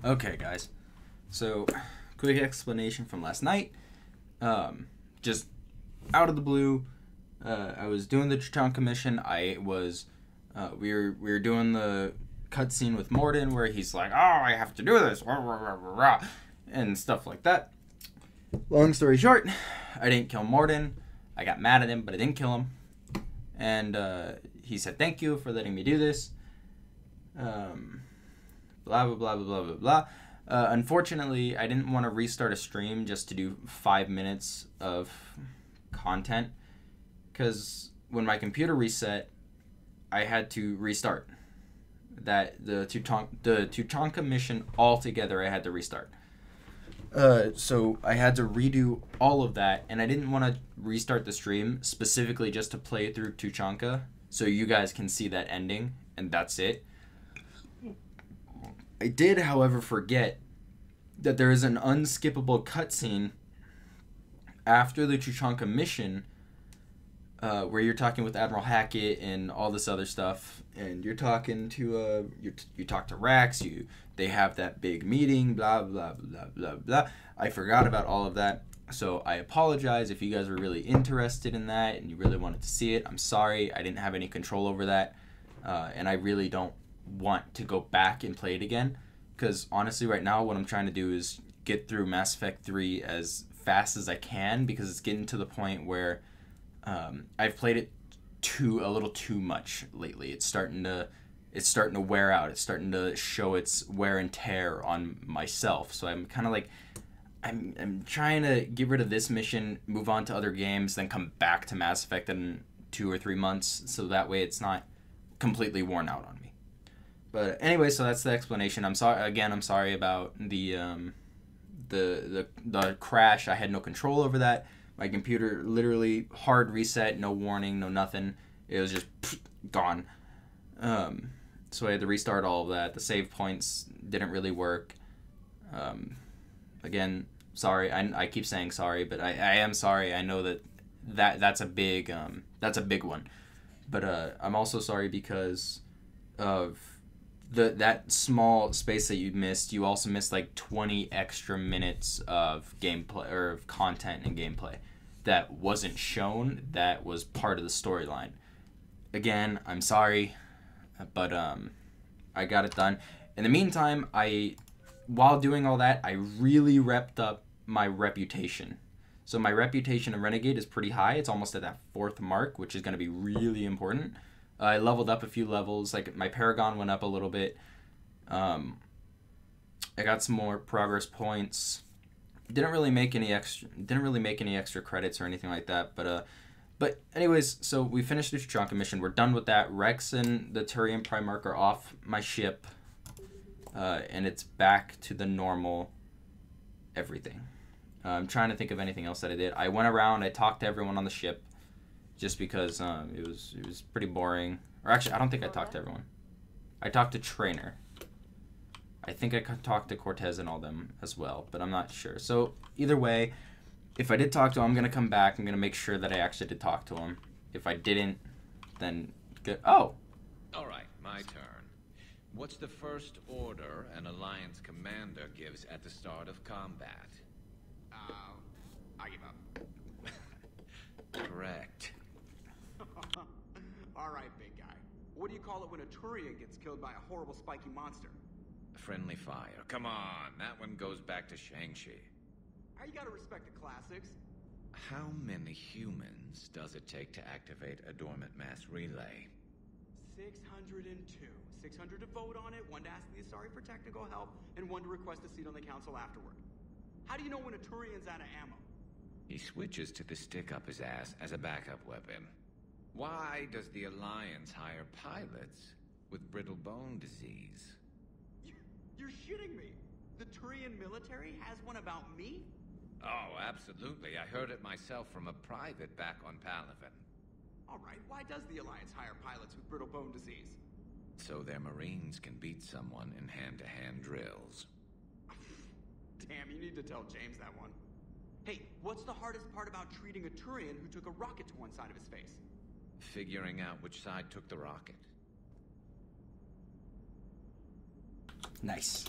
Okay, guys. So, quick explanation from last night. Just out of the blue, I was doing the Tuchanka mission. We were doing the cutscene with Morden where he's like, "Oh, I have to do this," rah, rah, rah, rah, rah, and stuff like that. Long story short, I didn't kill Morden. I got mad at him, but I didn't kill him. And he said, "Thank you for letting me do this." Blah blah blah blah blah blah. Unfortunately, I didn't want to restart a stream just to do 5 minutes of content, because when my computer reset, I had to restart. The Tuchanka mission altogether, I had to restart. So I had to redo all of that, and I didn't want to restart the stream specifically just to play through Tuchanka, so you guys can see that ending, and that's it. I did, however, forget that there is an unskippable cutscene after the Tuchanka mission, where you're talking with Admiral Hackett and all this other stuff, and you're talking to you talk to Rax. They have that big meeting. Blah blah blah blah blah. I forgot about all of that, so I apologize if you guys were really interested in that and you really wanted to see it. I'm sorry, I didn't have any control over that, and I really don't want to go back and play it again, because honestly right now what I'm trying to do is get through Mass Effect 3 as fast as I can, because it's getting to the point where I've played it a little too much lately. It's starting to wear out. It's starting to show its wear and tear on myself. So I'm kind of like, I'm trying to get rid of this mission, move on to other games, then come back to Mass Effect in 2 or 3 months, so that way it's not completely worn out on me. But anyway, so that's the explanation. I'm sorry about the crash. I had no control over that. My computer literally hard reset, no warning, no nothing. It was just gone. So I had to restart all of that. The save points didn't really work. Again, sorry. I keep saying sorry, but I am sorry. I know that's a big one. But I'm also sorry because of that small space that you missed. You also missed like 20 extra minutes of gameplay or of content and gameplay that wasn't shown, that was part of the storyline. Again, I'm sorry, but I got it done. In the meantime, while doing all that, I really repped up my reputation. So my reputation in Renegade is pretty high. It's almost at that 4th mark, which is going to be really important. I leveled up a few levels. Like my Paragon went up a little bit. I got some more progress points. Didn't really make any extra credits or anything like that. But anyways, so we finished the Tuchanka mission. We're done with that. Rex and the Turian Primarch are off my ship, and it's back to the normal everything. I'm trying to think of anything else that I did. I went around. I talked to everyone on the ship, just because it was pretty boring. Or actually, I don't think I talked to everyone. I talked to Trainer. I think I talked to Cortez and all them as well, but I'm not sure. So either way, if I did talk to him, I'm going to come back. I'm going to make sure that I actually did talk to him. If I didn't, then good. Oh! All right, my turn. What's the first order an Alliance commander gives at the start of combat? I give up. Correct. All right, big guy. What do you call it when a Turian gets killed by a horrible spiky monster? Friendly fire. Come on, that one goes back to Shang-Chi. You gotta respect the classics. How many humans does it take to activate a dormant mass relay? 602. 600 to vote on it, 1 to ask the Asari for technical help, and 1 to request a seat on the council afterward. How do you know when a Turian's out of ammo? He switches to the stick up his ass as a backup weapon. Why does the Alliance hire pilots with brittle bone disease? You're shitting me! The Turian military has one about me? Oh, absolutely. I heard it myself from a private back on Palaven. Alright, why does the Alliance hire pilots with brittle bone disease? So their Marines can beat someone in hand-to-hand drills. Damn, you need to tell James that one. Hey, what's the hardest part about treating a Turian who took a rocket to one side of his face? Figuring out which side took the rocket. Nice.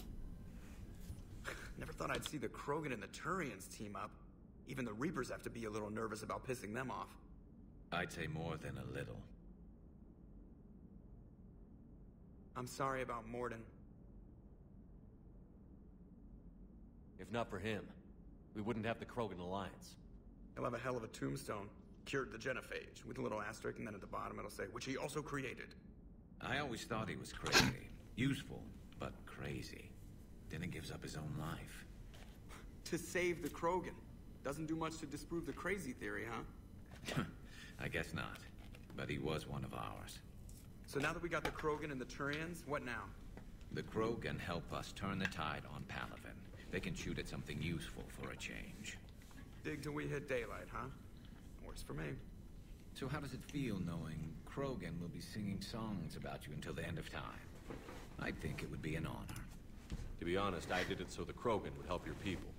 thought I'd see the Krogan and the Turians team up. Even the Reapers have to be a little nervous about pissing them off. I'd say more than a little. I'm sorry about Morden. If not for him, we wouldn't have the Krogan Alliance. He'll have a hell of a tombstone. Cured the Genophage, with a little asterisk, and then at the bottom it'll say, which he also created. I always thought he was crazy. Useful, but crazy. Then he gives up his own life. To save the Krogan. Doesn't do much to disprove the crazy theory, huh? I guess not. But he was one of ours. So now that we got the Krogan and the Turians, what now? The Krogan help us turn the tide on Palaven. They can shoot at something useful for a change. Dig till we hit daylight, huh? Works for me. So how does it feel knowing Krogan will be singing songs about you until the end of time? I think it would be an honor. To be honest, I did it so the Krogan would help your people.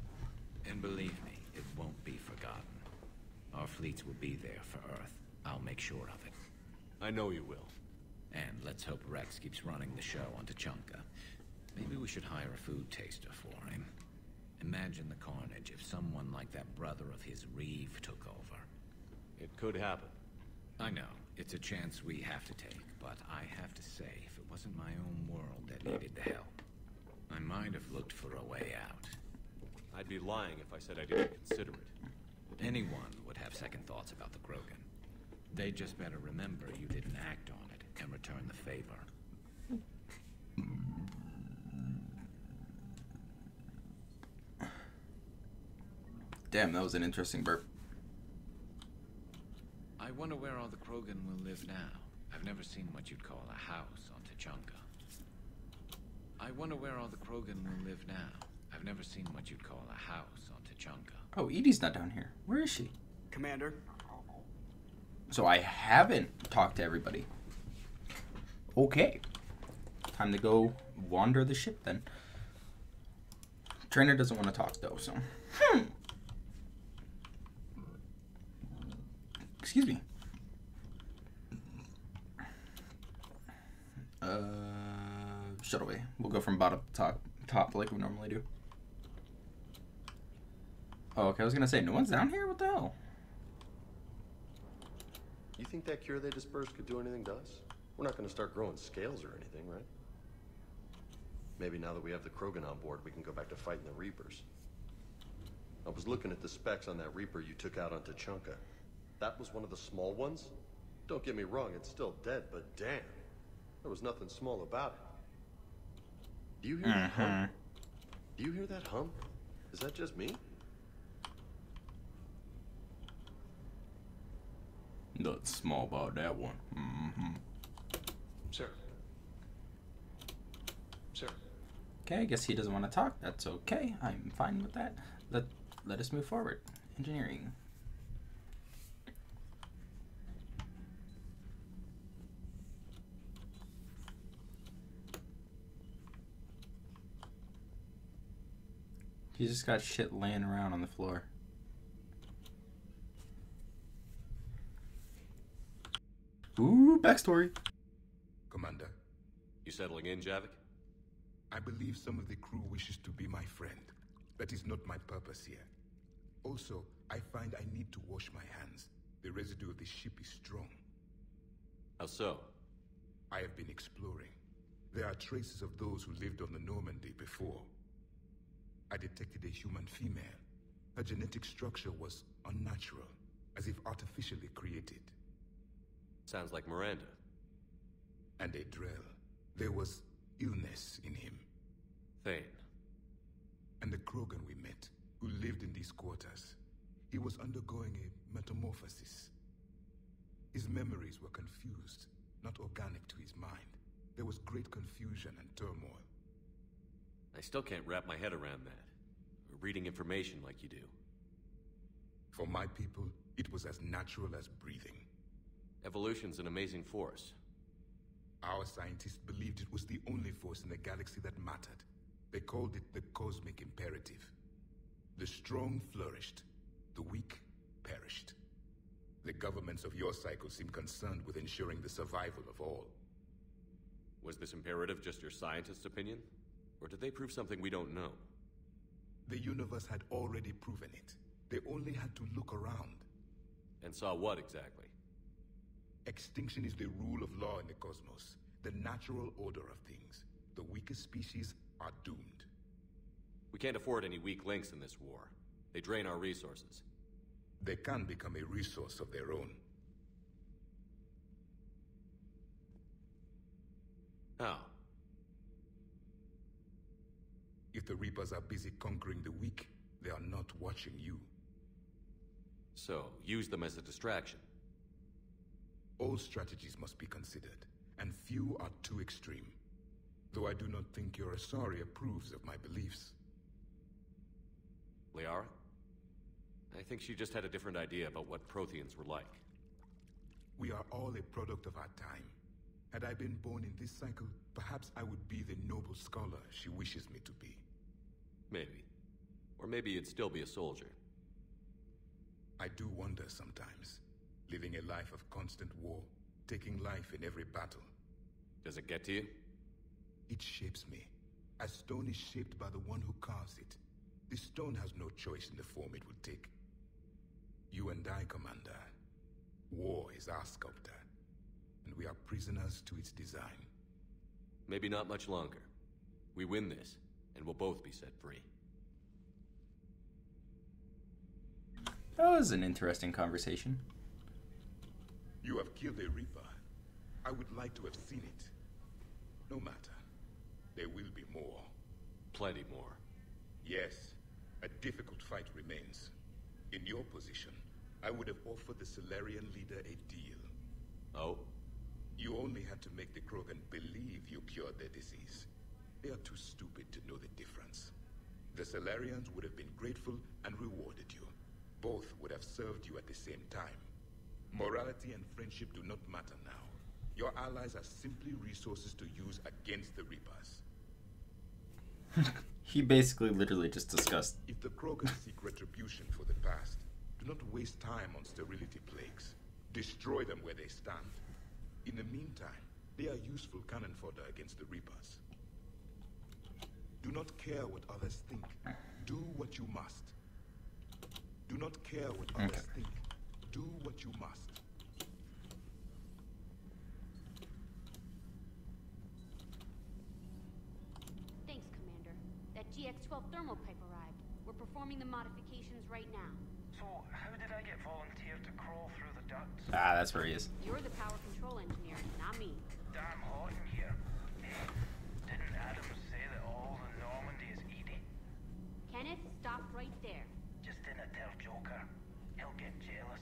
And believe me, it won't be forgotten. Our fleets will be there for Earth. I'll make sure of it. I know you will. And let's hope Rex keeps running the show on Tuchanka. Maybe we should hire a food taster for him. Imagine the carnage if someone like that brother of his, Reeve, took over. It could happen. I know, it's a chance we have to take, but I have to say, if it wasn't my own world that needed the help, I might have looked for a way out. I'd be lying if I said I didn't consider it. Anyone would have second thoughts about the Krogan. They just better remember you didn't act on it and return the favor. Damn, that was an interesting burp. I wonder where all the Krogan will live now. I've never seen what you'd call a house on Tuchanka. I wonder where all the Krogan will live now. I've never seen what you'd call a house on Tuchanka. Oh, Edie's not down here. Where is she? Commander. So I haven't talked to everybody. Okay. Time to go wander the ship then. Trainer doesn't want to talk though, so. Excuse me. Shuttle bay. We'll go from bottom to top like we normally do. Oh, okay. I was gonna say, no one's down here? What the hell? You think that cure they dispersed could do anything to us? We're not gonna start growing scales or anything, right? Maybe now that we have the Krogan on board, we can go back to fighting the Reapers. I was looking at the specs on that Reaper you took out on Tuchanka. That was one of the small ones? Don't get me wrong, it's still dead, but damn. There was nothing small about it. Do you hear that hum? Do you hear that hum? Is that just me? Nothing small about that one. Sir. Sir. Okay, I guess he doesn't want to talk. That's okay. I'm fine with that. Let us move forward. Engineering. He just got shit laying around on the floor. Ooh, backstory. Commander, You settling in, Javik? I believe some of the crew wishes to be my friend. That is not my purpose here. Also, I find I need to wash my hands. The residue of the ship is strong. How so? I have been exploring. There are traces of those who lived on the Normandy before. I detected a human female. Her genetic structure was unnatural, as if artificially created. Sounds like Miranda. And a drill. There was illness in him. Thane. And the Krogan we met, who lived in these quarters. He was undergoing a metamorphosis. His memories were confused, not organic to his mind. There was great confusion and turmoil. I still can't wrap my head around that. Reading information like you do. For my people, it was as natural as breathing. Evolution's an amazing force. Our scientists believed it was the only force in the galaxy that mattered. They called it the cosmic imperative. The strong flourished, the weak perished. The governments of your cycle seem concerned with ensuring the survival of all. Was this imperative just your scientist's opinion? Or did they prove something we don't know? The universe had already proven it. They only had to look around. And saw what exactly? Extinction is the rule of law in the cosmos, the natural order of things. The weakest species are doomed. We can't afford any weak links in this war. They drain our resources. They can become a resource of their own. How? If the Reapers are busy conquering the weak, they are not watching you. So, use them as a distraction. All strategies must be considered, and few are too extreme. Though I do not think your Asari approves of my beliefs. Liara? I think she just had a different idea about what Protheans were like. We are all a product of our time. Had I been born in this cycle, perhaps I would be the noble scholar she wishes me to be. Maybe. Or maybe you'd still be a soldier. I do wonder sometimes, living a life of constant war, taking life in every battle. Does it get to you? It shapes me, as stone is shaped by the one who carves it. The stone has no choice in the form it would take. You and I, Commander. War is our sculptor, and we are prisoners to its design. Maybe not much longer. We win this, and we'll both be set free. That was an interesting conversation. You have killed a Reaper. I would like to have seen it. No matter. There will be more. Plenty more. Yes, a difficult fight remains. In your position, I would have offered the Solarian leader a deal. Oh? You only had to make the Krogan believe you cured their disease. They are too stupid to know the difference. The Solarians would have been grateful and rewarded you. Both would have served you at the same time. Morality and friendship do not matter now. Your allies are simply resources to use against the Reapers. He basically literally just discussed. If the Krogan seek retribution for the past, do not waste time on sterility plagues. Destroy them where they stand. In the meantime, they are useful cannon fodder against the Reapers. Do not care what others think. Do what you must. Do not care what others think. Do what you must. Thanks, Commander. That GX-12 thermal pipe arrived. We're performing the modifications right now. So, how did I get volunteered to crawl through the ducts? Ah, that's where he is. You're the power control engineer, not me. Damn hot in here. Hey, didn't Adam say that all the Normandy is Edie? Kenneth, stop right there. Just didn't tell Joker. He'll get jealous.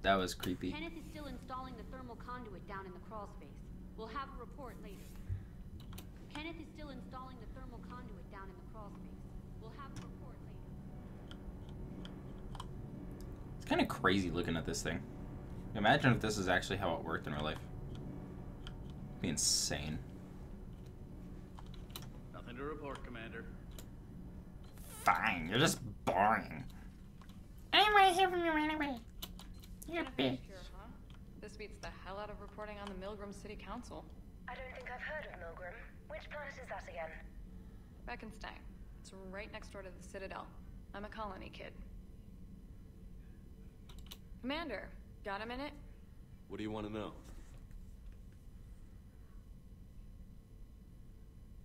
That was creepy. Kenneth is still installing the thermal conduit down in the crawl space. We'll have a report later. Kenneth is still installing the thermal conduit down in the crawl space. We'll have a report later. It's kind of crazy looking at this thing. Imagine if this is actually how it worked in real life. It'd be insane. Nothing to report, Commander. Fine, you're just boring. I want to hear from you anyway. You're a bitch. Sure, huh? This beats the hell out of reporting on the Milgram City Council. I don't think I've heard of Milgram. Which planet is that again? Beckenstein. It's right next door to the Citadel. I'm a colony kid. Commander, got a minute? What do you want to know?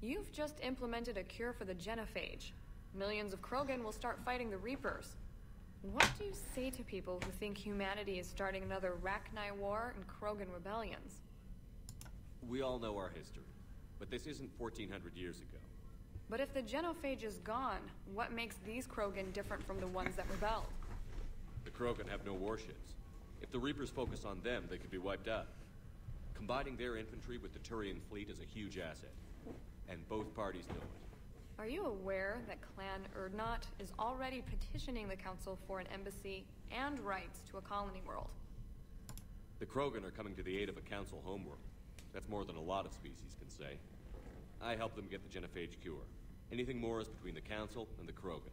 You've just implemented a cure for the Genophage. Millions of Krogan will start fighting the Reapers. What do you say to people who think humanity is starting another Rachni War and Krogan rebellions? We all know our history, but this isn't 1400 years ago. But if the Genophage is gone, what makes these Krogan different from the ones that rebelled? The Krogan have no warships. If the Reapers focus on them, they could be wiped out. Combining their infantry with the Turian fleet is a huge asset. And both parties know it. Are you aware that Clan Urdnot is already petitioning the Council for an embassy and rights to a colony world? The Krogan are coming to the aid of a Council homeworld. That's more than a lot of species can say. I helped them get the Genophage cure. Anything more is between the Council and the Krogan.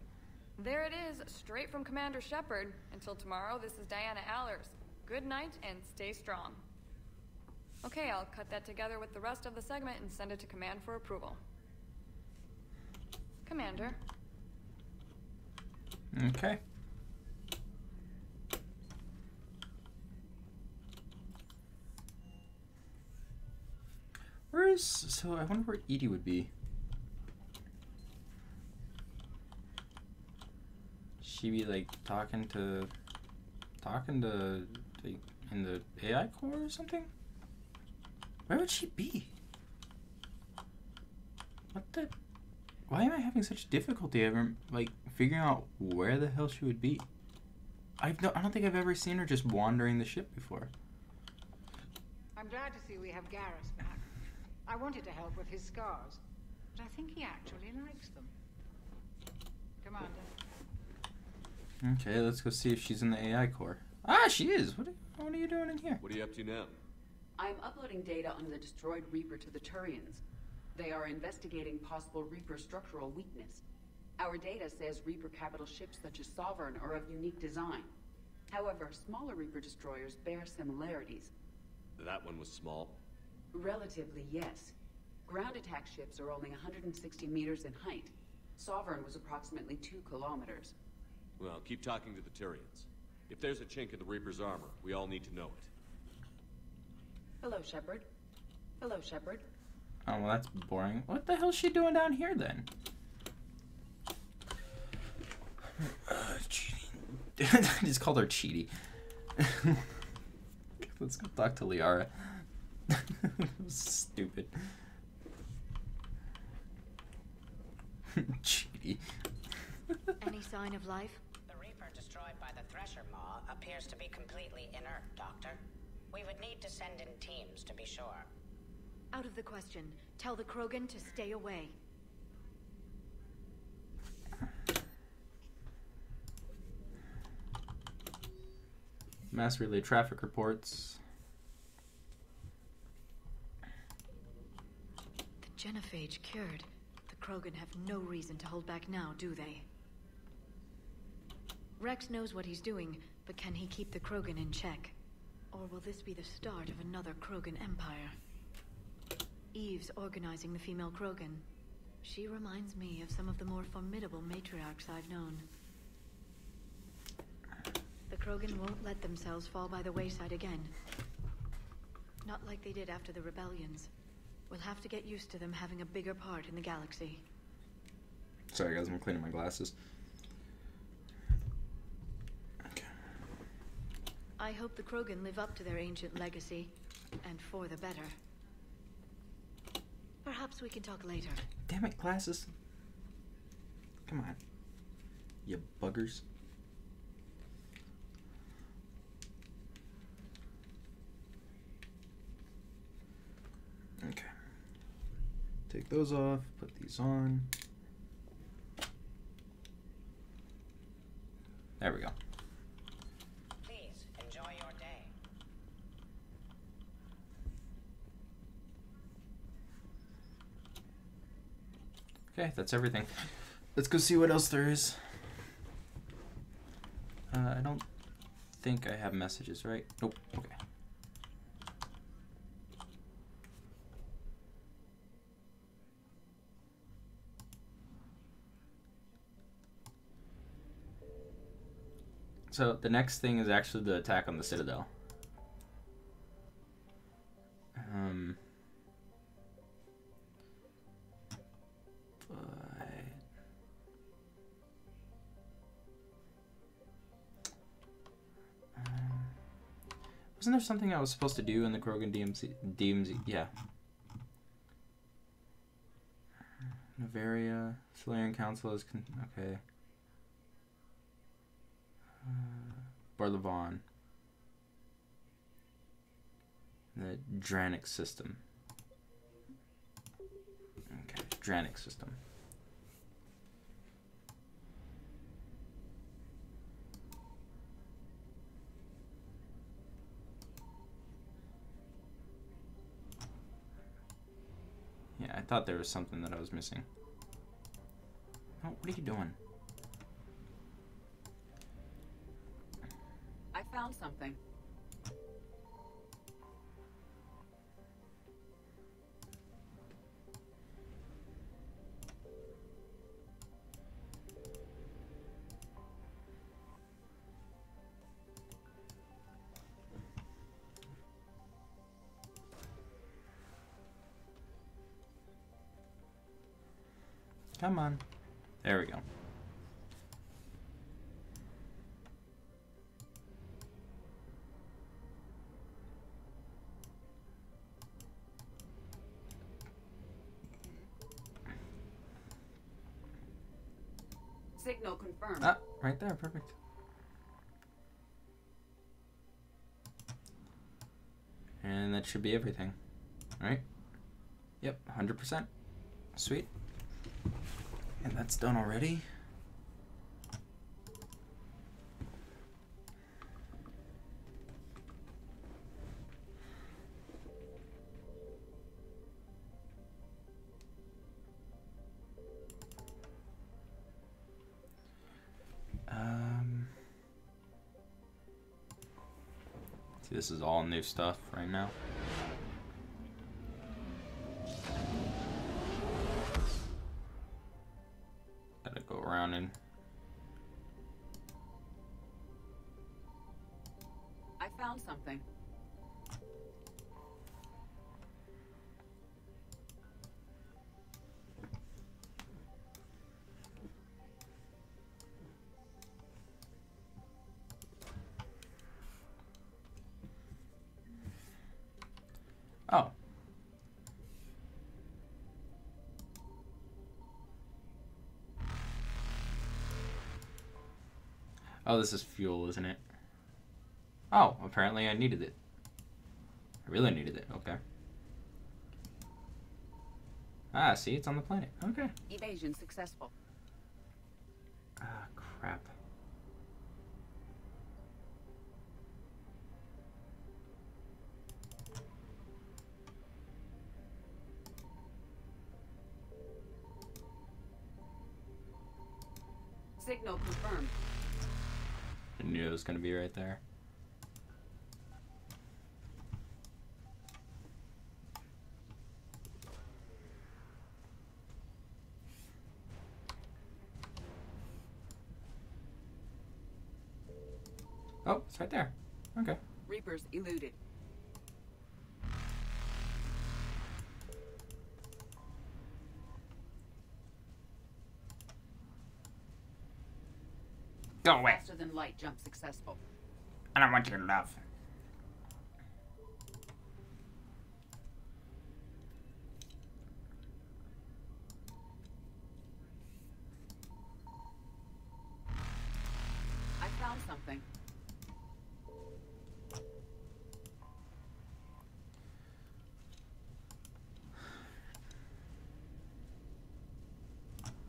There it is, straight from Commander Shepard. Until tomorrow, this is Diana Allers. Good night and stay strong. Okay, I'll cut that together with the rest of the segment and send it to Command for approval. Commander. Okay. So I wonder where Edie would be. She be like talking to like, in the AI core or something? Where would she be? What the? Why am I having such difficulty ever like figuring out where the hell she would be? I don't think I've ever seen her just wandering the ship before. I'm glad to see we have Garrus back. I wanted to help with his scars, but I think he actually likes them. Commander. Okay, let's go see if she's in the AI core. Ah, she is. What are you doing in here? What are you up to now? I'm uploading data on the destroyed Reaper to the Turians. They are investigating possible Reaper structural weakness. Our data says Reaper capital ships such as Sovereign are of unique design. However, smaller Reaper destroyers bear similarities. That one was small. Relatively, yes. Ground attack ships are only 160 meters in height. Sovereign was approximately 2 kilometers. Well, keep talking to the Tyrians. If there's a chink in the Reaper's armor, we all need to know it. Hello, Shepard. Hello, Shepard. Oh, well, that's boring. What the hell is she doing down here, then? Cheating. I just called her Cheaty. Let's go talk to Liara. Stupid. Cheaty. Any sign of life? The Reaper destroyed by the Thresher Maw appears to be completely inert, Doctor. We would need to send in teams to be sure. Out of the question. Tell the Krogan to stay away. Mass relay traffic reports. The Genophage cured. The Krogan have no reason to hold back now, do they? Rex knows what he's doing, but can he keep the Krogan in check? Or will this be the start of another Krogan empire? Eve's organizing the female Krogan. She reminds me of some of the more formidable matriarchs I've known. The Krogan won't let themselves fall by the wayside again. Not like they did after the rebellions. We'll have to get used to them having a bigger part in the galaxy. Sorry guys, I'm cleaning my glasses. Okay. I hope the Krogan live up to their ancient legacy, and for the better. Perhaps we can talk later. Damn it, glasses. Come on. You buggers. Okay. Take those off, put these on. There we go. Please, enjoy your day. Okay, that's everything. Let's go see what else there is. I don't think I have messages, right? Nope. Okay. So the next thing is actually the attack on the Citadel. Wasn't there something I was supposed to do in the Krogan DMZ? Yeah. Novaria, Solarian Council is okay. Barlavon. The Dranic system. Okay, Dranic system. Yeah, I thought there was something that I was missing. Oh, what are you doing? I found something. Come on. There we go. Signal confirmed. Ah, right there. Perfect. And that should be everything. All right. Yep, 100%. Sweet. And that's done already. See, this is all new stuff right now. Gotta go around and I found something. oh. Oh, this is fuel, isn't it? Oh, apparently I needed it. I really needed it. Okay. Ah, see, it's on the planet. Okay. Evasion successful. Ah, crap. Signal confirmed. I knew it was going to be right there. Oh, it's right there. Okay. Reapers eluded. Go away. Faster than light jump successful. I don't want your love. I found something.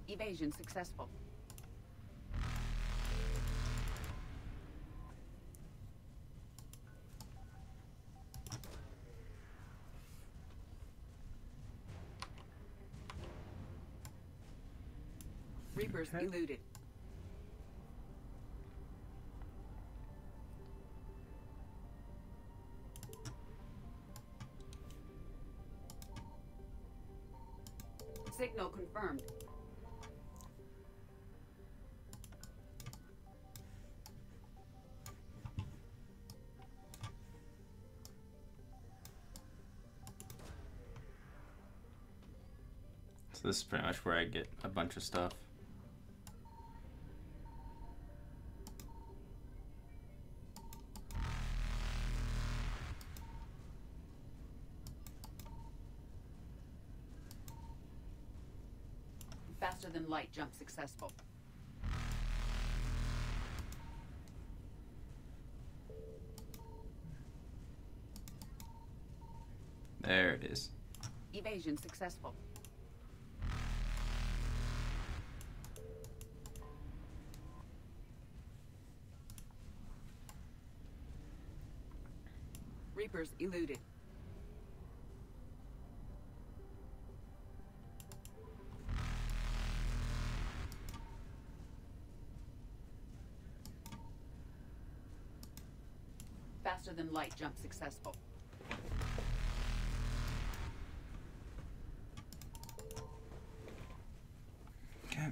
Evasion successful. Reapers eluded. Signal confirmed. So this is pretty much where I get a bunch of stuff. Faster than light jump successful. There it is. Evasion successful. Reapers eluded. Faster than light jump successful. Okay.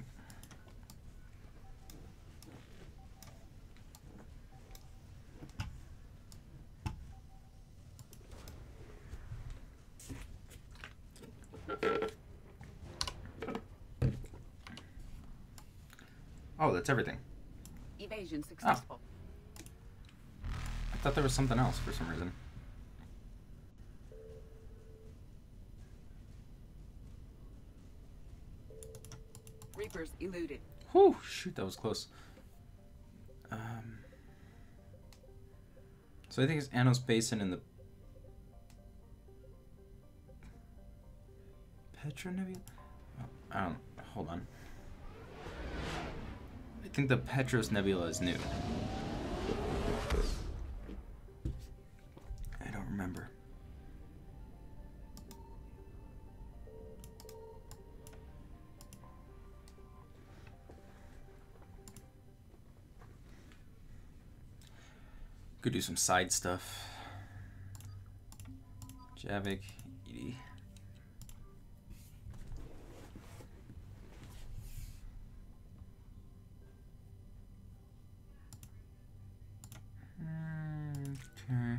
Oh, that's everything. Evasion successful. I thought there was something else for some reason. Reapers eluded. Whew, shoot, that was close. So I think it's Anos Basin in the Petra Nebula? Oh, I don't, hold on. I think the Petros Nebula is new. I don't remember. Could do some side stuff. Javik, Edie. Okay.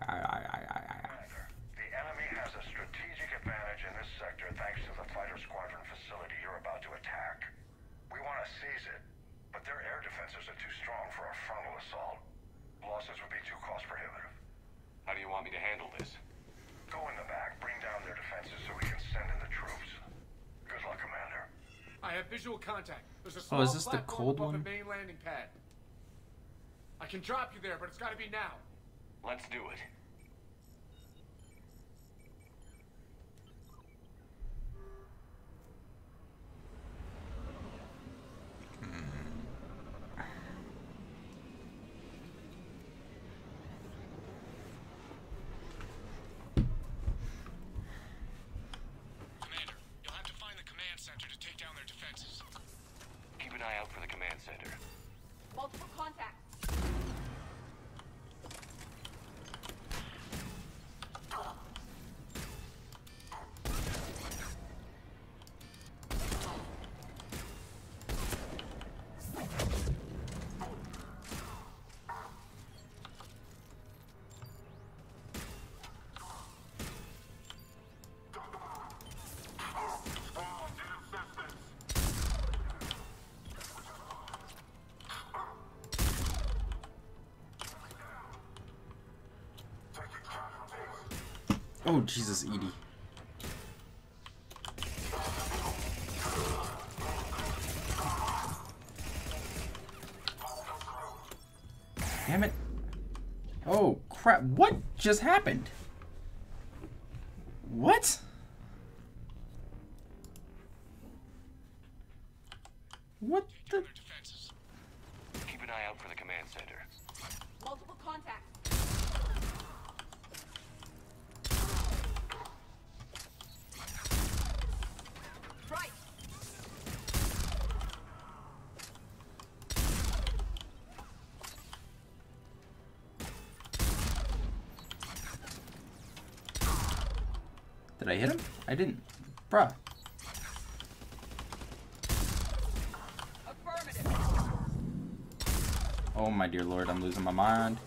The enemy has a strategic advantage in this sector thanks to the fighter squadron facility you're about to attack. We want to seize it, but their air defenses are too strong for a frontal assault. Losses would be too cost prohibitive. How do you want me to handle this? Go in the back, bring down their defenses so we can send in the troops. Good luck, Commander. I have visual contact. There's a Oh, small is this the platform cold above one? the main landing pad. I can drop you there, but it's got to be now. Let's do it. Commander, you'll have to find the command center to take down their defenses. Keep an eye out for the command center. Multiple contacts. Oh, Jesus, Edie. Damn it. Oh, crap. What just happened? What? What the? Keep an eye out for the command center. Multiple contacts. Right. Did I hit him? I didn't. Bruh. Oh my dear lord, I'm losing my mind.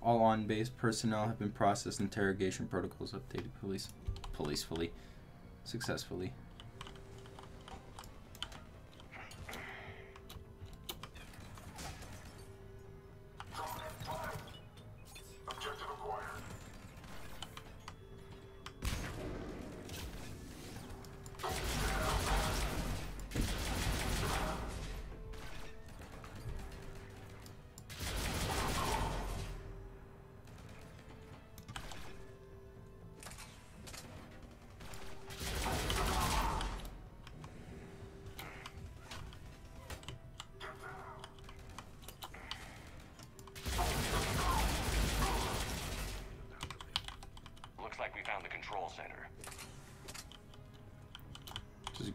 All on-base personnel have been processed. Interrogation protocols updated. Police fully successfully.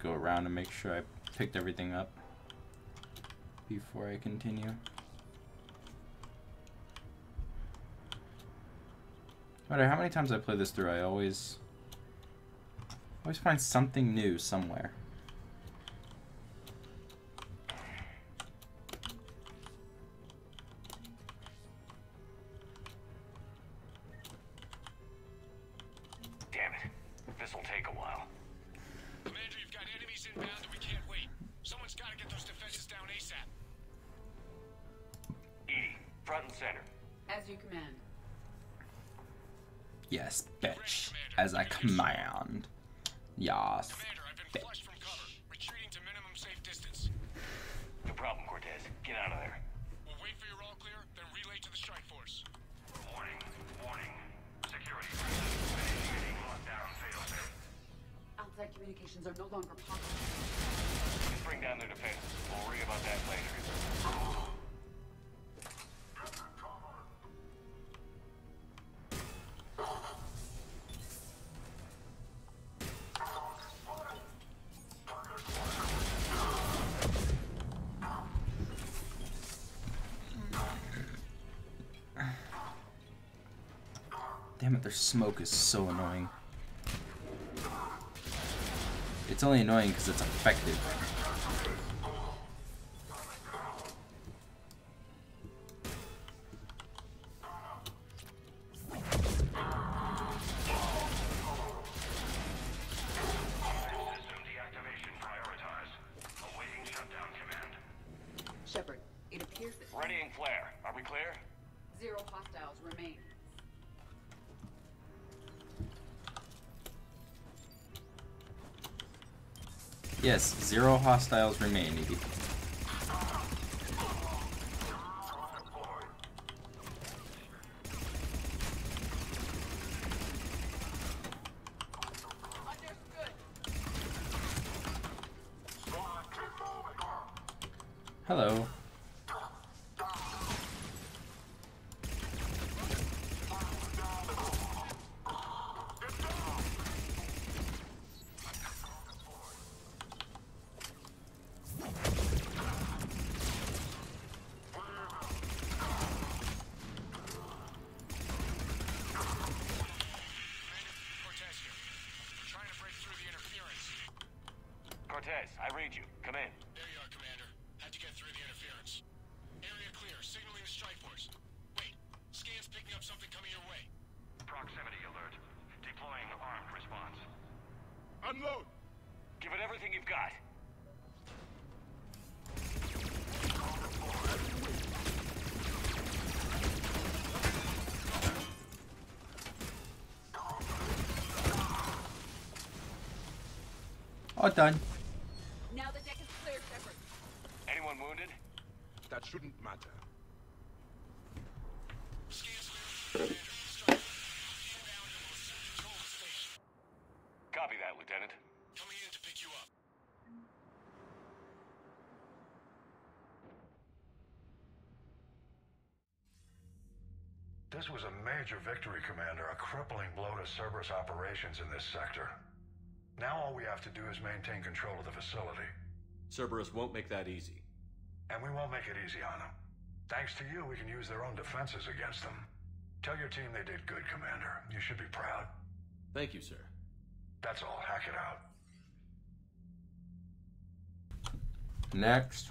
go around and make sure I picked everything up before I continue. No matter how many times I play this through, I always find something new somewhere. Damn it. This'll take a while. Commander, you've got enemies inbound and we can't wait. Someone's gotta get those defenses down ASAP. EDI, front and center. As you command. Yes, bitch. As I command. Yes, bitch. Retreating to minimum safe distance. No problem, Cortez. Get out of there. We'll wait for your all clear, then relay to the strike force. Warning, warning. Security initiating lockdown failsafe. Outside communications are no longer possible. Just bring down their defenses. We'll worry about that later. Damn it, their smoke is so annoying. It's only annoying because it's effective. Shepard, it appears that Readying flare. Are we clear? 0 hostiles remain. Yes, 0 hostiles remain, Edie. Hello. Cortez, I read you. Come in. There you are, Commander. Had to get through the interference. Area clear. Signaling the strike force. Wait. Scan's picking up something coming your way. Proximity alert. Deploying armed response. Unload! Give it everything you've got. All done. Now the deck is clear, Shepard. Anyone wounded? That shouldn't matter. Copy that, Lieutenant. Coming in to pick you up. This was a major victory, Commander. A crippling blow to Cerberus operations in this sector. Now all we have to do is maintain control of the facility. Cerberus won't make that easy. And we won't make it easy on them. Thanks to you, we can use their own defenses against them. Tell your team they did good, Commander. You should be proud. Thank you, sir. That's all. Hack it out. Next.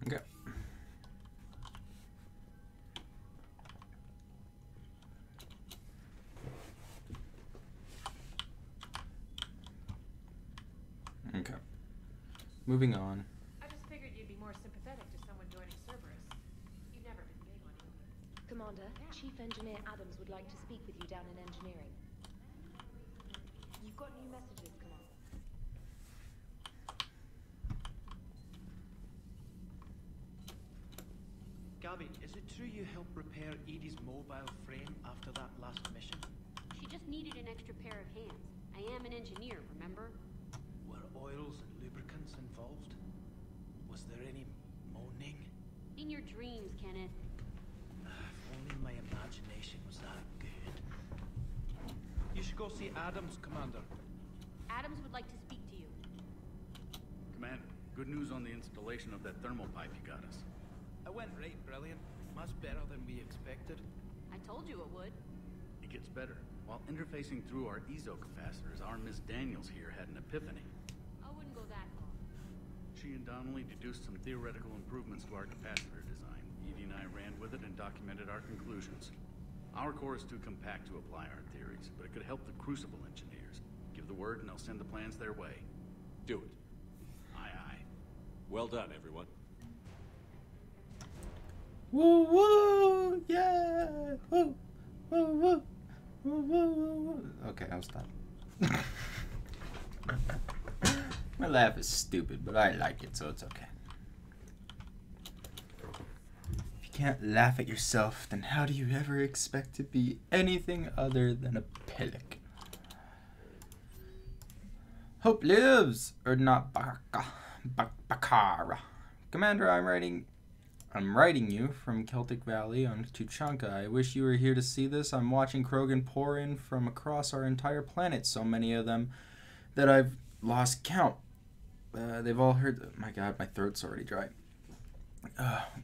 Okay. Okay. Moving on. I just figured you'd be more sympathetic to someone joining Cerberus. You've never been big on it. Commander, Chief Engineer Adams would like to speak with you down in engineering. You've got new messages, Commander. Gabi, is it true you helped repair Edie's mobile frame after that last mission? She just needed an extra pair of hands. I am an engineer, remember? Were oils and lubricants involved? Was there any moaning? In your dreams, Kenneth. If only my imagination was that good. You should go see Adams, Commander. Adams would like to speak to you. Commander, good news on the installation of that thermal pipe you got us. It went right brilliant. Much better than we expected. I told you it would. It gets better. While interfacing through our EZO capacitors, our Miss Daniels here had an epiphany. I wouldn't go that far. She and Donnelly deduced some theoretical improvements to our capacitor design. Edie and I ran with it and documented our conclusions. Our core is too compact to apply our theories, but it could help the Crucible engineers. Give the word and I'll send the plans their way. Do it. Aye, aye. Well done, everyone. Woo woo! Yeah! Woo! Woo woo! Woo woo woo woo! Okay, I'll stop. My laugh is stupid, but I like it, so it's okay. If you can't laugh at yourself, then how do you ever expect to be anything other than a pillock? Hope lives, or not Bakara. Commander, I'm writing you from Celtic Valley on Tuchanka. I wish you were here to see this. I'm watching Krogan pour in from across our entire planet, so many of them that I've lost count. They've all heard... My God, my throat's already dry.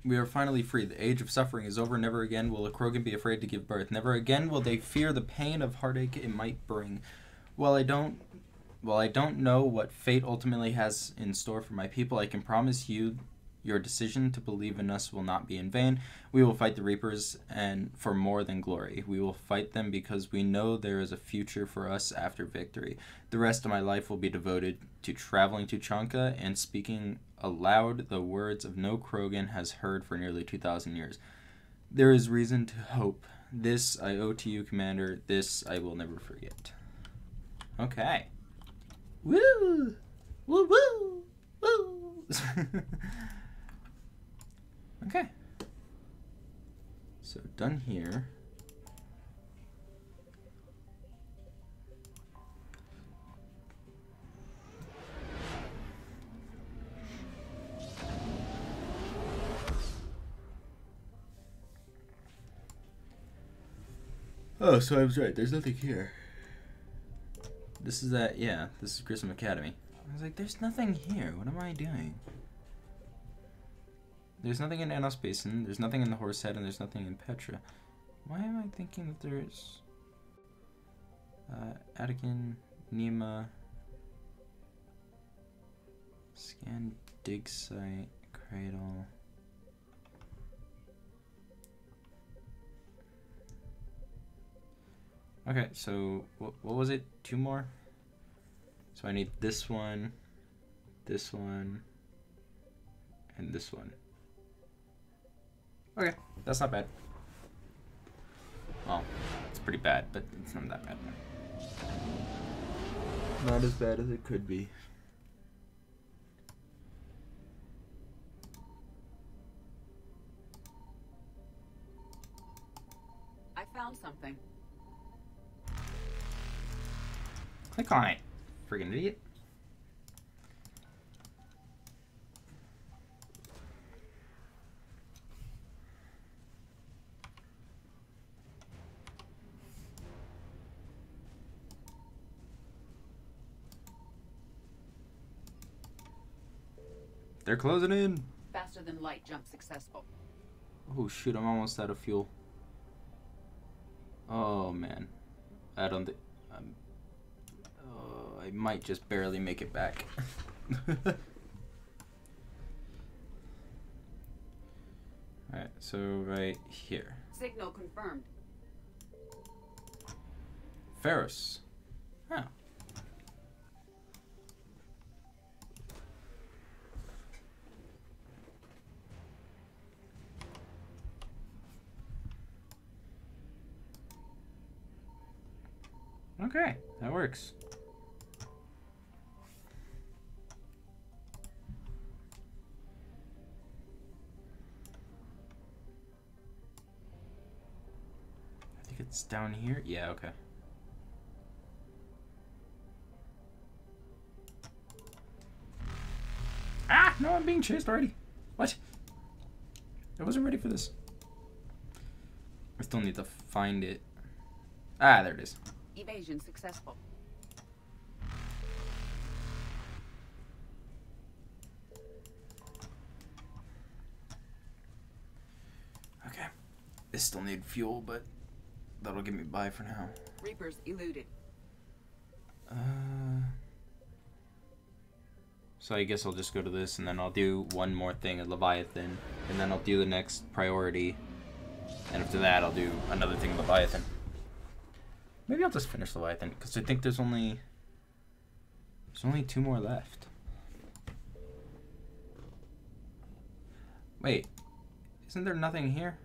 We are finally free. The age of suffering is over. Never again will a Krogan be afraid to give birth. Never again will they fear the pain of heartache it might bring. While I don't know what fate ultimately has in store for my people, I can promise you your decision to believe in us will not be in vain. We will fight the Reapers, and for more than glory. We will fight them because we know there is a future for us after victory. The rest of my life will be devoted to traveling to Tuchanka and speaking aloud the words of no Krogan has heard for nearly 2,000 years. There is reason to hope. This I owe to you, Commander. This I will never forget. Okay. Woo! Woo woo! Woo! Okay. So done here. Oh, so I was right. There's nothing here. This is that, yeah, this is Grissom Academy. I was like, there's nothing here. What am I doing? There's nothing in Anos Basin, there's nothing in the Horsehead, and there's nothing in Petra. Why am I thinking that there's... Attican, Nema... Scan, dig site, cradle... Okay, so what was it? 2 more? So I need this one, and this one. Okay, that's not bad. Well, it's pretty bad, but it's not that bad. Not as bad as it could be. I found something. Click on it, friggin' idiot. They're closing in. Faster than light jump successful. Oh shoot, I'm almost out of fuel. Oh man. I don't think... I might just barely make it back. Alright, so right here. Signal confirmed. Ferris. Oh. Okay, that works. It's down here? Yeah, okay. Ah! No, I'm being chased already. What? I wasn't ready for this. I still need to find it. Ah, there it is. Evasion successful. Okay. I still need fuel, but that'll get me by for now. Reapers eluded. So I guess I'll just go to this, and then I'll do one more thing at Leviathan, and then I'll do the next priority, and after that I'll do another thing at Leviathan. Maybe I'll just finish Leviathan, because I think there's only 2 more left. Wait, isn't there nothing here?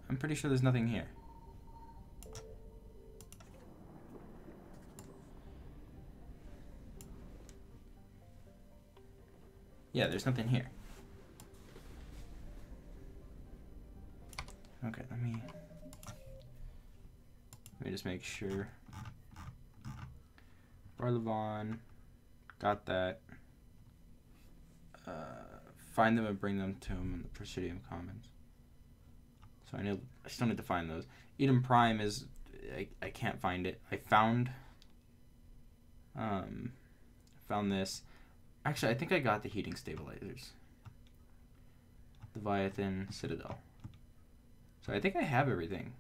I'm pretty sure there's nothing here. Yeah, there's nothing here. Okay, let me just make sure. Barlevon, got that. Find them and bring them to him in the Presidium Commons. So I still need to find those. Eden Prime is, I can't find it. I found this. Actually, I think I got the heating stabilizers. Leviathan, Citadel. So I think I have everything.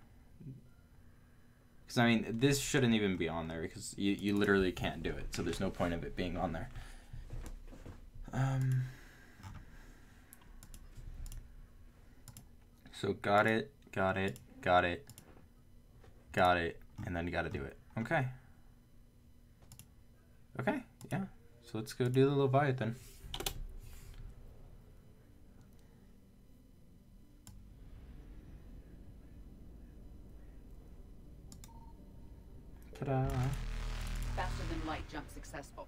Because, I mean, this shouldn't even be on there because you literally can't do it. So there's no point of it being on there. So got it, and then gotta do it. Okay. Okay, yeah. So let's go do the Leviathan. Ta-da. Faster than light jump successful.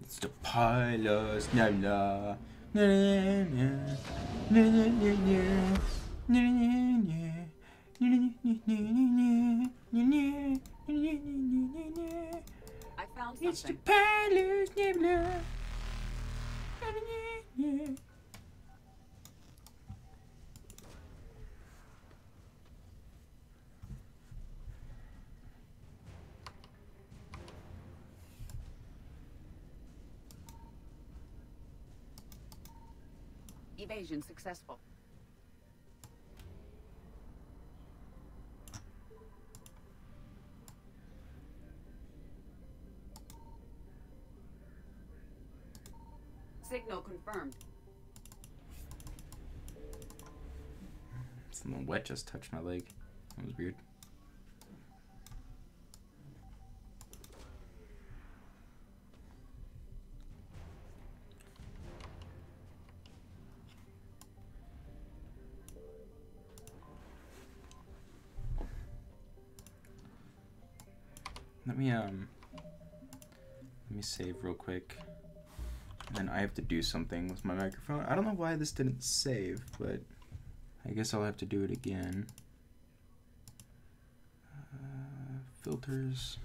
It's the pilots, la la, na na na, na na na, I found something. it's the pilots, nebula. Evasion successful. Signal confirmed. Something wet just touched my leg. That was weird. Let me save real quick. And then I have to do something with my microphone. I don't know why this didn't save, but I guess I'll have to do it again. Filters.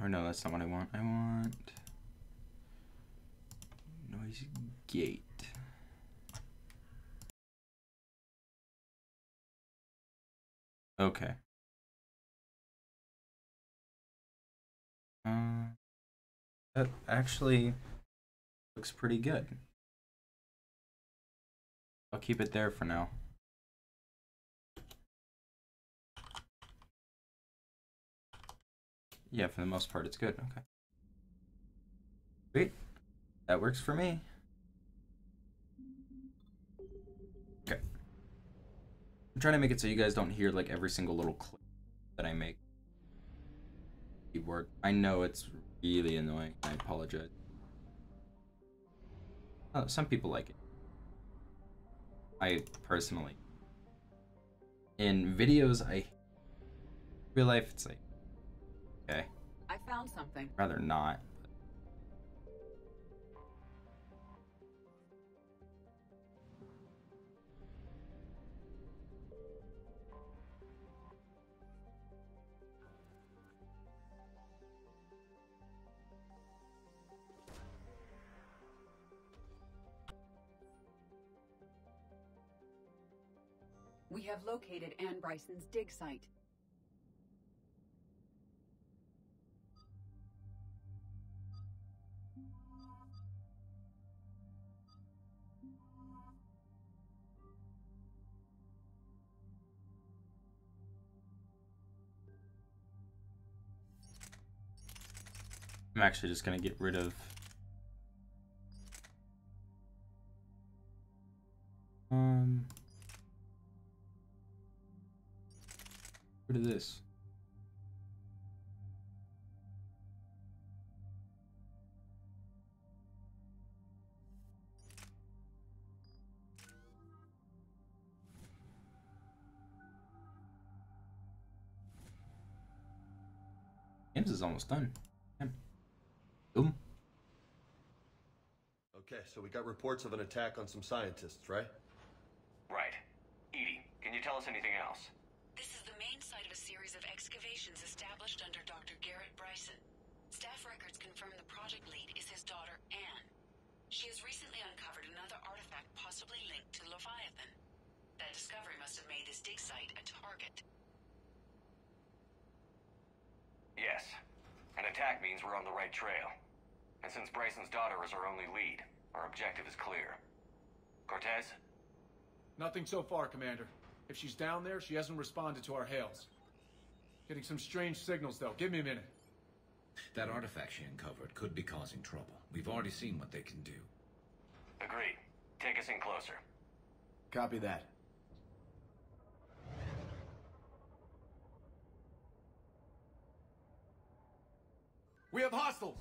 Or no, that's not what I want. I want noise gate. Okay. That actually looks pretty good. I'll keep it there for now. Yeah, for the most part, it's good. Okay. Sweet. That works for me. Okay. I'm trying to make it so you guys don't hear like every single little clip that I make. Keyboard. I know it's really annoying. I apologize. Oh, some people like it. I personally. In videos, real life, it's like, okay. I found something. Rather not. We have located Anne Bryson's dig site. I'm actually just gonna get rid of rid of this. Games is almost done. Boom. Okay, so we got reports of an attack on some scientists, right? Right. Edie, can you tell us anything else? This is the main site of a series of excavations established under Dr. Garrett Bryson. Staff records confirm the project lead is his daughter, Anne. She has recently uncovered another artifact possibly linked to Leviathan. That discovery must have made this dig site a target. Yes. An attack means we're on the right trail. And since Bryson's daughter is our only lead, our objective is clear. Cortez? Nothing so far, Commander. If she's down there, she hasn't responded to our hails. Getting some strange signals, though. Give me a minute. That artifact she uncovered could be causing trouble. We've already seen what they can do. Agreed. Take us in closer. Copy that. We have hostiles!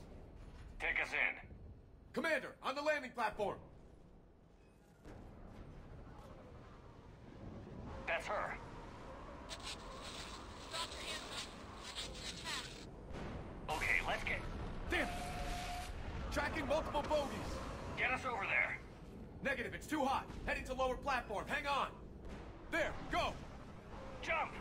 Take us in. Commander, on the landing platform! That's her. Okay, let's get... Damn it! Tracking multiple bogies! Get us over there. Negative, it's too hot. Heading to lower platform. Hang on! There, go! Jump!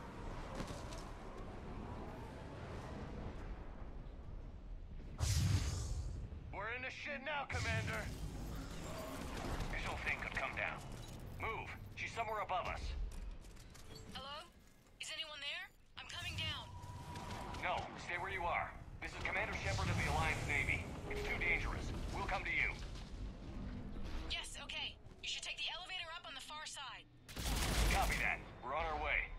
We're in the shit now, Commander. This whole thing could come down. Move. She's somewhere above us. Hello? Is anyone there? I'm coming down. No, stay where you are. This is Commander Shepard of the Alliance Navy. It's too dangerous. We'll come to you. Yes, okay. You should take the elevator up on the far side. Copy that. We're on our way.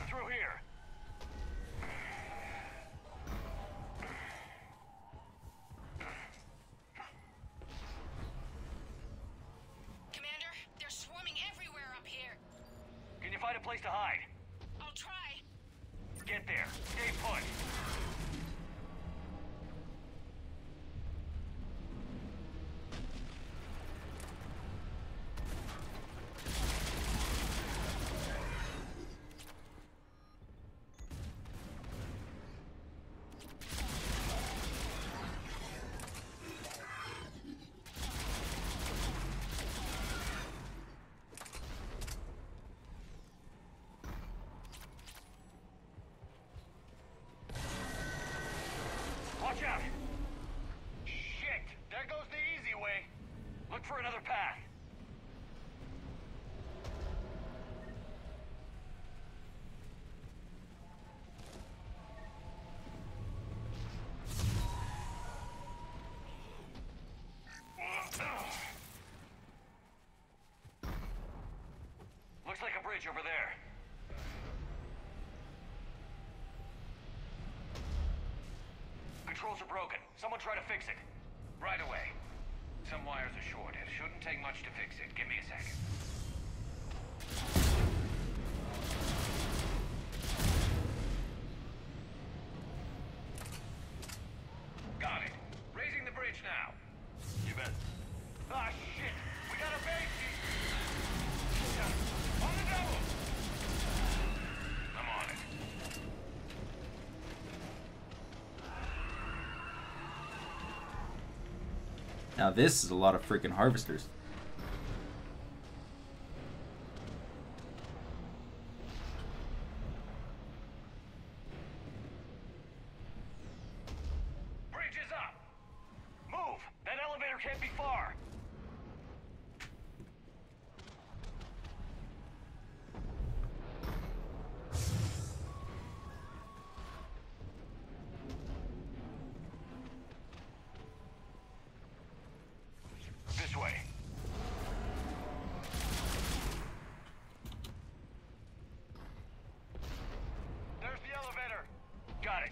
Through here. Commander, they're swarming everywhere up here. Can you find a place to hide? I'll try. Get there. Stay put. Watch out! Shit! There goes the easy way. Look for another path. Looks like a bridge over there. controls are broken. Someone try to fix it. Right away. Some wires are short. It shouldn't take much to fix it. Give me a second. Got it. Raising the bridge now. You bet. Ah, shit! We got a base! On the double! I'm on it. Now this is a lot of freaking harvesters. Bridge is up! Move! That elevator can't be far! This way. There's the elevator. Got it.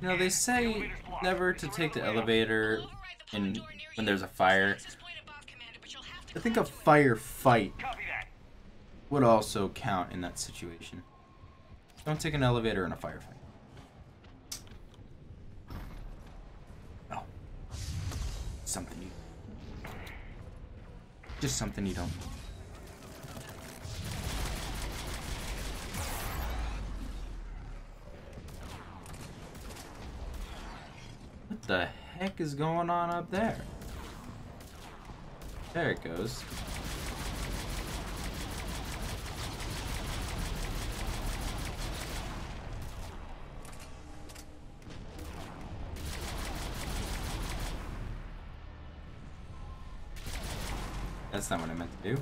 You know, they say never to take the elevator in when there's a fire. I think a firefight would also count in that situation. Don't take an elevator in a firefight. Oh. Something you... Just something you don't need. What the heck is going on up there? There it goes. That's not what I meant to do.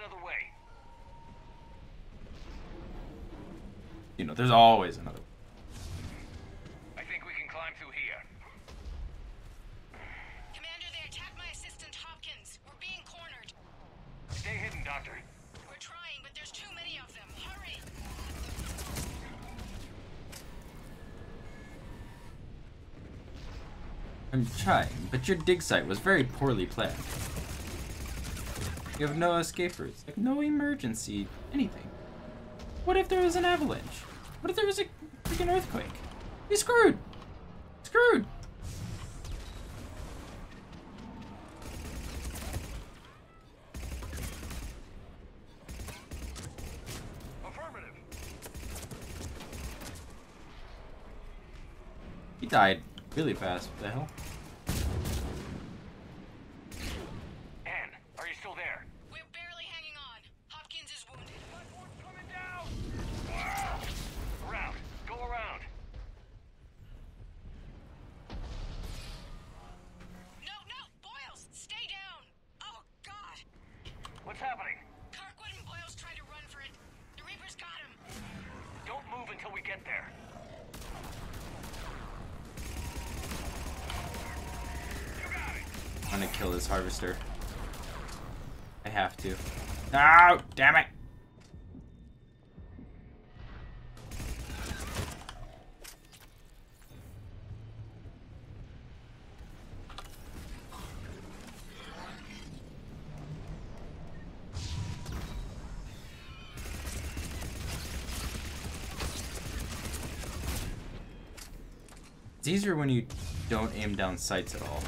Another way. You know, there's always another. I think we can climb through here. Commander, they attacked my assistant Hopkins. We're being cornered. Stay hidden, Doctor. We're trying, but there's too many of them. Hurry! I'm trying, but your dig site was very poorly planned. You have no escape routes, like no emergency, anything. What if there was an avalanche? What if there was a freaking earthquake? You're screwed! Screwed! Affirmative. He died really fast. What the hell? What's happening? Kirkwood and Boyle's tried to run for it. The Reapers got him. Don't move until we get there. You got it. I'm gonna kill this harvester. I have to. No! Damn it! It's easier when you don't aim down sights at all.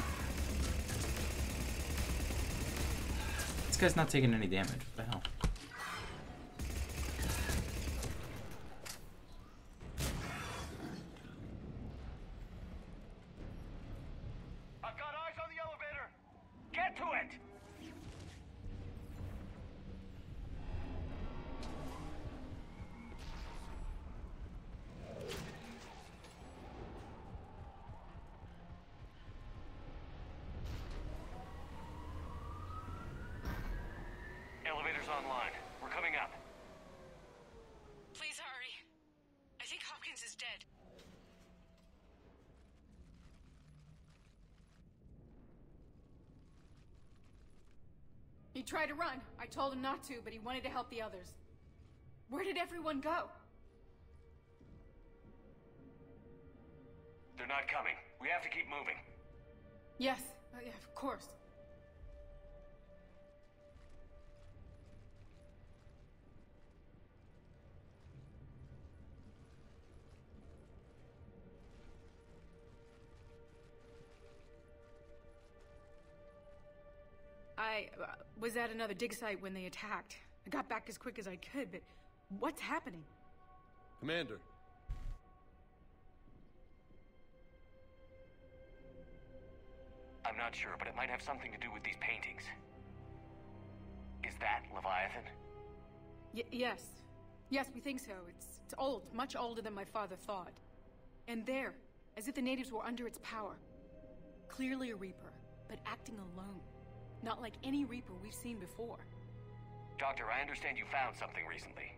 This guy's not taking any damage. What the hell? I've got eyes on the elevator. Get to it. online. We're coming up. Please hurry. I think Hopkins is dead. He tried to run. I told him not to, but he wanted to help the others. Where did everyone go? They're not coming. We have to keep moving. Yes, yeah, of course. I was at another dig site when they attacked. I got back as quick as I could, but what's happening? Commander. I'm not sure, but it might have something to do with these paintings. Is that Leviathan? Yes. Yes, we think so. It's old, much older than my father thought. And there, as if the natives were under its power. Clearly a Reaper, but acting alone. Not like any Reaper we've seen before. Doctor, I understand you found something recently.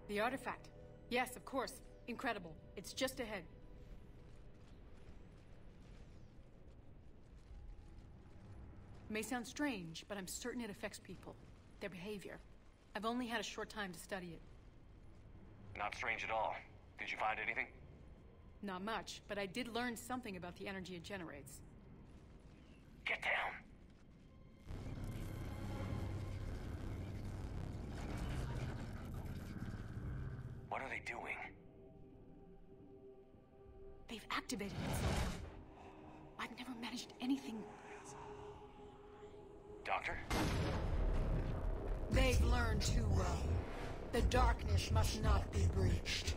The artifact. Yes, of course. Incredible. It's just ahead. May sound strange, but I'm certain it affects people. Their behavior. I've only had a short time to study it. Not strange at all. Did you find anything? Not much, but I did learn something about the energy it generates. Get down. What are they doing? They've activated it somehow. I've never managed anything. Doctor? They've learned too well. The darkness must not be breached.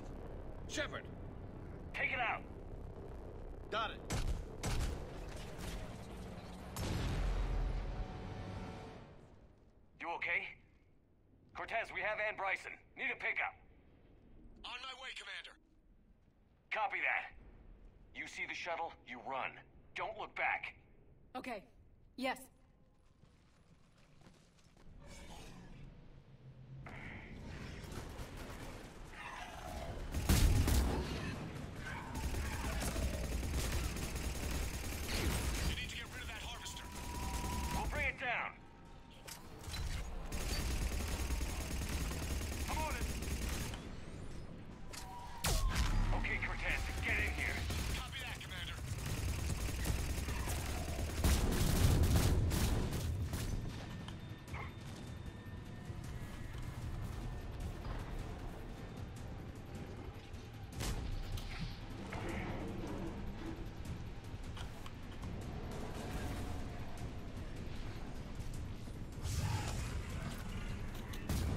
Shepard! Take it out! Got it. You okay? Cortez, we have Ann Bryson. Need a pickup. On my way, Commander. Copy that. You see the shuttle, you run. Don't look back. Okay. Yes. You need to get rid of that harvester. We'll bring it down. Come on in. Okay, Cortez, get in here. Copy that, Commander.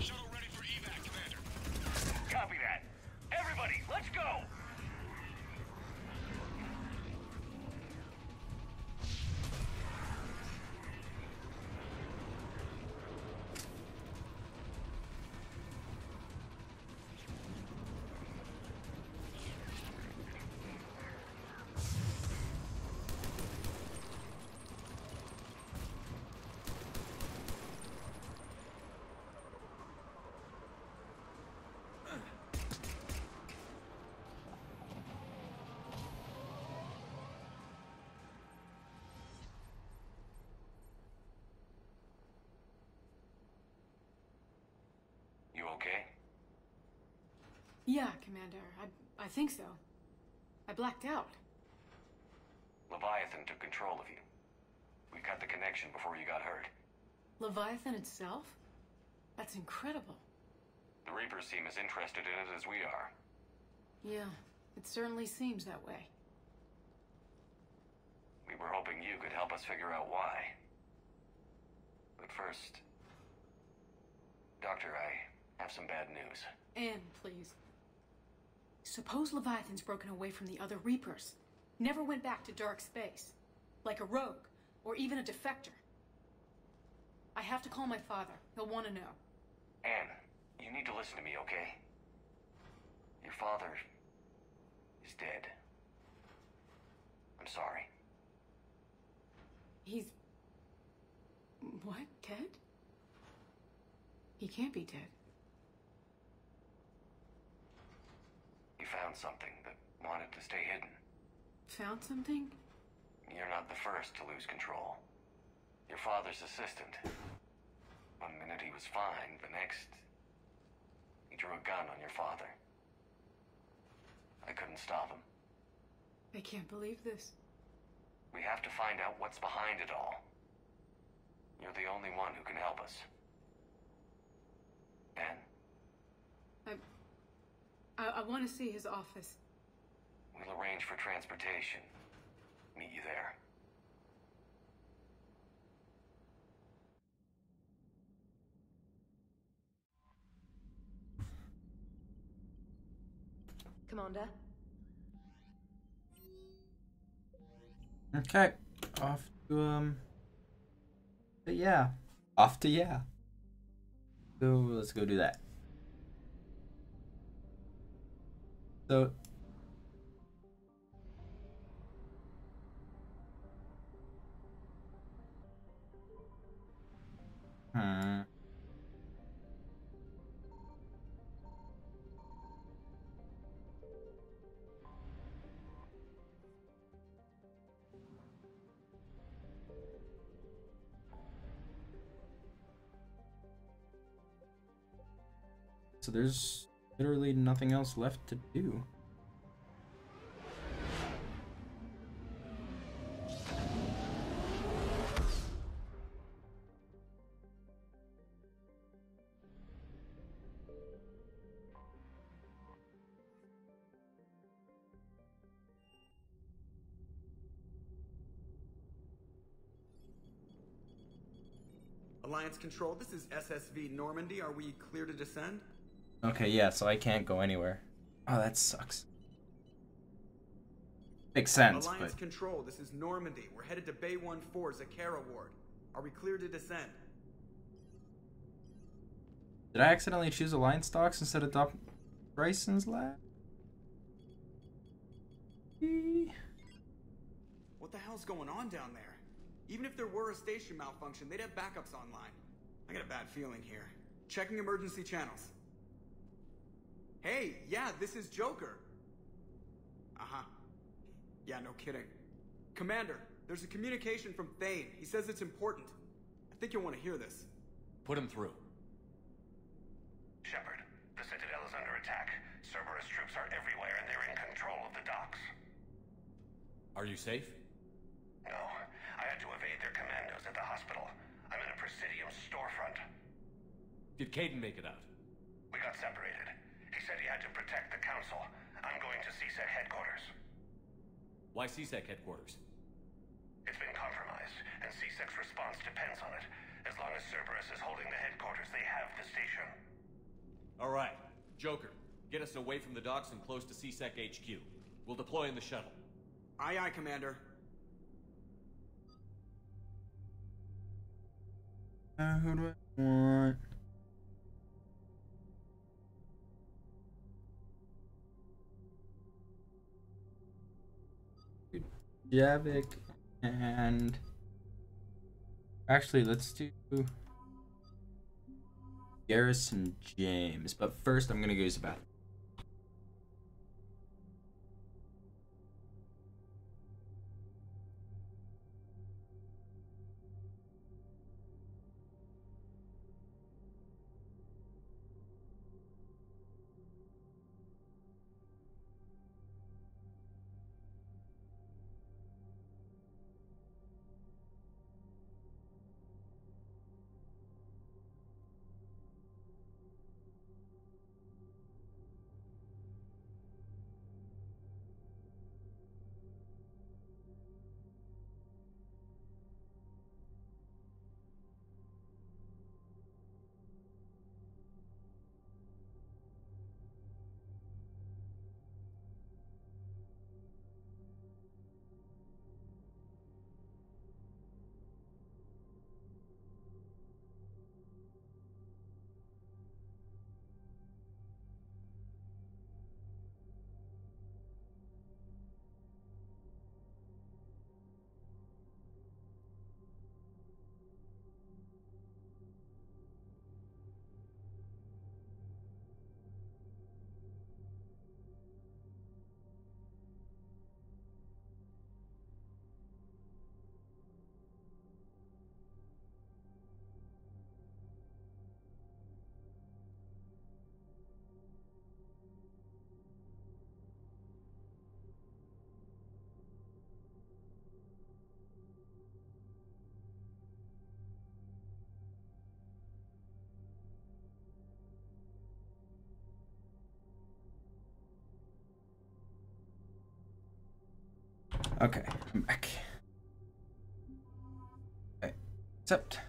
Shuttle ready for evac, Commander. Copy that. Everybody, let's go! You okay? Yeah, Commander. I think so. I blacked out. Leviathan took control of you. We cut the connection before you got hurt. Leviathan itself? That's incredible. The Reapers seem as interested in it as we are. Yeah, it certainly seems that way. We were hoping you could help us figure out why. But first... Doctor, I have some bad news. Anne, please. Suppose Leviathan's broken away from the other Reapers. Never went back to dark space. Like a rogue, or even a defector. I have to call my father. He'll want to know. Anne, you need to listen to me, okay? Your father is dead. I'm sorry. He's... What? Dead? He can't be dead. You found something that wanted to stay hidden. Found something? You're not the first to lose control. Your father's assistant. One minute he was fine, the next, he drew a gun on your father. I couldn't stop him. I can't believe this. We have to find out what's behind it all. You're the only one who can help us. Ben? I want to see his office. We'll arrange for transportation. Meet you there. Commander? Okay. Off to, but yeah. Off to yeah. So, let's go do that. So... So there's literally nothing else left to do. Alliance Control, this is SSV Normandy. Are we clear to descend? Okay, yeah, so I can't go anywhere. Oh, that sucks. Makes sense, Alliance but... Control, this is Normandy. We're headed to Bay 1-4 Zakara Ward. Are we clear to descend? Did I accidentally choose Alliance stocks instead of Doc Bryson's lab? What the hell's going on down there? Even if there were a station malfunction, they'd have backups online. I got a bad feeling here. Checking emergency channels. Hey, yeah, this is Joker. Uh-huh. Yeah, no kidding. Commander, there's a communication from Thane. He says it's important. I think you'll want to hear this. Put him through. Shepard, the Citadel is under attack. Cerberus troops are everywhere and they're in control of the docks. Are you safe? No, I had to evade their commandos at the hospital. I'm in a Presidium storefront. Did Caden make it out? We got separated. He said he had to protect the Council. I'm going to CSEC headquarters. Why CSEC headquarters? It's been compromised, and CSEC's response depends on it. As long as Cerberus is holding the headquarters, they have the station. All right. Joker, get us away from the docks and close to CSEC HQ. We'll deploy in the shuttle. Aye, aye, Commander. Who do I want? Javik and actually let's do Garrison James, but first I'm gonna go use the bathroom. Okay, I'm back. Okay, accept.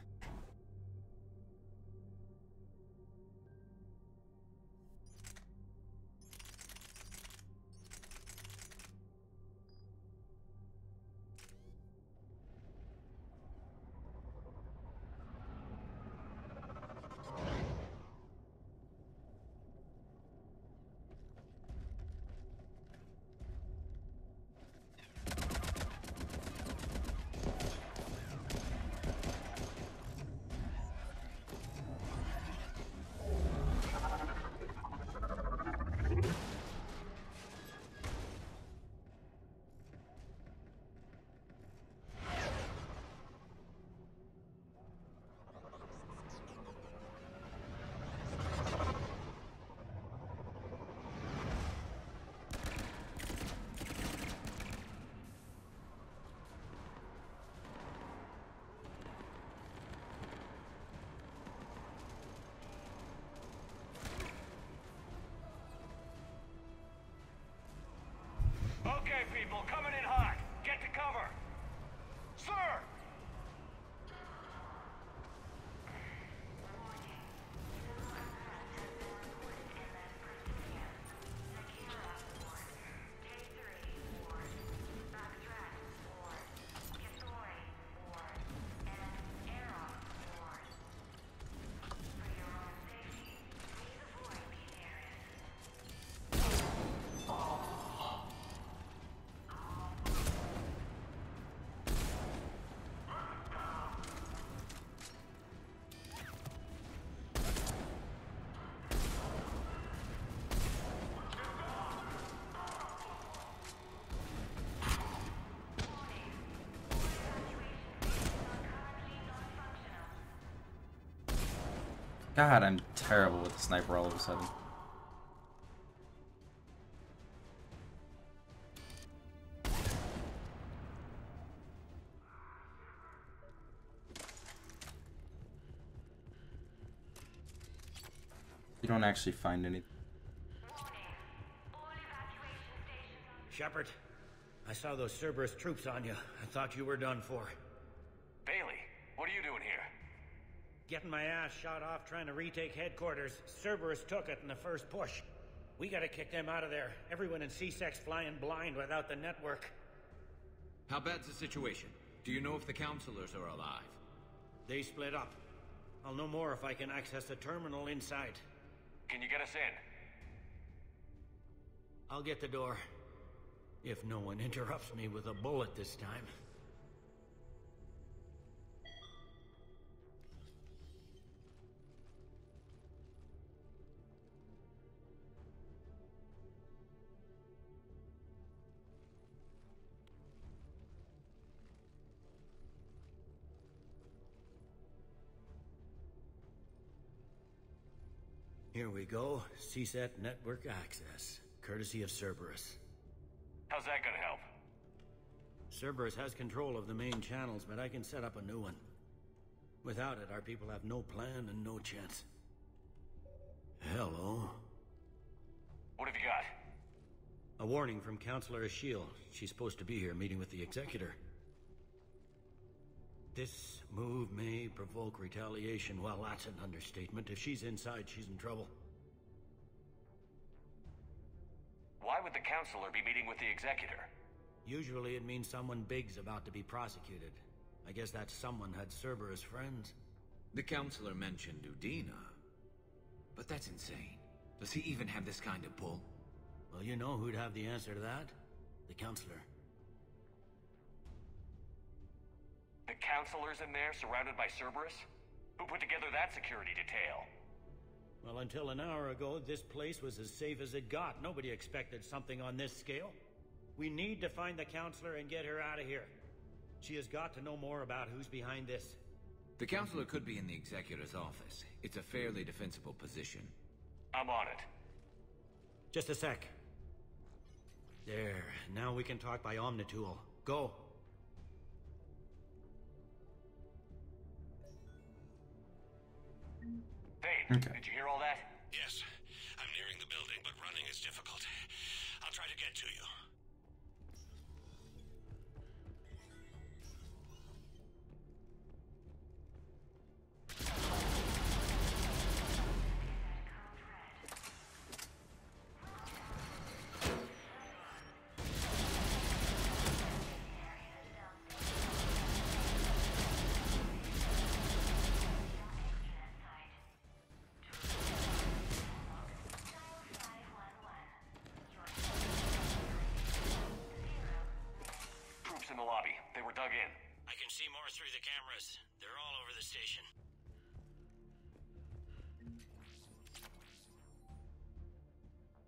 Okay, people, coming in hot. Get to cover. Sir! God, I'm terrible with the sniper all of a sudden. You don't actually find anything. Shepard, I saw those Cerberus troops on you. I thought you were done for. Bailey, what are you doing here? Getting my ass shot off trying to retake headquarters. Cerberus took it in the first push. We gotta kick them out of there. Everyone in C-Sec's flying blind without the network. How bad's the situation? Do you know if the counselors are alive? They split up. I'll know more if I can access the terminal inside. Can you get us in? I'll get the door. If no one interrupts me with a bullet this time. Here we go. CSAT network access, courtesy of Cerberus. How's that gonna help? Cerberus has control of the main channels, but I can set up a new one. Without it, our people have no plan and no chance. Hello. What have you got? A warning from Counselor Ashiel. She's supposed to be here meeting with the Executor. This move may provoke retaliation. Well, that's an understatement. If she's inside, she's in trouble. Why would the Counselor be meeting with the Executor? Usually it means someone big's about to be prosecuted. I guess that someone had Cerberus friends. The counselor mentioned Udina. But that's insane. Does he even have this kind of pull? Well, you know who'd have the answer to that? The Counselor. The Counselor's in there, surrounded by Cerberus? Who put together that security detail? Well, until an hour ago, this place was as safe as it got. Nobody expected something on this scale. We need to find the Counselor and get her out of here. She has got to know more about who's behind this. The counselor could be in the Executor's office. It's a fairly defensible position. I'm on it. Just a sec. There. Now we can talk by Omnitool. Go. Hey, did you hear all that? Yes. I'm nearing the building, but running is difficult. I'll try to get to you.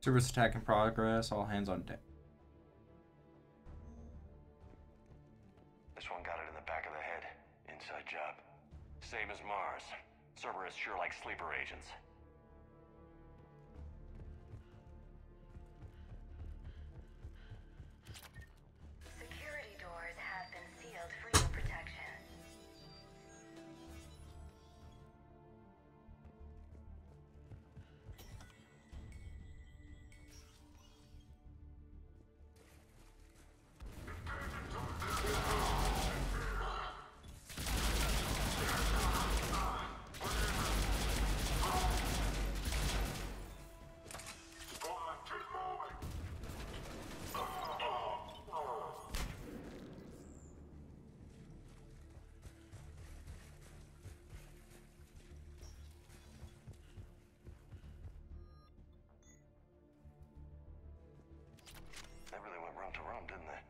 Service attack in progress. All hands on deck. This one got it in the back of the head. Inside job. Same as Mars. Cerberus sure like sleeper agents. Security doors have been sealed for your protection. They really went room to room, didn't they?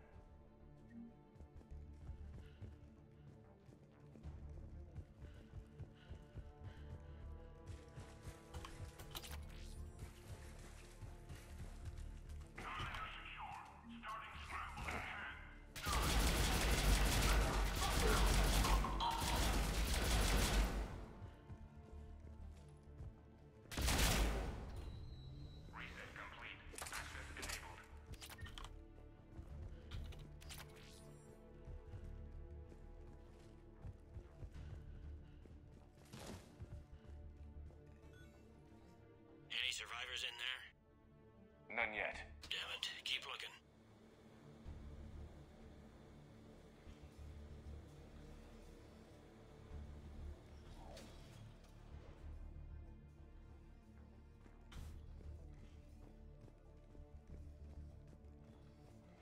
Any survivors in there? None yet. Damn it. Keep looking.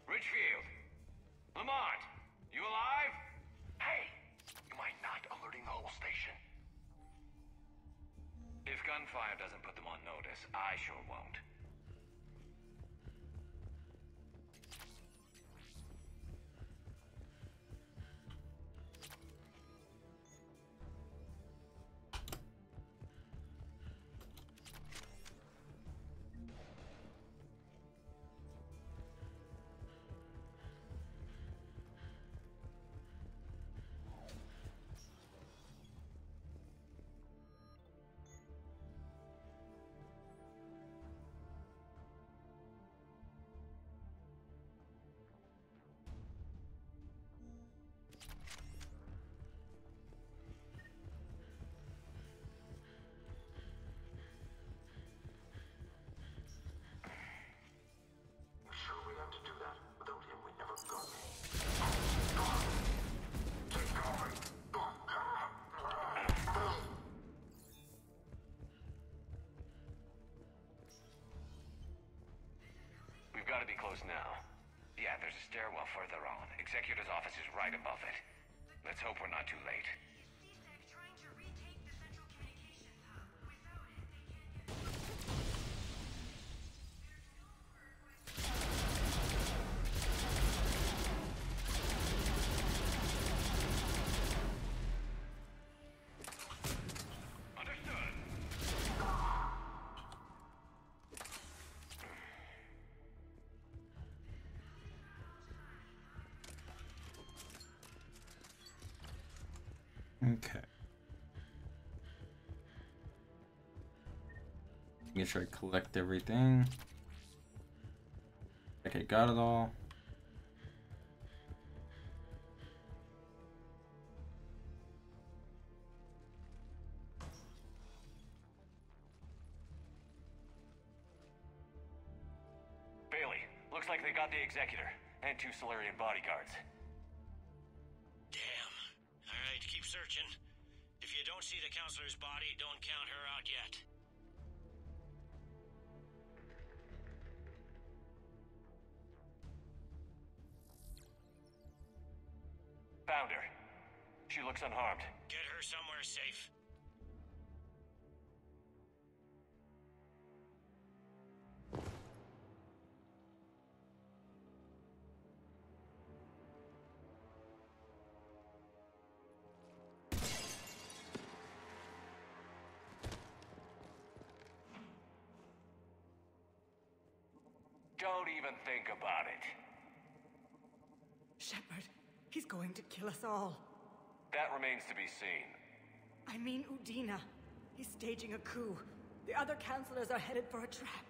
Richfield! Lamont! You alive? Hey! You mind not alerting the whole station? If gunfire doesn't put them on notice, I sure won't. We've got to be close now. Yeah, there's a stairwell further on. Executor's office is right above it. Let's hope we're not too late. Okay. Make sure I collect everything. Okay, got it all. Bailey, looks like they got the Executor and 2 Solarian bodyguards. Alright, keep searching. If you don't see the counselor's body, don't count her out yet. Found her. She looks unharmed. Get her somewhere safe. even think about it. Shepard, he's going to kill us all. That remains to be seen. I mean Udina. He's staging a coup. The other counselors are headed for a trap.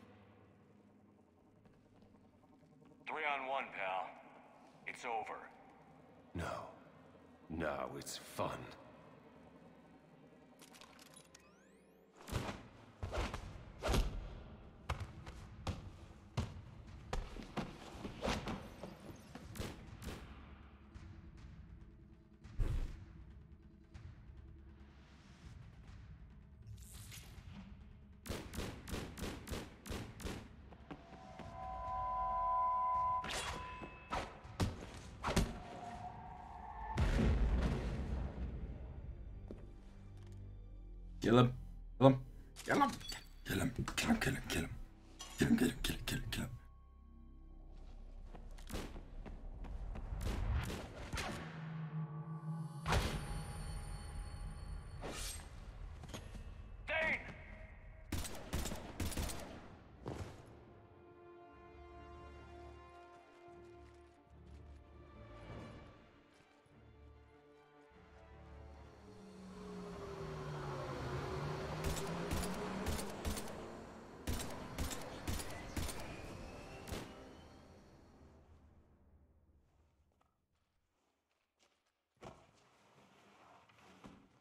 3-on-1, pal. It's over. No. No, it's fun. Kill him. Kill him. Kill him. Kill him. Kill him. Kill him. Kill him. Kill him. Kill him. Kill him. Kill him. Kill him.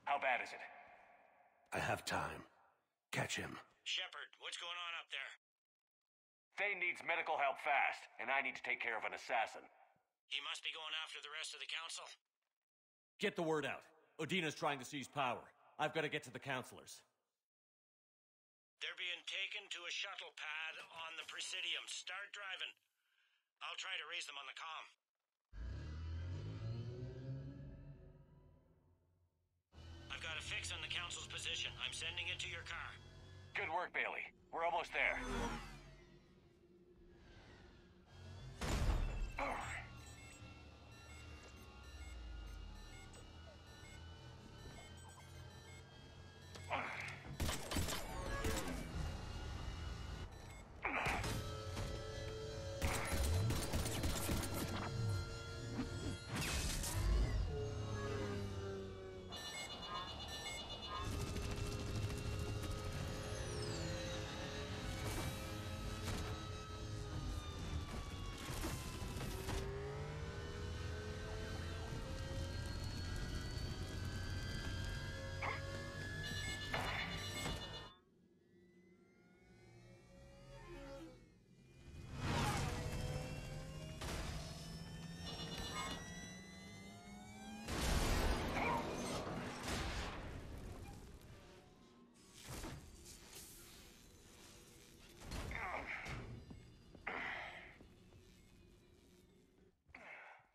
How bad is it? I have time. Catch him. Shepard, what's going on up there? Thane needs medical help fast, and I need to take care of an assassin. He must be going after the rest of the council. Get the word out. Udina's trying to seize power. I've got to get to the counselors. They're being taken to a shuttle pad on the Presidium. Start driving. I'll try to raise them on the comm. I've got a fix on the council's position. I'm sending it to your car. Good work, Bailey. We're almost there.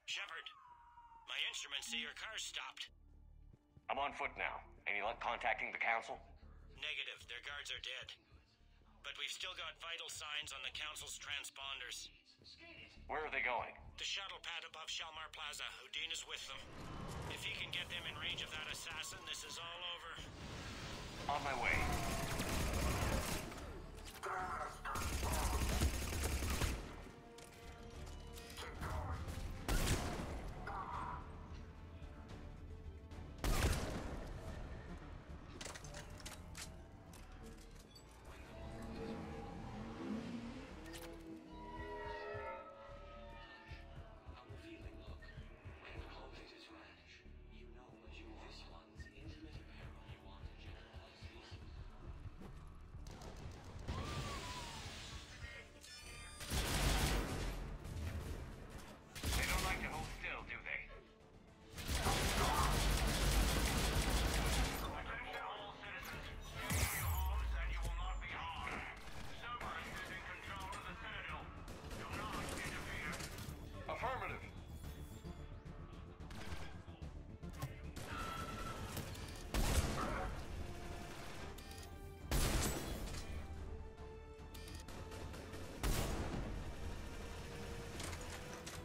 Shepard, my instruments say your car's stopped. I'm on foot now. Any luck contacting the council? Negative. Their guards are dead. But we've still got vital signs on the council's transponders. Where are they going? The shuttle pad above Shalmar Plaza. Udina's with them. If he can get them in range of that assassin, this is all over. On my way.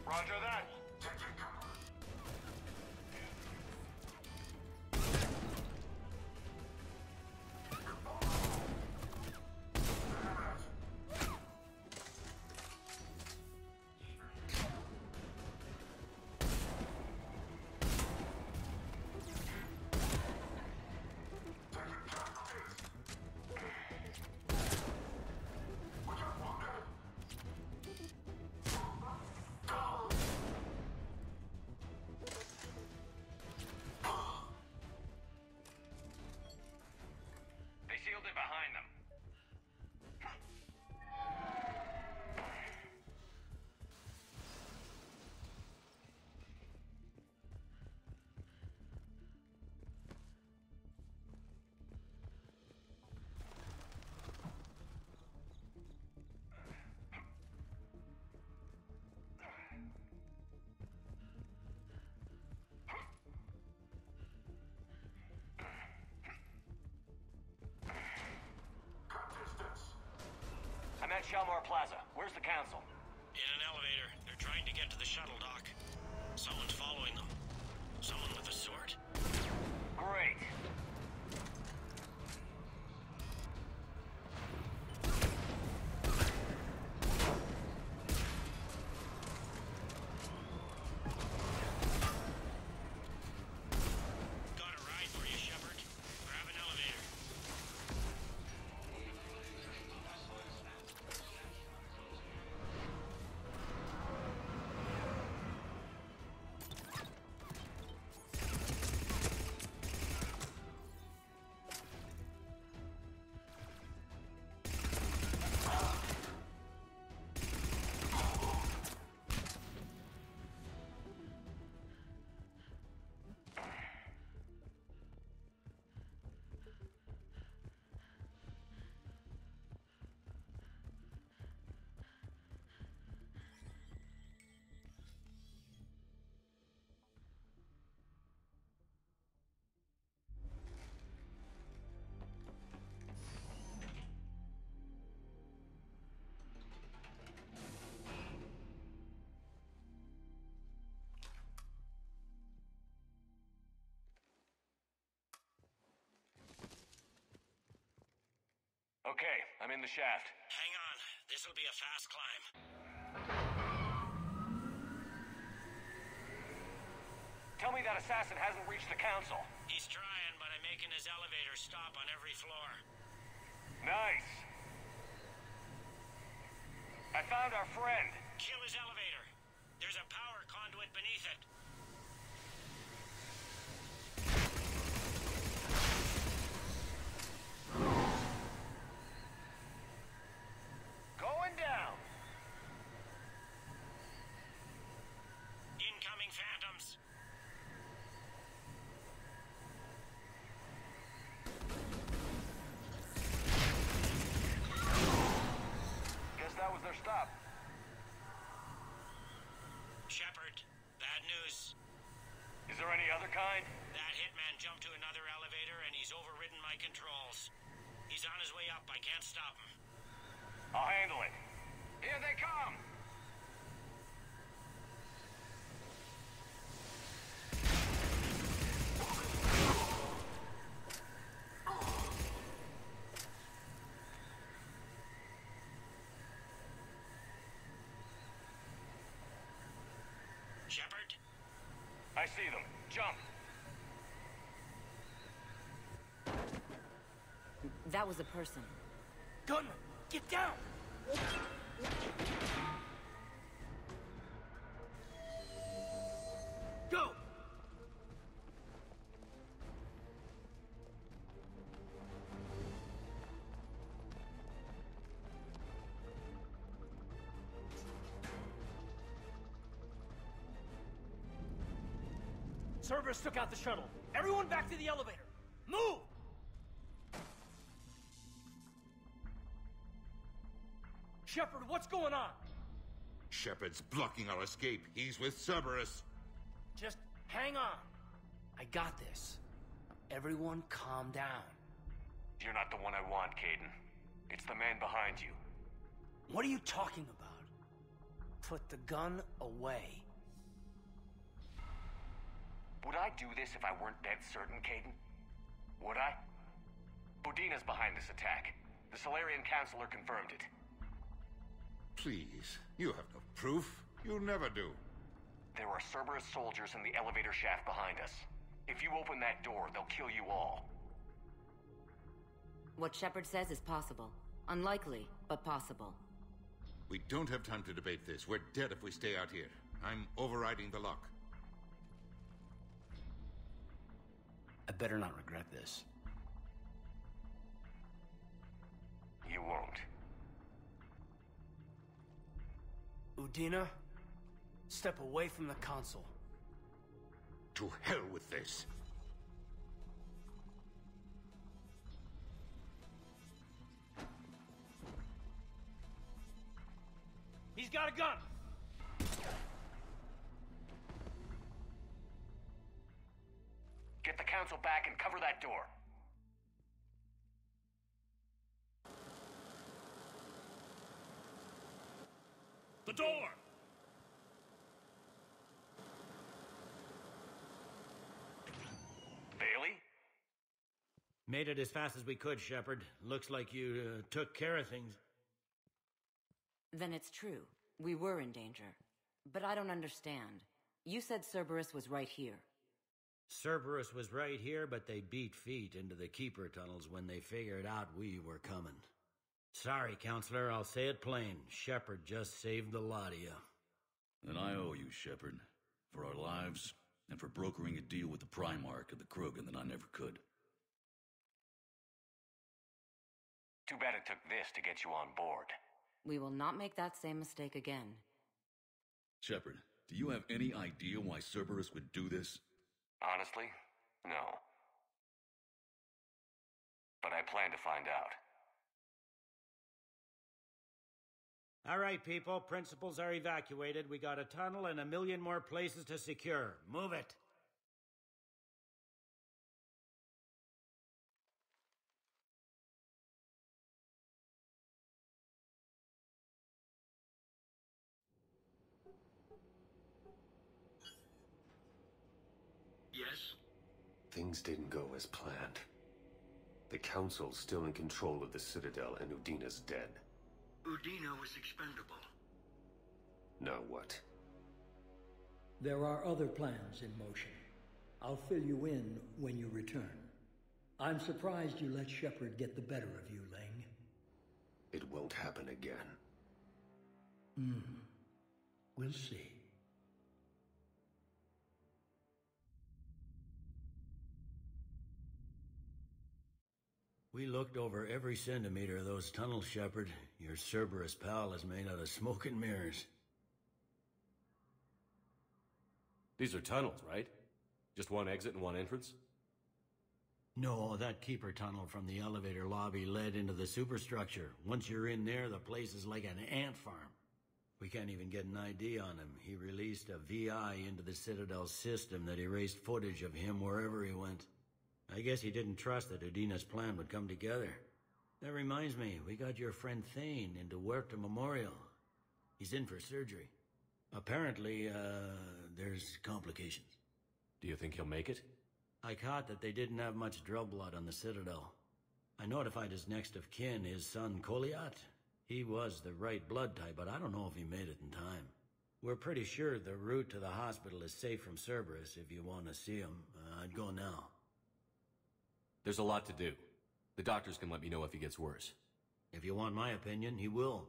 Roger that. plaza. Where's the council? In an elevator. They're trying to get to the shuttle dock. Someone's following them. Someone with a sword. Great. Got a ride for you, Shepard. Grab an elevator. Okay, I'm in the shaft. Hang on. This'll be a fast climb. Tell me that assassin hasn't reached the council. He's trying, but I'm making his elevator stop on every floor. Nice. I found our friend. Kill his elevator. There's a power conduit beneath it. Going down. Incoming phantoms. Guess that was their stop. Shepard, bad news. Is there any other kind? That hitman jumped to another elevator and he's overridden my controls. He's on his way up. I can't stop him. I'll handle it. Here they come! Shepard? I see them. Jump! That was a person. Gunman, get down! Go! Cerberus took out the shuttle. Everyone back to the elevator. Move! Shepard, what's going on? Shepard's blocking our escape. He's with Cerberus. Just hang on. I got this. Everyone calm down. You're not the one I want, Caden. It's the man behind you. What are you talking about? Put the gun away. Would I do this if I weren't dead certain, Caden? Would I? Udina's behind this attack. The Solarian Councilor confirmed it. Please, you have no proof. You never do. There are Cerberus soldiers in the elevator shaft behind us. If you open that door, they'll kill you all. What Shepard says is possible. Unlikely, but possible. We don't have time to debate this. We're dead if we stay out here. I'm overriding the lock. I better not regret this. You won't. Udina, step away from the console. To hell with this. He's got a gun! Get the council back and cover that door. door! Bailey? Made it as fast as we could, Shepard. Looks like you took care of things. Then it's true. We were in danger. But I don't understand. You said Cerberus was right here. Cerberus was right here, but they beat feet into the Keeper tunnels when they figured out we were coming. Sorry, Counselor, I'll say it plain. Shepard just saved the lot of you. And I owe you, Shepard. For our lives, and for brokering a deal with the Primarch of the Krogan that I never could. Too bad it took this to get you on board. We will not make that same mistake again. Shepard, do you have any idea why Cerberus would do this? Honestly, no. But I plan to find out. All right, people. Principals are evacuated. We got a tunnel and 1 million more places to secure. Move it. Yes? Things didn't go as planned. The Council's still in control of the Citadel and Udina's dead. Udina was expendable. Now what? There are other plans in motion. I'll fill you in when you return. I'm surprised you let Shepard get the better of you, Ling. It won't happen again. We'll see. We looked over every centimeter of those tunnels, Shepard. Your Cerberus pal is made out of smoke and mirrors. These are tunnels, right? Just one exit and one entrance? No, that Keeper tunnel from the elevator lobby led into the superstructure. Once you're in there, the place is like an ant farm. We can't even get an ID on him. He released a VI into the Citadel system that erased footage of him wherever he went. I guess he didn't trust that Udina's plan would come together. That reminds me, we got your friend Thane into Huerta Memorial. He's in for surgery. Apparently, there's complications. Do you think he'll make it? I caught that they didn't have much drill blood on the Citadel. I notified his next of kin, his son Koliat. He was the right blood type, but I don't know if he made it in time. We're pretty sure the route to the hospital is safe from Cerberus. If you want to see him, I'd go now. There's a lot to do. The doctors can let me know if he gets worse. If you want my opinion, he will.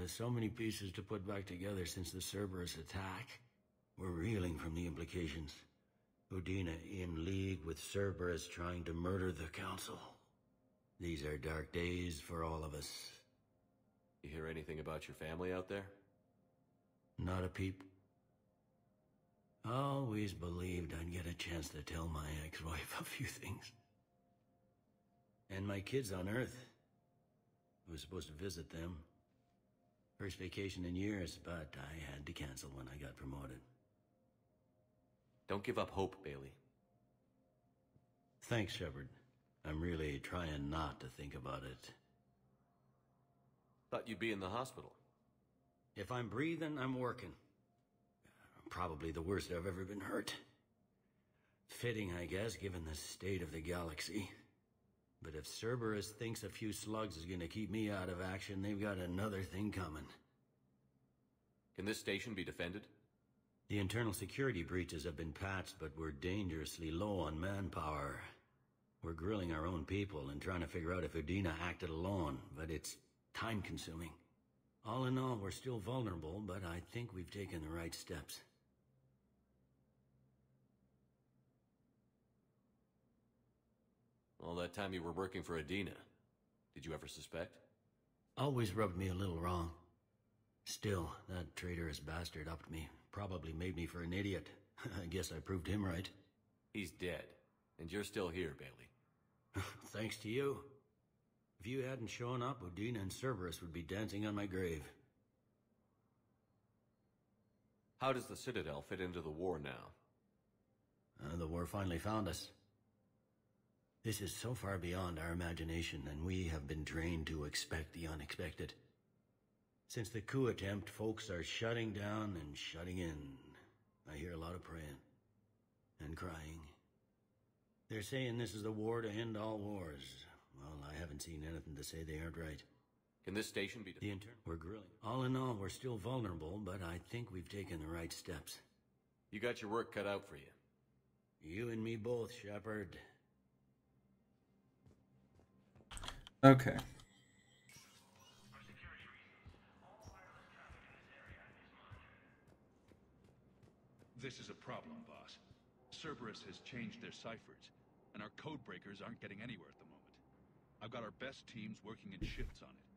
So many pieces to put back together since the Cerberus attack. We're reeling from the implications. Udina in league with Cerberus trying to murder the Council. These are dark days for all of us. You hear anything about your family out there? Not a peep. Always believed I'd get a chance to tell my ex-wife a few things. And my kids on Earth. I was supposed to visit them. First vacation in years, but I had to cancel when I got promoted. Don't give up hope, Bailey. Thanks, Shepard. I'm really trying not to think about it. Thought you'd be in the hospital. If I'm breathing, I'm working. Probably the worst I've ever been hurt. Fitting, I guess, given the state of the galaxy. But if Cerberus thinks a few slugs is gonna keep me out of action, they've got another thing coming. Can this station be defended? The internal security breaches have been patched, but we're dangerously low on manpower. We're grilling our own people and trying to figure out if Udina acted alone, but it's time-consuming. All in all, we're still vulnerable, but I think we've taken the right steps. All that time you were working for Udina, did you ever suspect? Always rubbed me a little wrong. Still, that traitorous bastard upped me. Probably made me for an idiot. I guess I proved him right. He's dead, and you're still here, Bailey. Thanks to you. If you hadn't shown up, Udina and Cerberus would be dancing on my grave. How does the Citadel fit into the war now? The war finally found us. This is so far beyond our imagination, and we have been trained to expect the unexpected. Since the coup attempt, folks are shutting down and shutting in. I hear a lot of praying. And crying. They're saying this is the war to end all wars. Well, I haven't seen anything to say they aren't right. Can this station be... The intern? We're grilling. All in all, we're still vulnerable, but I think we've taken the right steps. You got your work cut out for you. You and me both, Shepard. Okay. This is a problem, boss. Cerberus has changed their ciphers, and our code breakers aren't getting anywhere at the moment. I've got our best teams working in shifts on it,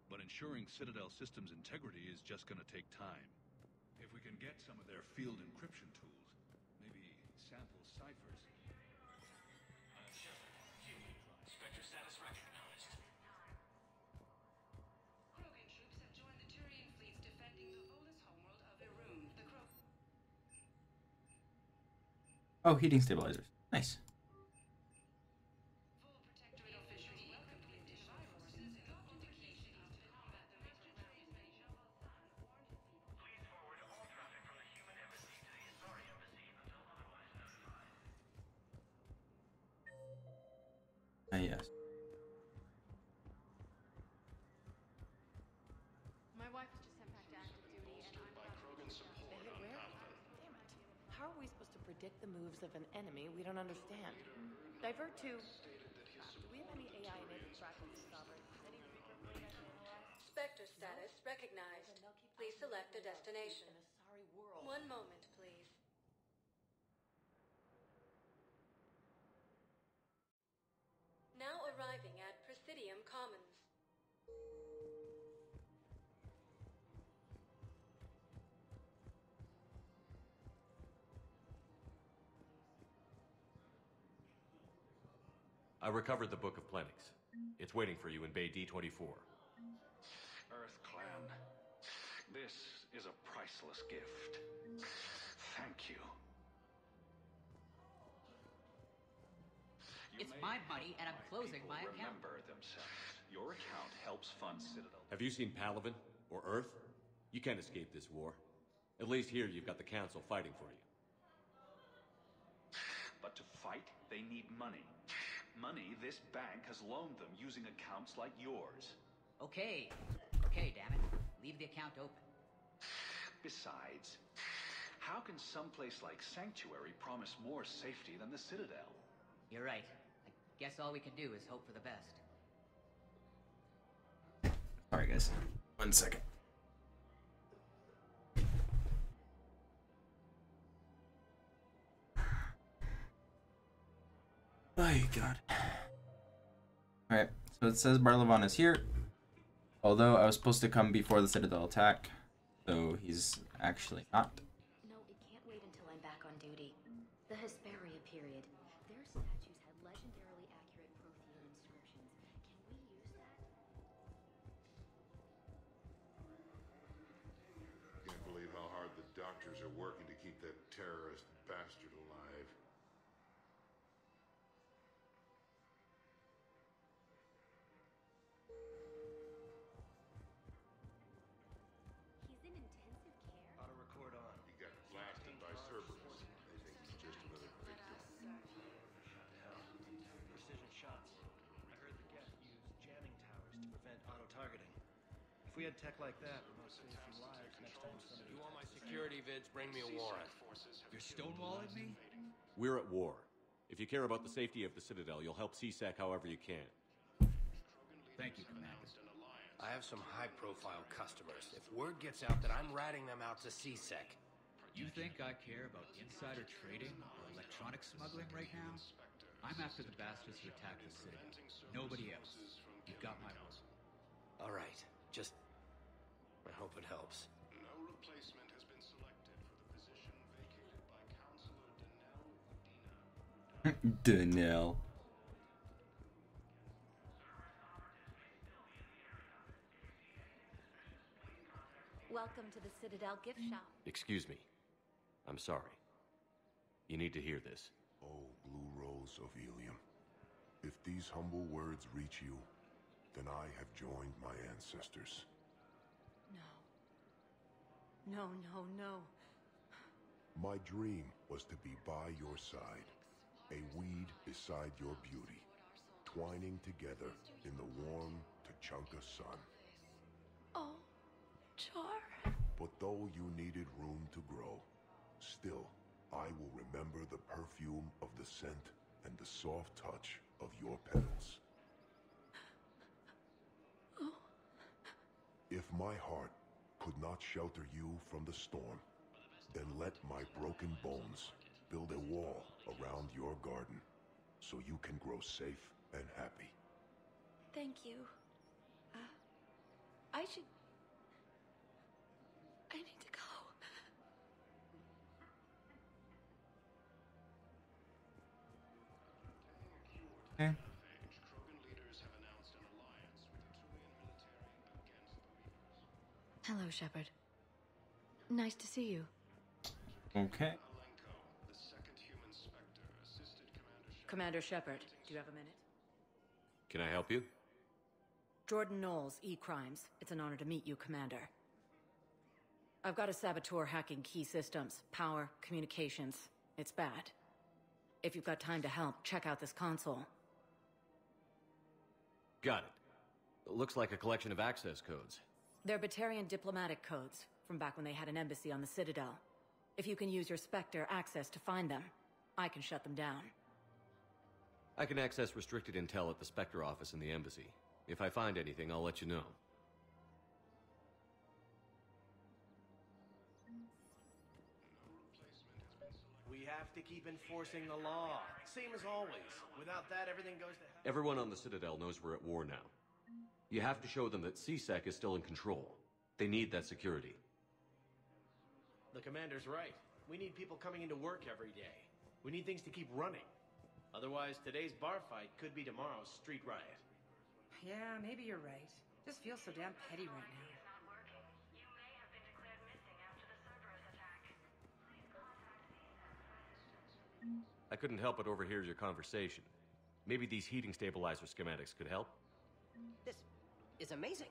but ensuring Citadel systems integrity is just gonna take time. If we can get some of their field encryption tools, maybe sample ciphers. Spectre status recognized. Krogan troops have joined the Turian fleets defending the Volus homeworld of Irun. The Oh, heating stabilizers. Nice. Yes. My wife was just sent back to active duty, and I'm about to... Where? Damn it. How are we supposed to predict the moves of an enemy we don't understand? Divert to... do we have any AI-enabled tracking discovered? Any Reaper data analyzed? Spectre status recognized. Please select a destination. In a sorry world. One moment, please. Now arriving at Presidium Commons. I recovered the Book of Plenix. It's waiting for you in Bay D-24. Earth Clan, this is a priceless gift. Thank you. It's my money, and I'm closing my account. Remember themselves. Your account helps fund Citadel. Have you seen Palaven or Earth? You can't escape this war. At least here you've got the Council fighting for you. But to fight, they need money. Money this bank has loaned them using accounts like yours. Okay, damn it. Leave the account open. Besides, how can someplace like Sanctuary promise more safety than the Citadel? You're right. I guess all we can do is hope for the best. Alright, guys. 1 second. Oh, God. Alright, so it says Barlavon is here. Although I was supposed to come before the Citadel attack, so he's actually not. No, it can't wait until I'm back on duty. The Hesperia period. Their statues had legendarily accurate Prothean inscriptions. Can we use that? Can't believe how hard the doctors are working to keep that terrorist bastard alive. He's in intensive care? Auto record on. He got blasted by Cerberus. I think he's just another victim. Precision shots. I heard the Geth use jamming towers to prevent auto-targeting. If we had tech like that, we might save a few lives next time somebody... You want my security vids, bring me a warrant. You're stonewalling me? We're at war. If you care about the safety of the Citadel, you'll help CSEC however you can. Thank you, Commander. I have some high-profile customers. If word gets out that I'm ratting them out to CSEC... You think I care about insider trading or electronic smuggling right now? I'm after the bastards who attacked the Citadel. Nobody else. You've got my word. All right. Just... I hope it helps. No replacement has been selected for the position vacated by Counselor Denell Udina. Denell. Welcome to the Citadel gift shop. Excuse me. I'm sorry. You need to hear this. Oh, blue rose of helium. If these humble words reach you, then I have joined my ancestors. No. No, no, no. My dream was to be by your side, a weed beside your beauty, twining together in the warm Tuchanka sun. Oh, Char. But though you needed room to grow, still, I will remember the perfume of the scent and the soft touch of your petals. Oh. If my heart could not shelter you from the storm, then let my broken bones build a wall around your garden so you can grow safe and happy. Thank you. I need to go. Okay. Hello, Shepard. Nice to see you. Okay. Commander Shepard, do you have a minute? Can I help you? Jordan Knowles, E-Crimes. It's an honor to meet you, Commander. I've got a saboteur hacking key systems, power, communications. It's bad. If you've got time to help, check out this console. Got it. It looks like a collection of access codes. They're Batarian diplomatic codes, from back when they had an embassy on the Citadel. If you can use your Spectre access to find them, I can shut them down. I can access restricted intel at the Spectre office in the embassy. If I find anything, I'll let you know. We have to keep enforcing the law. Same as always. Without that, everything goes to hell. Everyone on the Citadel knows we're at war now. You have to show them that C-Sec is still in control. They need that security. The commander's right. We need people coming into work every day. We need things to keep running. Otherwise, today's bar fight could be tomorrow's street riot. Yeah, maybe you're right. Just feels so damn petty right now. I couldn't help but overhear your conversation. Maybe these heating stabilizer schematics could help? This is amazing.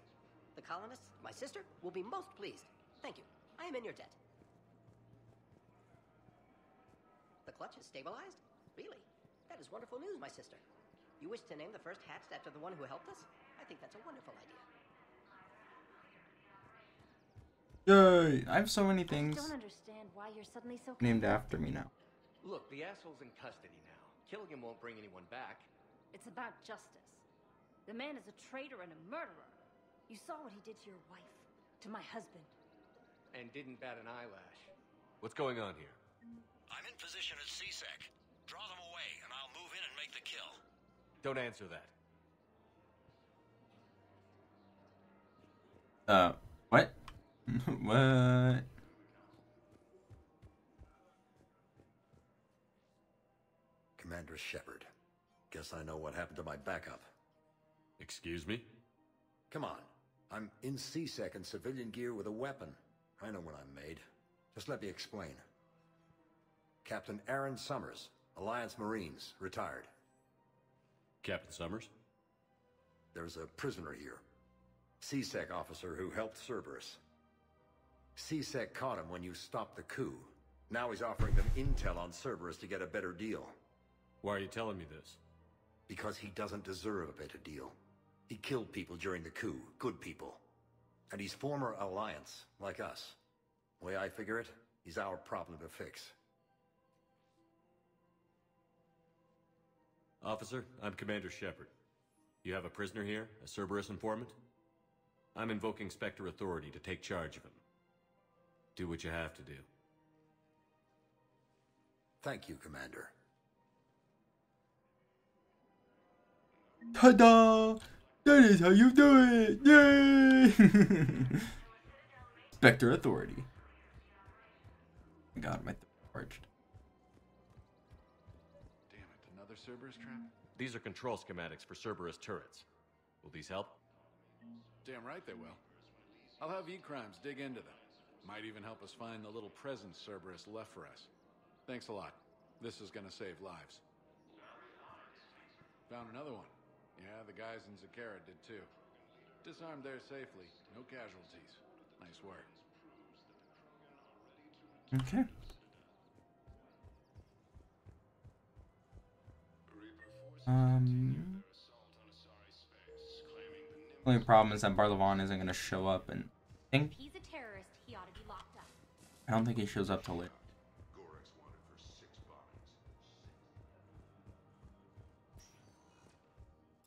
The colonists, my sister, will be most pleased. Thank you. I am in your debt. The clutch is stabilized? Really? That is wonderful news, my sister. You wish to name the first hatched after the one who helped us? I think that's a wonderful idea. Yay! I have so many things I don't understand why you're suddenly so named after me now. Look, the asshole's in custody now. Killing him won't bring anyone back. It's about justice. The man is a traitor and a murderer. You saw what he did to your wife, to my husband. And didn't bat an eyelash. What's going on here? I'm in position at C-Sec. Draw them away, and I'll move in and make the kill. Don't answer that. What? What? Commander Shepard. Guess I know what happened to my backup. Excuse me? Come on. I'm in C-Sec in civilian gear with a weapon. I know what I'm made. Just let me explain. Captain Aaron Summers, Alliance Marines, retired. Captain Summers? There's a prisoner here. C-Sec officer who helped Cerberus. C-Sec caught him when you stopped the coup. Now he's offering them intel on Cerberus to get a better deal. Why are you telling me this? Because he doesn't deserve a better deal. He killed people during the coup, good people. And he's former Alliance, like us. The way I figure it, he's our problem to fix. Officer, I'm Commander Shepard. You have a prisoner here, a Cerberus informant? I'm invoking Spectre authority to take charge of him. Do what you have to do. Thank you, Commander. Ta-da! That is how you do it! Yay! Spectre authority. God, my throat parched. Damn it, another Cerberus trap? These are control schematics for Cerberus turrets. Will these help? Damn right they will. I'll have E-Crimes dig into them. Might even help us find the little presents Cerberus left for us. Thanks a lot. This is gonna save lives. Found another one. Yeah, the guys in Zakara did too. Disarmed there safely. No casualties. Nice work. Okay. Only problem is that Barlevon isn't going to show up, and If he's a terrorist, he ought to be locked up. I don't think he shows up till later.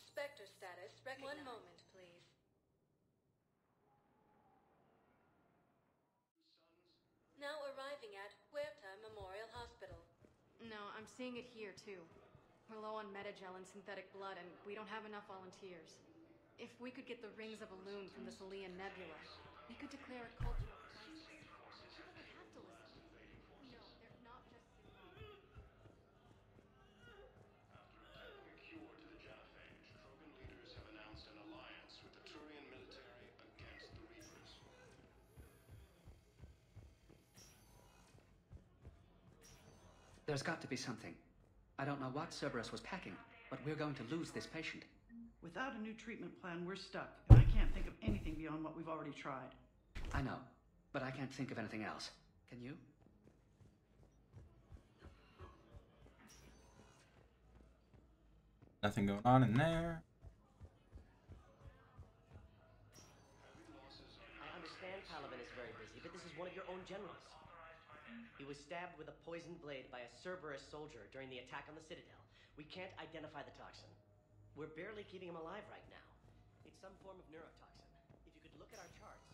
Spectre status recognized. 1 moment, please. Now arriving at Huerta Memorial Hospital. No, I'm seeing it here too. We're low on metagel and synthetic blood, and we don't have enough volunteers. If we could get the rings of Elune from the Salian Nebula, we could declare a cultural crisis. People would have to listen. No, they're not just sick. After attaining a cure to the Genophage, Krogan leaders have announced an alliance with the Turian military against the Reapers. There's got to be something. I don't know what Cerberus was packing, but we're going to lose this patient. Without a new treatment plan, we're stuck, and I can't think of anything beyond what we've already tried. I know, but I can't think of anything else. Can you? Nothing going on in there. I understand Paladin is very busy, but this is one of your own generals. He was stabbed with a poisoned blade by a Cerberus soldier during the attack on the Citadel. We can't identify the toxin. We're barely keeping him alive right now. It's some form of neurotoxin. If you could look at our charts.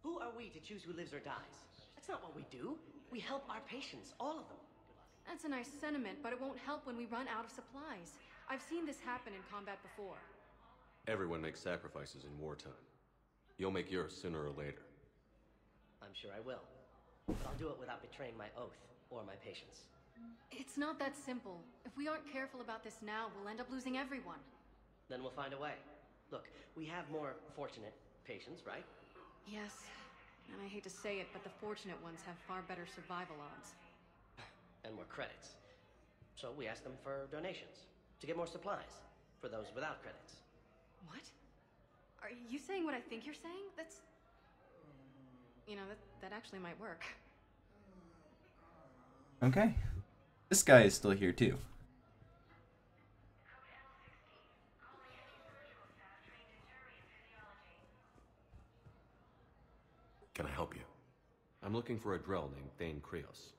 Who are we to choose who lives or dies? That's not what we do. We help our patients, all of them. That's a nice sentiment, but it won't help when we run out of supplies. I've seen this happen in combat before. Everyone makes sacrifices in wartime. You'll make yours sooner or later. I'm sure I will. But I'll do it without betraying my oath or my patients. It's not that simple. If we aren't careful about this now, we'll end up losing everyone. Then we'll find a way. Look, we have more fortunate patients, right? Yes, and I hate to say it, but the fortunate ones have far better survival odds. And more credits. So we ask them for donations, to get more supplies, for those without credits. What? Are you saying what I think you're saying? That's... You know, that actually might work. Okay. This guy is still here too. Can I help you? I'm looking for a Drell named Thane Krios.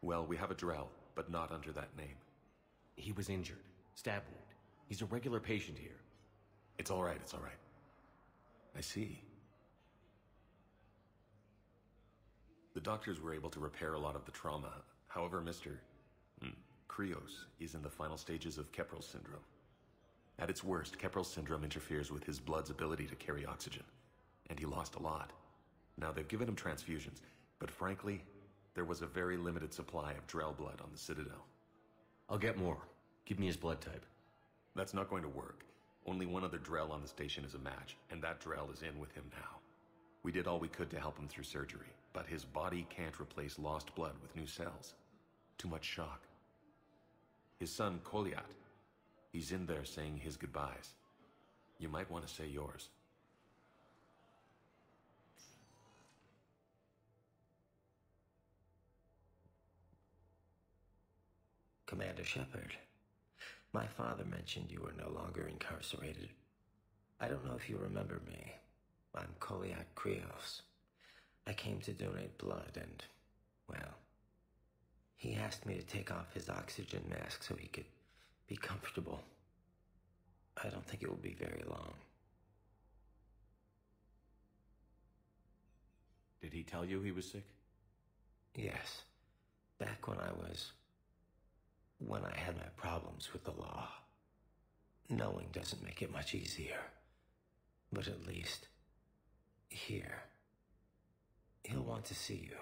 Well, we have a Drell, but not under that name. He was injured. Stab wound. He's a regular patient here. It's all right, it's all right. I see. The doctors were able to repair a lot of the trauma. However, Mr. Krios is in the final stages of Keprel's syndrome. At its worst, Keprel's syndrome interferes with his blood's ability to carry oxygen, and he lost a lot. Now, they've given him transfusions, but frankly, there was a very limited supply of Drell blood on the Citadel. I'll get more. Give me his blood type. That's not going to work. Only one other Drell on the station is a match, and that Drell is in with him now. We did all we could to help him through surgery, but his body can't replace lost blood with new cells. Too much shock. His son, Koliat, he's in there saying his goodbyes. You might want to say yours. Commander Shepard, my father mentioned you were no longer incarcerated. I don't know if you remember me. I'm Koliak Krios. I came to donate blood and, well, he asked me to take off his oxygen mask so he could be comfortable. I don't think it will be very long. Did he tell you he was sick? Yes. Back when I had my problems with the law. Knowing doesn't make it much easier. But at least, here, he'll want to see you.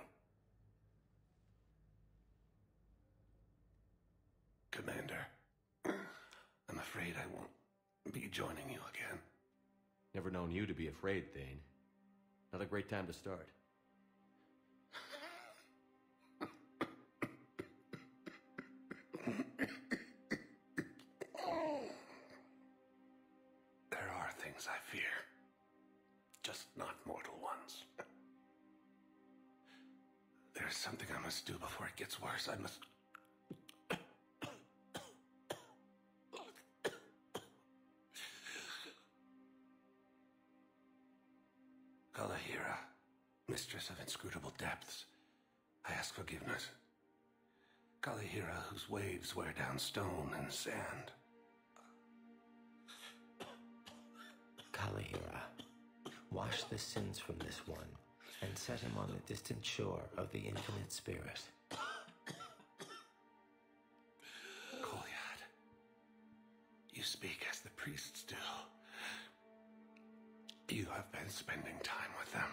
Commander, I'm afraid I won't be joining you again. Never known you to be afraid, Thane. Not a great time to start. things I fear. Just not mortal ones. There's something I must do before it gets worse. I must... Kalahira, mistress of inscrutable depths, I ask forgiveness. Kalahira, whose waves wear down stone and sand. Kalahira, wash the sins from this one, and set him on the distant shore of the infinite spirit. Kolyat, you speak as the priests do. You have been spending time with them.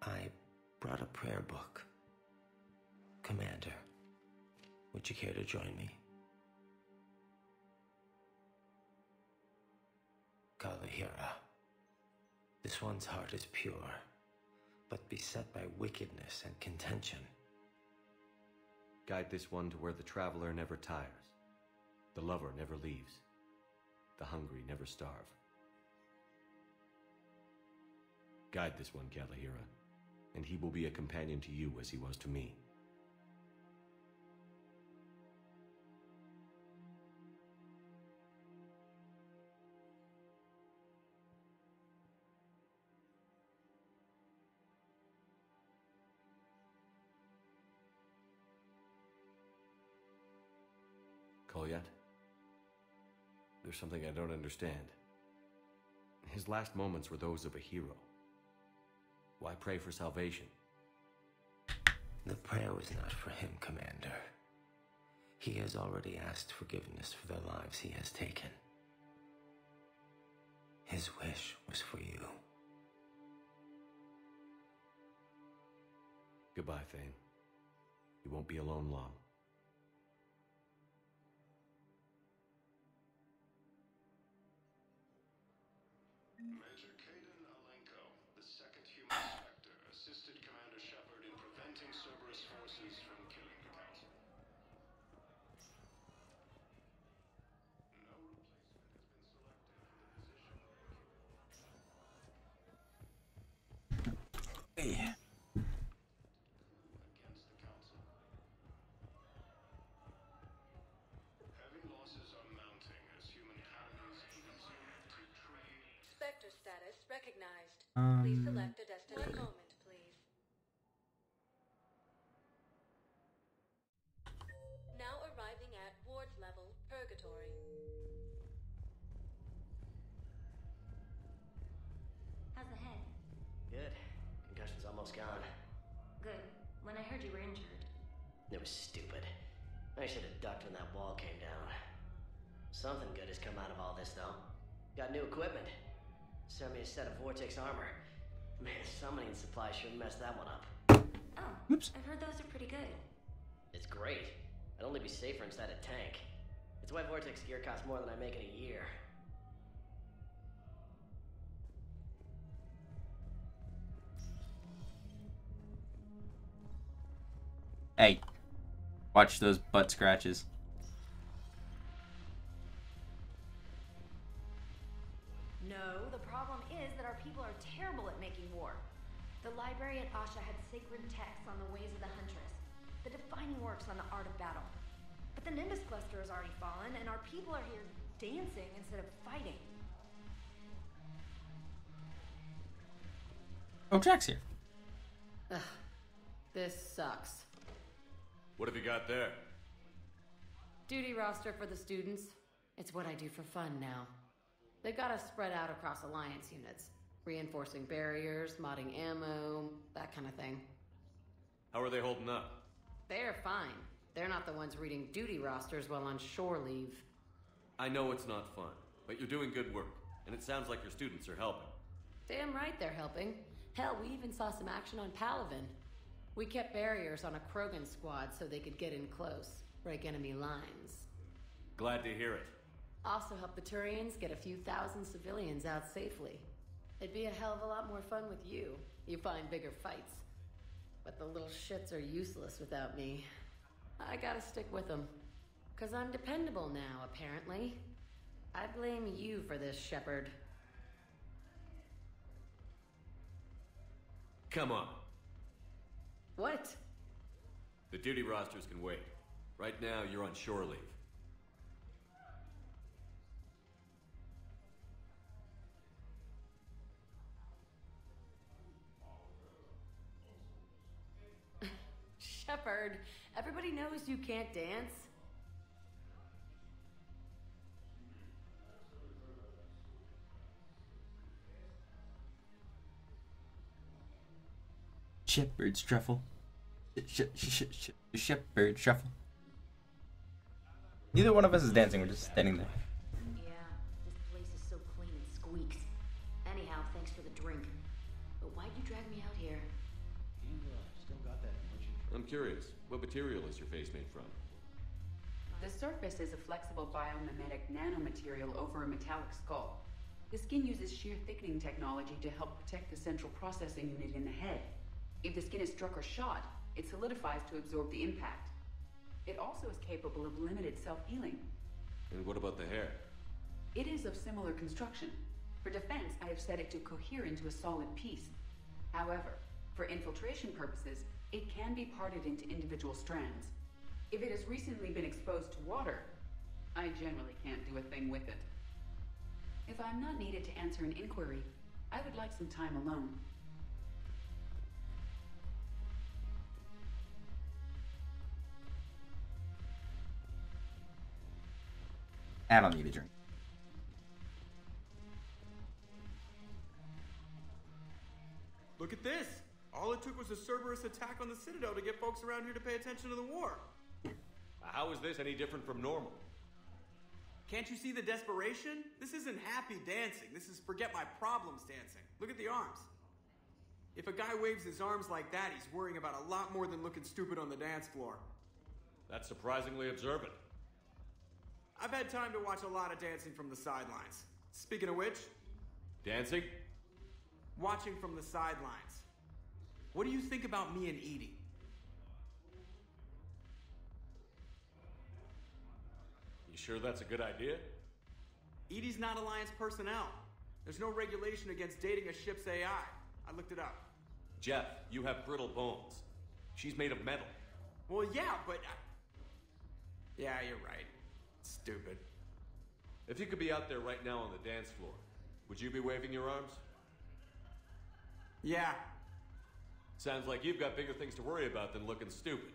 I brought a prayer book. Commander, would you care to join me? Kalahira, this one's heart is pure, but beset by wickedness and contention. Guide this one to where the traveler never tires, the lover never leaves, the hungry never starve. Guide this one, Kalahira, and he will be a companion to you as he was to me. Kolyat? There's something I don't understand. His last moments were those of a hero. Why pray for salvation? The prayer was not for him, Commander. He has already asked forgiveness for the lives he has taken. His wish was for you. Goodbye, Thane. You won't be alone long. Major Kaden Alenko, the second human Spectre, assisted Commander Shepard in preventing Cerberus forces from killing the Council. No replacement has been selected for the position. Hey. Against the Council. Heavy losses are mounting as human colonies Elysium to tree. Spectre status recognized. Please select a destination. One moment, please. Now arriving at Ward's level, Purgatory. How's the head? Good. Concussion's almost gone. Good. When I heard you were injured. It was stupid. I should have ducked when that wall came down. Something good has come out of all this, though. Got new equipment. Sent me a set of Vortex armor. Man, summoning supply sure messed that one up. Oh, oops. I've heard those are pretty good. It's great. I'd only be safer inside a tank. It's why Vortex gear costs more than I make in a year. Hey, watch those butt scratches. No, the problem is that our people are terrible at making war. The library at Asha had sacred texts on the ways of the Huntress, the defining works on the art of battle. But the Nimbus cluster has already fallen, and our people are here dancing instead of fighting. Oh, Jack's here. Ugh, this sucks. What have you got there? Duty roster for the students. It's what I do for fun now. They've got us spread out across Alliance units. Reinforcing barriers, modding ammo, that kind of thing. How are they holding up? They're fine. They're not the ones reading duty rosters while on shore leave. I know it's not fun, but you're doing good work, and it sounds like your students are helping. Damn right they're helping. Hell, we even saw some action on Palaven. We kept barriers on a Krogan squad so they could get in close, break enemy lines. Glad to hear it. Also help the Turians get a few thousand civilians out safely. It'd be a hell of a lot more fun with you. You find bigger fights. But the little shits are useless without me. I gotta stick with them. 'Cause I'm dependable now, apparently. I blame you for this, Shepard. Come on. What? The duty rosters can wait. Right now, you're on shore leave. Shepard, everybody knows you can't dance. Shepherd's truffle. Shepherd's truffle. Neither one of us is dancing, we're just standing there. Yeah, this place is so clean and squeaks. Anyhow, thanks for the drink. But why'd you drag me out here? You still got that motion. I'm curious, what material is your face made from? The surface is a flexible biomimetic nanomaterial over a metallic skull. The skin uses shear thickening technology to help protect the central processing unit in the head. If the skin is struck or shot, it solidifies to absorb the impact. It also is capable of limited self-healing. And what about the hair? It is of similar construction. For defense, I have set it to cohere into a solid piece. However, for infiltration purposes, it can be parted into individual strands. If it has recently been exposed to water, I generally can't do a thing with it. If I'm not needed to answer an inquiry, I would like some time alone. I don't need a drink. Look at this! All it took was a Cerberus attack on the Citadel to get folks around here to pay attention to the war. How is this any different from normal? Can't you see the desperation? This isn't happy dancing. This is forget my problems dancing. Look at the arms. If a guy waves his arms like that, he's worrying about a lot more than looking stupid on the dance floor. That's surprisingly observant. I've had time to watch a lot of dancing from the sidelines. Speaking of which... Dancing? Watching from the sidelines. What do you think about me and Edie? You sure that's a good idea? Edie's not Alliance personnel. There's no regulation against dating a ship's AI. I looked it up. Jeff, you have brittle bones. She's made of metal. Well, yeah, but... Yeah, you're right. Stupid. If you could be out there right now on the dance floor, would you be waving your arms? Yeah. Sounds like you've got bigger things to worry about than looking stupid.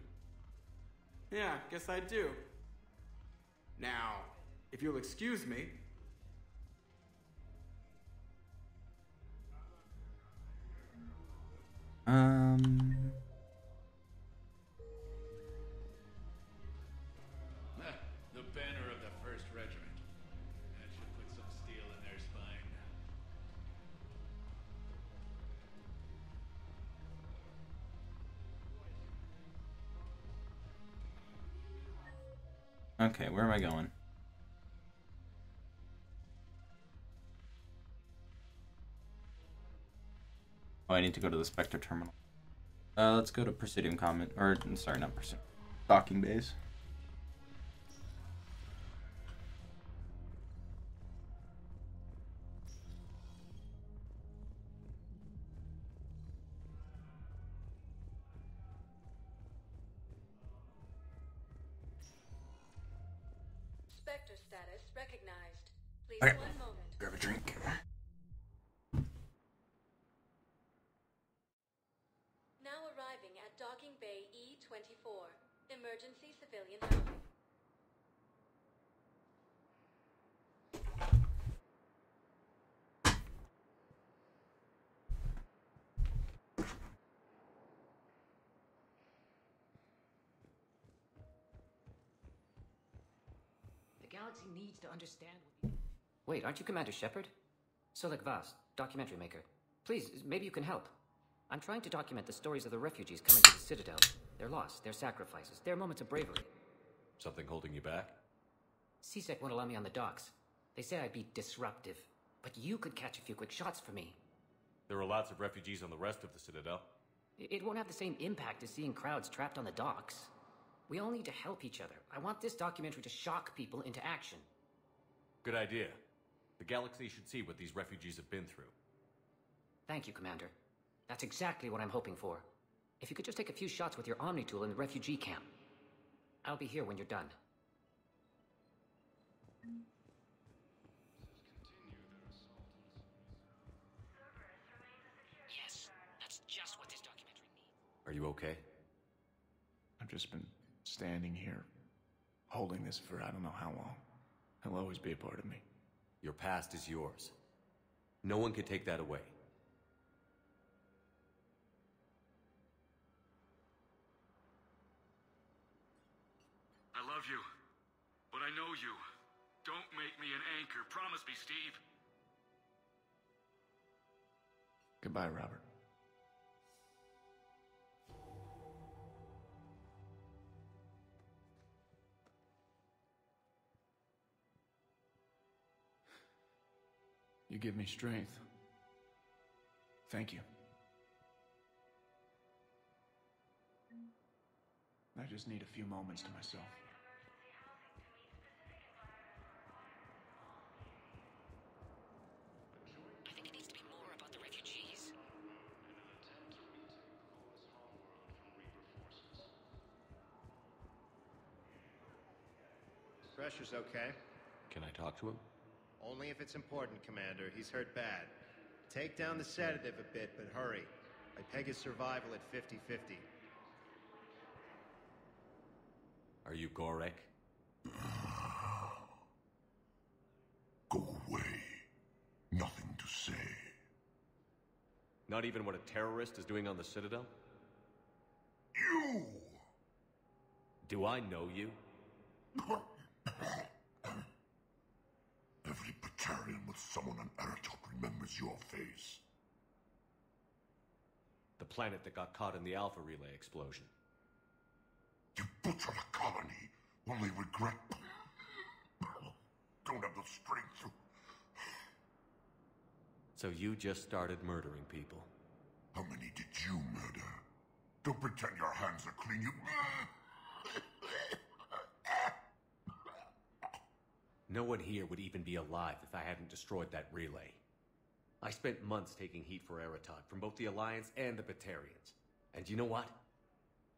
Yeah, guess I do. Now, if you'll excuse me... The banner of the 1st Regiment. That should put some steel in their spine. Okay, where am I going? Oh, I need to go to the Spectre terminal. Let's go to Presidium Common, or sorry, not Presidium. Docking base. Spectre status recognized. Please, Okay. 1 moment. Grab a drink. Now arriving at Docking Bay E-24. Emergency civilian housing. The galaxy needs to understand what... Wait, aren't you Commander Shepard? Solek Vast, documentary maker. Please, maybe you can help. I'm trying to document the stories of the refugees coming to the Citadel. Their loss, their sacrifices, their moments of bravery. Something holding you back? CSEC won't allow me on the docks. They say I'd be disruptive. But you could catch a few quick shots for me. There are lots of refugees on the rest of the Citadel. It won't have the same impact as seeing crowds trapped on the docks. We all need to help each other. I want this documentary to shock people into action. Good idea. The galaxy should see what these refugees have been through. Thank you, Commander. That's exactly what I'm hoping for. If you could just take a few shots with your Omni tool in the refugee camp. I'll be here when you're done. Yes, that's just what this documentary needs. Are you okay? I've just been standing here, holding this for I don't know how long. He'll always be a part of me. Your past is yours. No one can take that away. I love you, but I know you. Don't make me an anchor. Promise me, Steve. Goodbye, Robert. You give me strength. Thank you. I just need a few moments to myself. I think it needs to be more about the refugees. Pressure's okay. Can I talk to him? Only if it's important, Commander. He's hurt bad. Take down the sedative a bit, but hurry. I peg his survival at 50-50. Are you Gorek? Go away. Nothing to say. Not even what a terrorist is doing on the Citadel? You! Do I know you? Every Batarian with someone on Aratok remembers your face. The planet that got caught in the Alpha Relay explosion. You butchered a colony, only regret... Don't have the strength to... So you just started murdering people? How many did you murder? Don't pretend your hands are clean, you... No one here would even be alive if I hadn't destroyed that relay. I spent months taking heat for Aratok from both the Alliance and the Batarians. And you know what?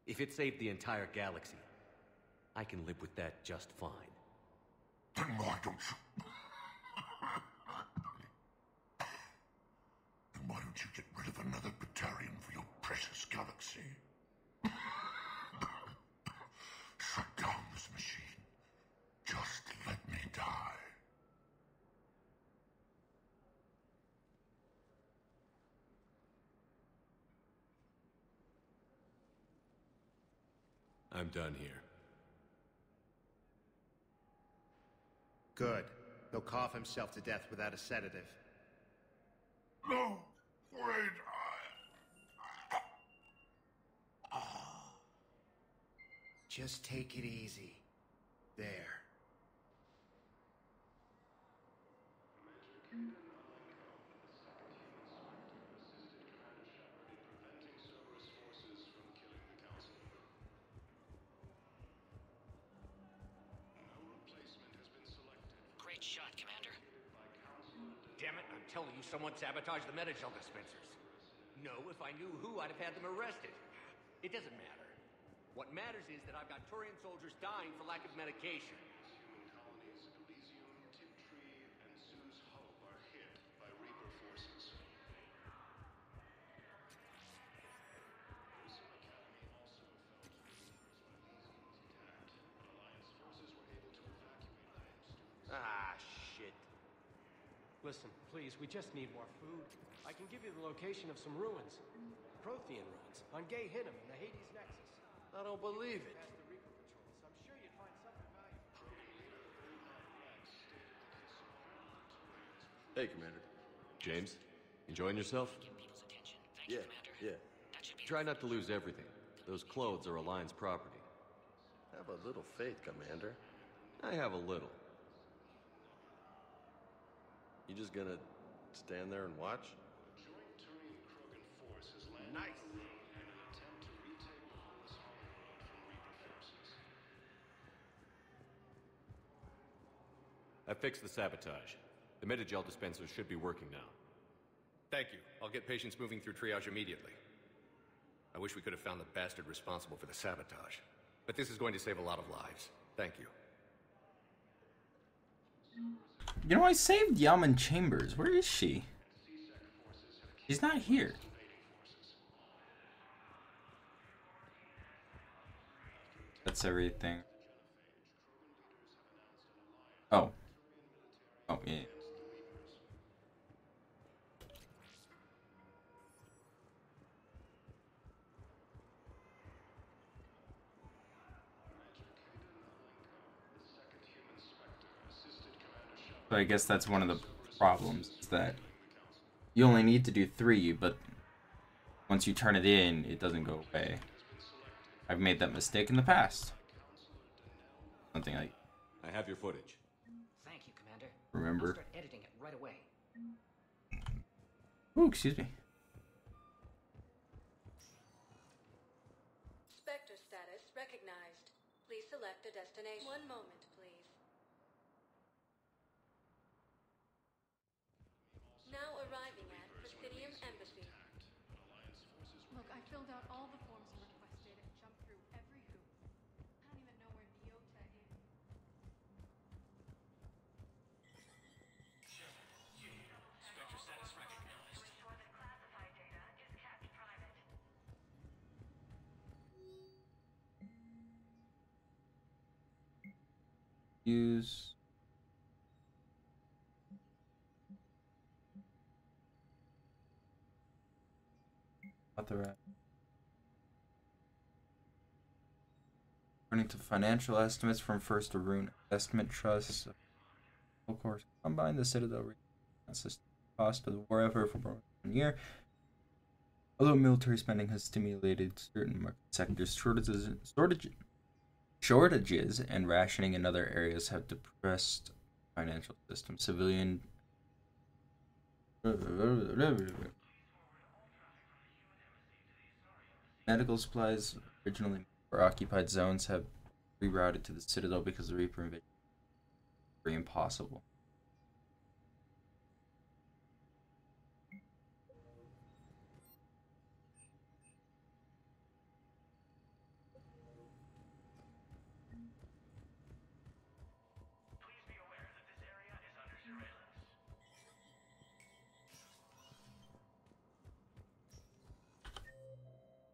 If it saved the entire galaxy, I can live with that just fine. Then why don't you... Then why don't you get rid of another Batarian for your precious galaxy? Shut down this machine. Just let me die. I'm done here. Good. He'll cough himself to death without a sedative. No! Wait! Just take it easy. There. Great shot, Commander. Damn it, I'm telling you, someone sabotaged the Metagel dispensers. No, if I knew who, I'd have had them arrested. It doesn't matter. What matters is that I've got Turian soldiers dying for lack of medication. Human colonies of Elysium, Tiptree, and Zoo's Hope are hit by Reaper forces. Elysium Academy also fell to the Reapers when Elysium was attacked, but Alliance forces were able to evacuate Alliance students. Ah, shit. Listen, please, we just need more food. I can give you the location of some ruins. Prothean ruins, on Gay Hinnom in the Hades Nexus. I don't believe it. Past the Reaper patrols. I'm sure you'd find something valuable. Hey, Commander. James, enjoying yourself? Give people's attention. Thank Yeah, you, Commander. yeah. That should be Try not to lose everything. Those clothes are Alliance property. Have a little faith, Commander. I have a little. You just gonna stand there and watch? A joint Turian-Krogan force has landed Nice. on the road in an attempt to retake Wallace Homeworld from Reaper forces. I fixed the sabotage. The metagel dispensers should be working now. Thank you. I'll get patients moving through triage immediately. I wish we could have found the bastard responsible for the sabotage. But this is going to save a lot of lives. Thank you. You know, I saved Yaman Chambers. Where is she? She's not here. That's everything. Oh. Oh, yeah. So I guess that's one of the problems, is that you only need to do 3, but once you turn it in, it doesn't go away. I've made that mistake in the past. Something like... I have your footage. Thank you, Commander. Remember. I'll start editing it right away. Ooh, excuse me. Spectre status recognized. Please select a destination. One moment, please. Now arriving at Presidium Embassy. Look, I filled out all the forms you requested and jumped through every hoop. I don't even know where Neota is. Spectre status recognized. Ensure that classified data is kept private. Use... Authorize. According to financial estimates from First Arun Investment Trust, of course, combine the Citadel system cost of the war effort for more than 1 year. Although military spending has stimulated certain market sectors, shortages and rationing in other areas have depressed financial system. Civilian medical supplies originally for occupied zones have rerouted to the Citadel because the Reaper invasion is very impossible. Please be aware that this area is under surveillance.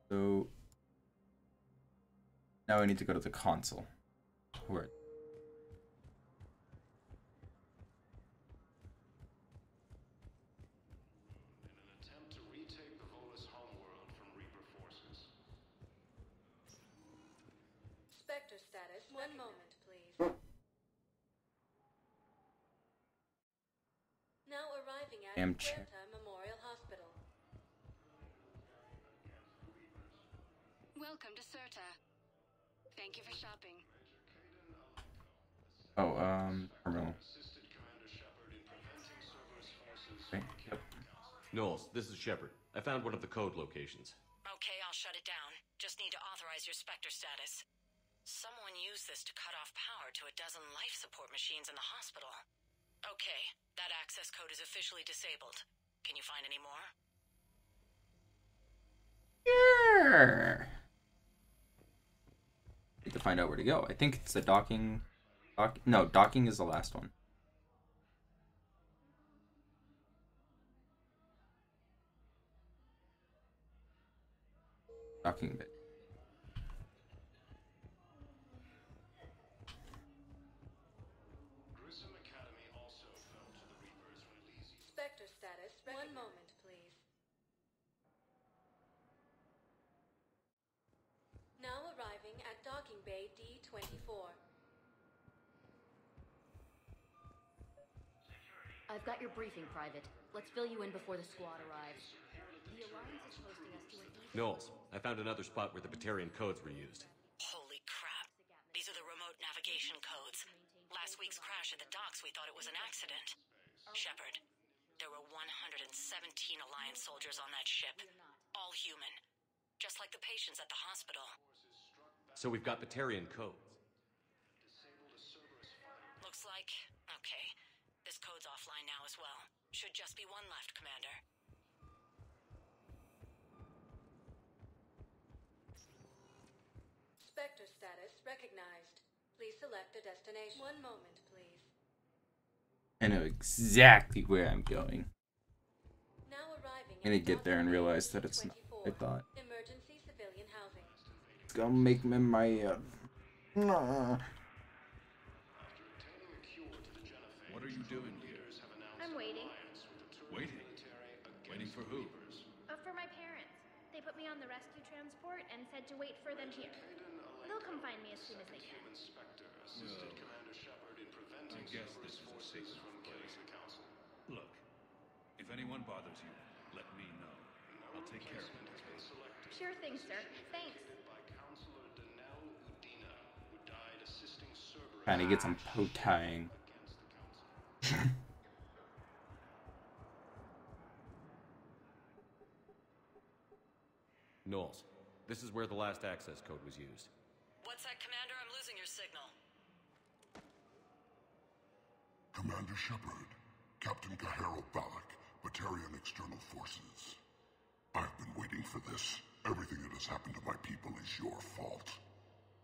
So now I need to go to the console. Where? In an attempt to retake the Volus homeworld from Reaper forces. Spectre status. One moment, please. Now arriving at Puerta Memorial Hospital. Welcome to Serta. Thank you for shopping. Oh, terminal. Okay, yep. Knowles, this is Shepard. I found one of the code locations. Okay, I'll shut it down. Just need to authorize your Spectre status. Someone used this to cut off power to a dozen life support machines in the hospital. Okay, that access code is officially disabled. Can you find any more? Sure. Need to find out where to go. I think it's the docking. No, docking is the last one. Docking bit. Spectre status. One moment, please. Now arriving at docking bay D24. I've got your briefing, Private. Let's fill you in before the squad arrives. The Alliance is hosting us to an Knowles, I found another spot where the Batarian codes were used. Holy crap. These are the remote navigation codes. Last week's crash at the docks, we thought it was an accident. Shepard, there were 117 Alliance soldiers on that ship. All human. Just like the patients at the hospital. So we've got Batarian codes. Looks like... Okay. just be one left, Commander. Spectre status recognized. Please select a destination. One moment, please. I know exactly where I'm going. Now arriving. I'm gonna get there and realize that it's not what I thought. Emergency civilian housing. It's gonna make me mad. Nah. What are you doing here? I'm waiting. Waiting? Waiting for who? For my parents. They put me on the rescue transport and said to wait for them here. They'll come find me as soon as they can. I guess this is a safe place. Look, if anyone bothers you, let me know. I'll take care of it. Sure thing, sir. Thanks. Trying to get some po-tying. Knowles, this is where the last access code was used. What's that, Commander? I'm losing your signal. Commander Shepard, Captain Gahero Balak, Batarian External Forces. I've been waiting for this. Everything that has happened to my people is your fault.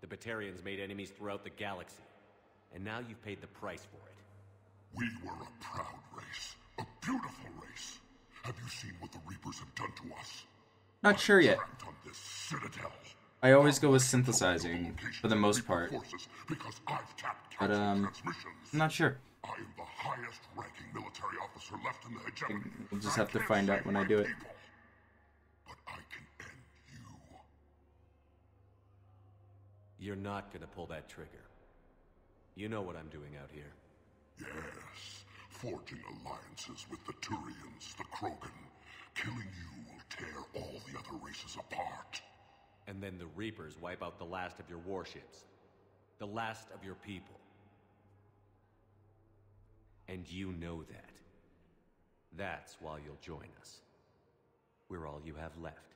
The Batarians made enemies throughout the galaxy, and now you've paid the price for it. We were a proud race, a beautiful race. Have you seen what the Reapers have done to us? Not sure yet. On this citadel. I always go with synthesizing for the most part. But I'm not sure. I am the highest ranking military officer left in the hegemony. We'll just have to find out when I do it. But I can end you. You're not gonna pull that trigger. You know what I'm doing out here. Yes, forging alliances with the Turians, the Krogan. Killing you will tear all the other races apart. And then the Reapers wipe out the last of your warships. The last of your people. And you know that. That's why you'll join us. We're all you have left.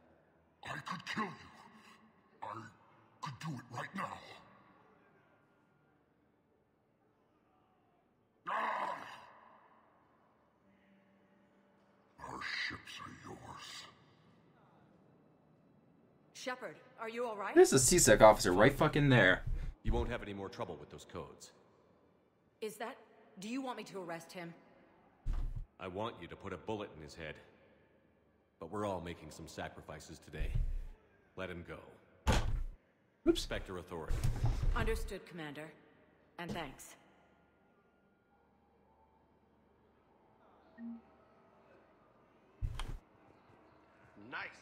I could kill you. I could do it right now. Ah! Our ships are yours. Shepard, are you alright? There's a CSEC officer right fucking there. You won't have any more trouble with those codes. Is that... Do you want me to arrest him? I want you to put a bullet in his head. But we're all making some sacrifices today. Let him go. Oops. Spectre Authority. Understood, Commander. And thanks. Nice.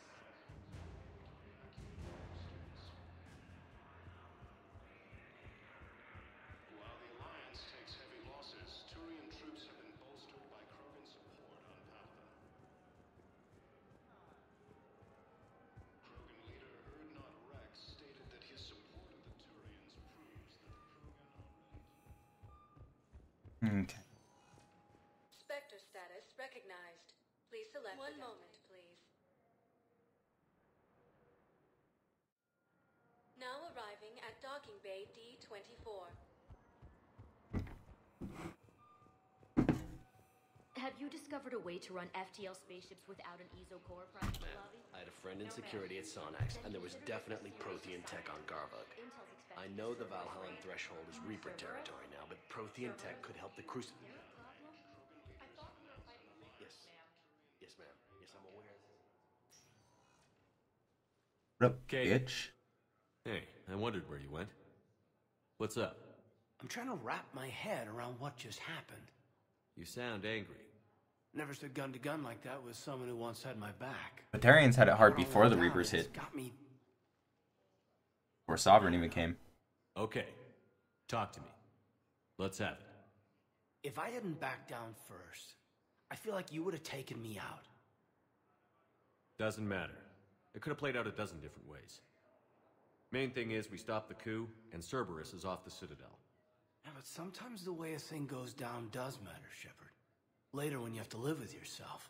While the Alliance takes heavy losses, Turian troops have been bolstered by Krogan support on Palaven. Krogan leader Erdnot Rex stated that his support of the Turians proves that the Krogan are ready. Okay. Spectre status recognized. Please select one moment, please. Now arriving at docking bay D24. Have you discovered a way to run FTL spaceships without an ESO core, Private Lobby? I had a friend in security at Sonax, and there was definitely Prothean tech on Garvug. I know the Valhallan threshold is Reaper territory now, but Prothean tech could help the Crucible. Yes. Yes, ma'am. Yes, I'm aware. What up, bitch? Hey, I wondered where you went. What's up? I'm trying to wrap my head around what just happened. You sound angry. Never stood gun to gun like that with someone who once had my back. Batarians had it hard before the Reapers hit. Got me. Before Sovereign even came. Okay. Talk to me. Let's have it. If I didn't back down first, I feel like you would have taken me out. Doesn't matter. It could have played out a dozen different ways. Main thing is we stopped the coup, and Cerberus is off the Citadel. Yeah, but sometimes the way a thing goes down does matter, Shepard. Later when you have to live with yourself.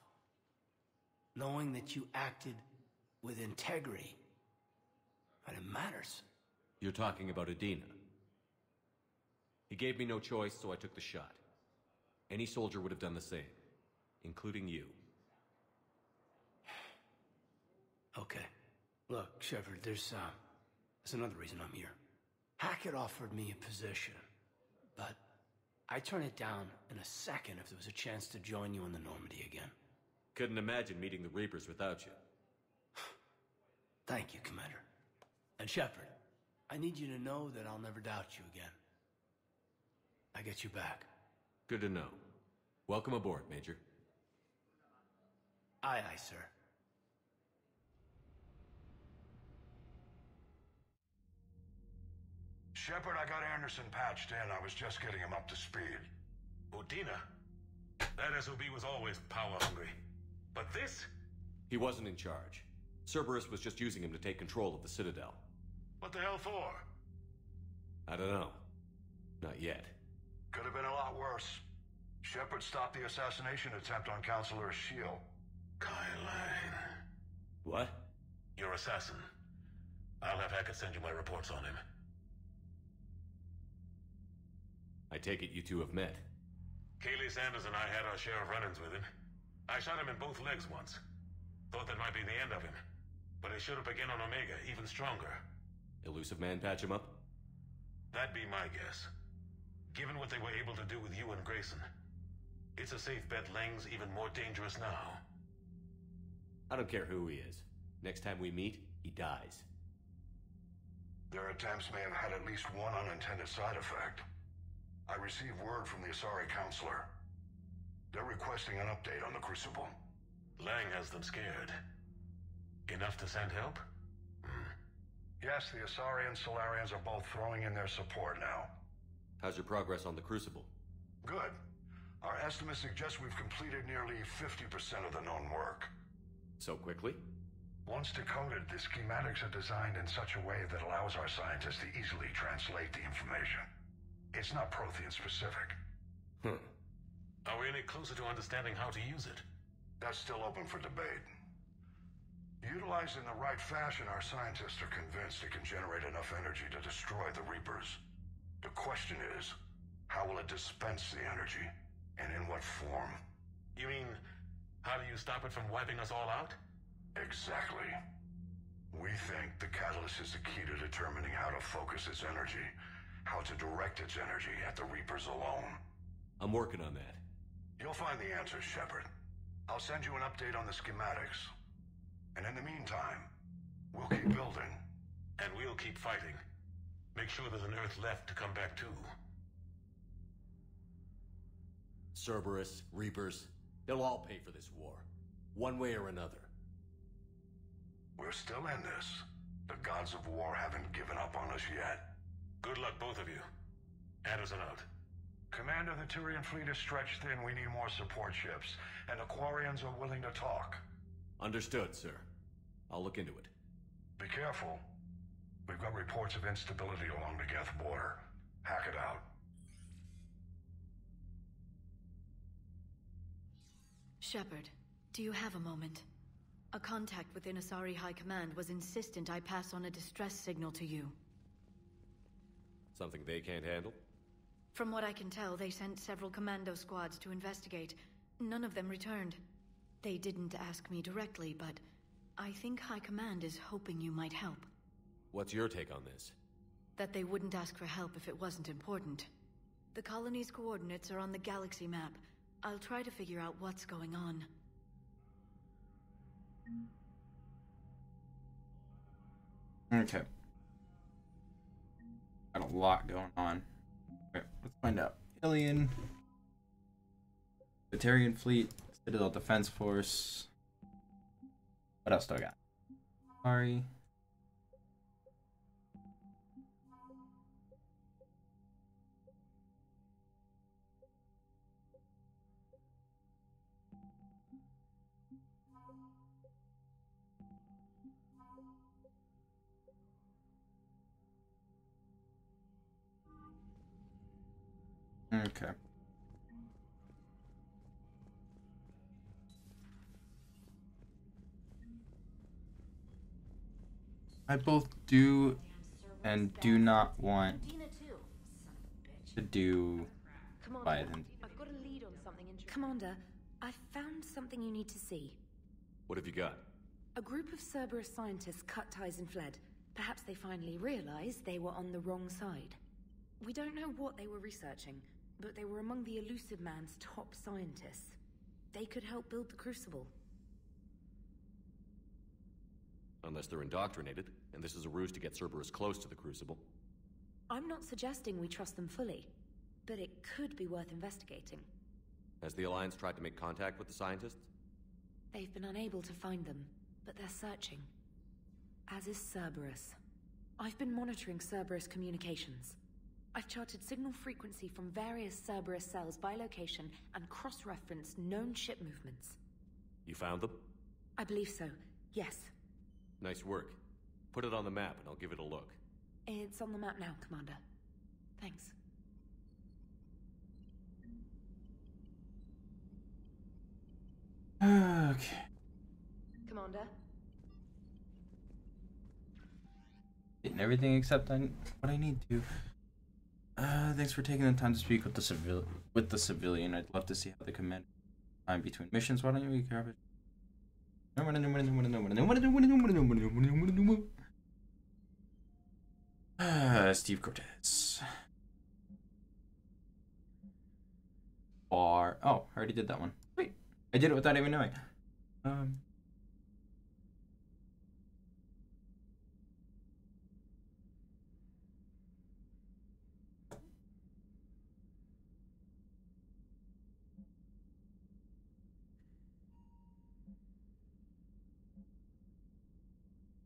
Knowing that you acted with integrity. And it matters. You're talking about Adina. He gave me no choice, so I took the shot. Any soldier would have done the same. including you. Okay. Look, Shepard, there's another reason I'm here. Hackett offered me a position, but I'd turn it down in a second if there was a chance to join you in the Normandy again. Couldn't imagine meeting the Reapers without you. Thank you, Commander. And Shepard, I need you to know that I'll never doubt you again. I get you back. Good to know. Welcome aboard, Major. Aye, aye, sir. Shepard, I got Anderson patched in. I was just getting him up to speed. Udina? That SOB was always power-hungry. But this? He wasn't in charge. Cerberus was just using him to take control of the Citadel. What the hell for? I don't know. Not yet. Could have been a lot worse. Shepard stopped the assassination attempt on Counselor Shield. Kai Lang. What? Your assassin. I'll have Hackett send you my reports on him. I take it you two have met. Kaylee Sanders and I had our share of run-ins with him. I shot him in both legs once. Thought that might be the end of him. But he showed up again on Omega, even stronger. Elusive Man patch him up? That'd be my guess. Given what they were able to do with you and Grayson, it's a safe bet Lang's even more dangerous now. I don't care who he is. Next time we meet, he dies. Their attempts may have had at least one unintended side effect. I received word from the Asari Counselor. They're requesting an update on the Crucible. Lang has them scared. Enough to send help? Yes, the Asari and Solarians are both throwing in their support now. How's your progress on the Crucible? Good. Our estimates suggest we've completed nearly 50% of the known work. So quickly? Once decoded, the schematics are designed in such a way that allows our scientists to easily translate the information. It's not Prothean specific. Are we any closer to understanding how to use it? That's still open for debate. Utilized in the right fashion, our scientists are convinced it can generate enough energy to destroy the Reapers. The question is, how will it dispense the energy, and in what form? You mean, how do you stop it from wiping us all out? Exactly. We think the catalyst is the key to determining how to focus its energy, how to direct its energy at the Reapers alone. I'm working on that. You'll find the answers, Shepard. I'll send you an update on the schematics. And in the meantime, we'll keep building. And we'll keep fighting. Make sure there's an Earth left to come back to. Cerberus, Reapers, they'll all pay for this war. One way or another. We're still in this. The gods of war haven't given up on us yet. Good luck, both of you. Anderson out. Commander, the Turian fleet is stretched thin. We need more support ships. And the Quarians are willing to talk. Understood, sir. I'll look into it. Be careful. We've got reports of instability along the Geth border. Hack it out. Shepard, do you have a moment? A contact within Asari High Command was insistent I pass on a distress signal to you. Something they can't handle? From what I can tell, they sent several commando squads to investigate. None of them returned. They didn't ask me directly, but I think High Command is hoping you might help. What's your take on this? That they wouldn't ask for help if it wasn't important. The colony's coordinates are on the galaxy map. I'll try to figure out what's going on. Okay. Got a lot going on. Alright, let's find out. Alien. Batarian Fleet. Citadel Defense Force. What else do I got? Sorry. Okay. I both do and do not want to do Leviathan. Commander, I've found something you need to see. What have you got? A group of Cerberus scientists cut ties and fled. Perhaps they finally realized they were on the wrong side. We don't know what they were researching, but they were among the Elusive Man's top scientists. They could help build the Crucible. Unless they're indoctrinated, and this is a ruse to get Cerberus close to the Crucible. I'm not suggesting we trust them fully, but it could be worth investigating. Has the Alliance tried to make contact with the scientists? They've been unable to find them, but they're searching. As is Cerberus. I've been monitoring Cerberus communications. I've charted signal frequency from various Cerberus cells by location and cross-referenced known ship movements. You found them? I believe so, yes. Nice work. Put it on the map and I'll give it a look. It's on the map now, Commander. Thanks. Okay. Commander? Getting everything except what I need to. Thanks for taking the time to speak with the civilian. I'd love to see how the command time between missions. Why don't you grab it? Steve Cortez. Oh, I already did that one. Wait, I did it without even knowing.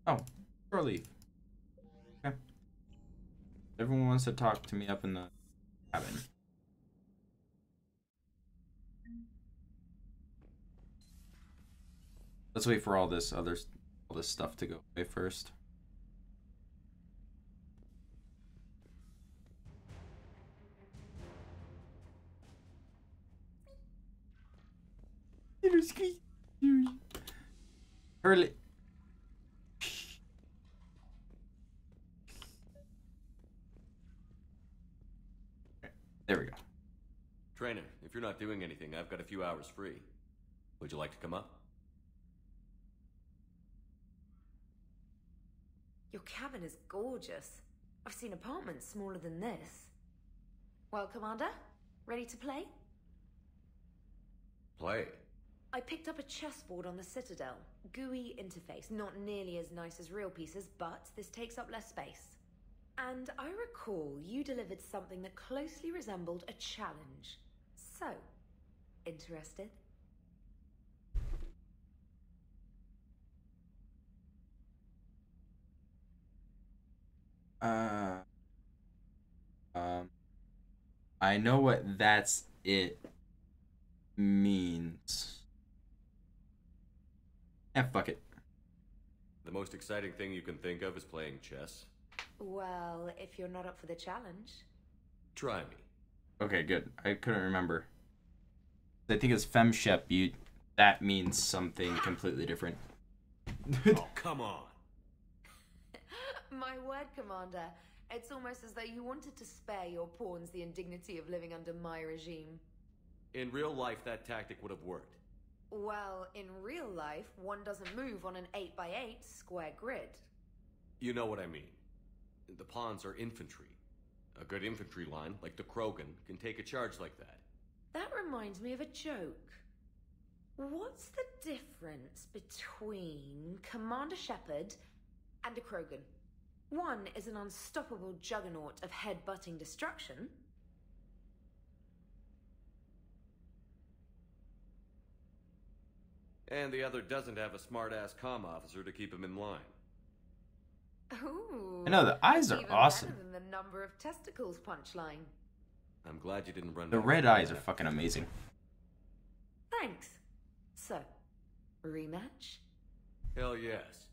Oh, early. Okay. Everyone wants to talk to me up in the cabin. Let's wait for all this stuff to go away first. Early. There we go. Trainer, if you're not doing anything, I've got a few hours free. Would you like to come up? Your cabin is gorgeous. I've seen apartments smaller than this. Well, Commander, ready to play? Play? I picked up a chessboard on the Citadel. GUI interface, not nearly as nice as real pieces, but this takes up less space. And I recall you delivered something that closely resembled a challenge. So, interested? I know what "that's it" means. Yeah, fuck it. The most exciting thing you can think of is playing chess? Well, if you're not up for the challenge. Try me. Okay, good. I couldn't remember. I think it's femshep. That means something completely different. Oh, come on. My word, Commander. It's almost as though you wanted to spare your pawns the indignity of living under my regime. In real life, that tactic would have worked. Well, in real life, one doesn't move on an 8x8 square grid. You know what I mean. The pawns are infantry. A good infantry line, like the Krogan, can take a charge like that. That reminds me of a joke. What's the difference between Commander Shepard and a Krogan? One is an unstoppable juggernaut of head-butting destruction. And the other doesn't have a smart-ass comm officer to keep him in line. Ooh. I know, the eyes are even awesome. Better than the number of testicles punchline. I'm glad you didn't run. The red eyes are fucking amazing. Thanks. So, rematch? Hell yes.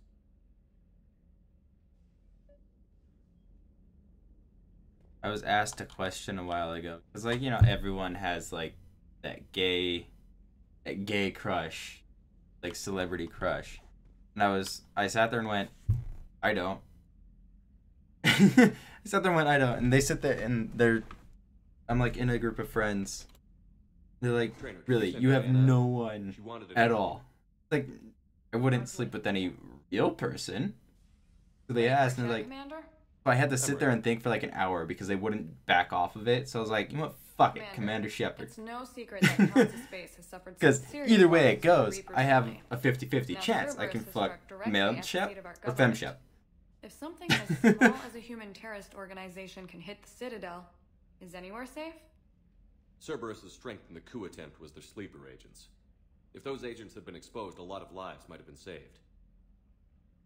I was asked a question a while ago. Because, like, you know, everyone has, like, that gay crush. Like, celebrity crush. And I sat there and went, I don't. I sat there and went, I don't. And they sit there and I'm, like, in a group of friends. They're like, Trainer, really, send you have Diana. no one She wanted to at know. all. Like, I wouldn't sleep with any real person. So they asked, and they're like, Commander? so I had to sit there and think for like an hour because they wouldn't back off of it. So I was like, you know what, fuck it, Commander Shepard. It's no secret that Council Space has suffered Because some serious either way losses it from the goes, Reapers I have lately. a 50-50 Now, chance I Cerberus can has fuck struck directly male at the Shep seat of our or fem government. Shep. If something as small as a human terrorist organization can hit the Citadel, is anywhere safe? Cerberus' strength in the coup attempt was their sleeper agents. If those agents had been exposed, a lot of lives might have been saved.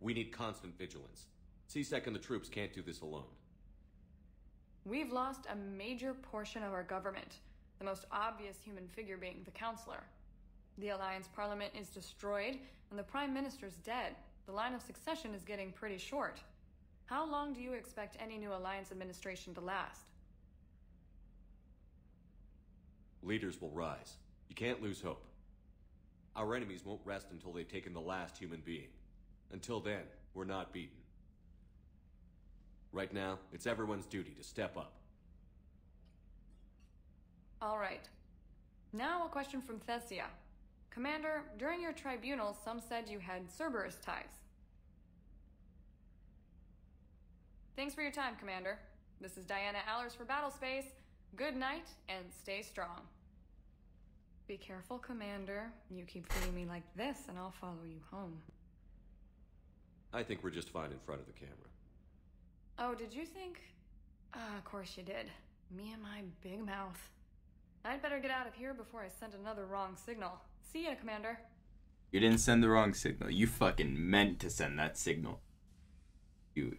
We need constant vigilance. C-Sec and the troops can't do this alone. We've lost a major portion of our government, the most obvious human figure being the Counselor. The Alliance Parliament is destroyed, and the Prime Minister's dead. The line of succession is getting pretty short. How long do you expect any new Alliance administration to last? Leaders will rise. You can't lose hope. Our enemies won't rest until they've taken the last human being. Until then, we're not beaten. Right now, it's everyone's duty to step up. All right. Now a question from Thessia. Commander, during your tribunal, some said you had Cerberus ties. Thanks for your time, Commander. This is Diana Allers for Battlespace. Good night, and stay strong. Be careful, Commander. You keep treating me like this, and I'll follow you home. I think we're just fine in front of the camera. Oh, did you think? Of course you did. Me and my big mouth. I'd better get out of here before I send another wrong signal. See ya, Commander. You didn't send the wrong signal. You fucking meant to send that signal. You.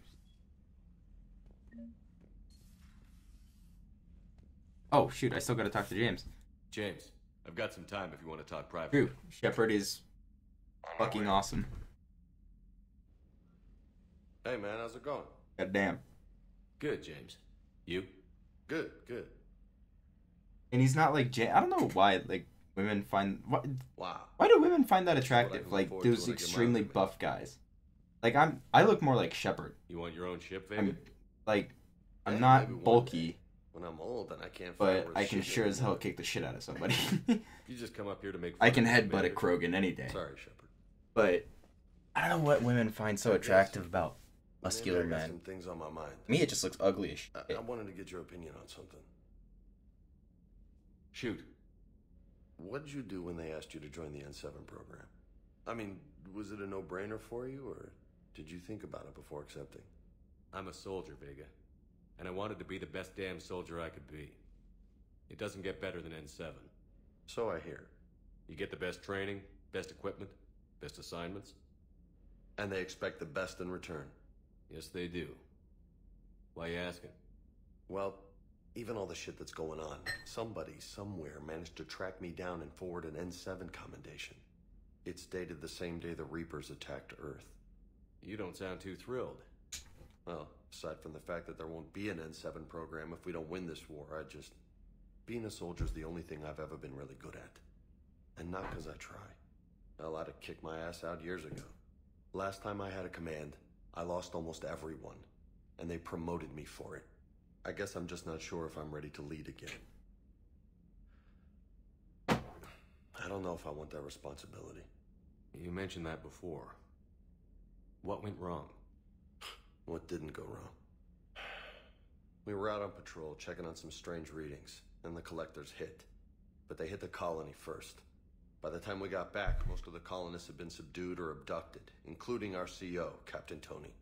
Oh, shoot. I still gotta talk to James. James, I've got some time if you want to talk privately. True. Shepard is fucking awesome. Hey, man, how's it going? God damn. Good, James. You? Good, good. And he's not like I don't know why like women find Wow. Why do women find that That's what I attractive? can Like look forward to those when I get extremely mine, buff guys. Like I look more like Shepard. You want your own ship, Vega? I'm Hey, I'm maybe not one bulky, day. When I'm old and I can't find but where I the can shit sure is. as hell kick the shit out of somebody. You just come up here to make I fun can of me, headbutt a Commander. Krogan any day. Sorry, Shepard. But I don't know what women find so attractive about Maybe muscular I got men. some things on my mind. To me, it just looks ugly as shit. I wanted to get your opinion on something. Shoot. What did you do when they asked you to join the N7 program? I mean, was it a no-brainer for you, or did you think about it before accepting? I'm a soldier, Vega. And I wanted to be the best damn soldier I could be. It doesn't get better than N7. So I hear. You get the best training, best equipment, best assignments. And they expect the best in return. Yes, they do. Why you asking? Well, even all the shit that's going on, somebody somewhere managed to track me down and forward an N7 commendation. It's dated the same day the Reapers attacked Earth. You don't sound too thrilled. Well, aside from the fact that there won't be an N7 program if we don't win this war, being a soldier's the only thing I've ever been really good at. And not because I try. Hell, I'd have kicked my ass out years ago. Last time I had a command, I lost almost everyone, and they promoted me for it. I guess I'm just not sure if I'm ready to lead again. I don't know if I want that responsibility. You mentioned that before. What went wrong? What didn't go wrong? We were out on patrol, checking on some strange readings, and the collectors hit. But they hit the colony first. By the time we got back, most of the colonists had been subdued or abducted, including our CO, Captain Tony.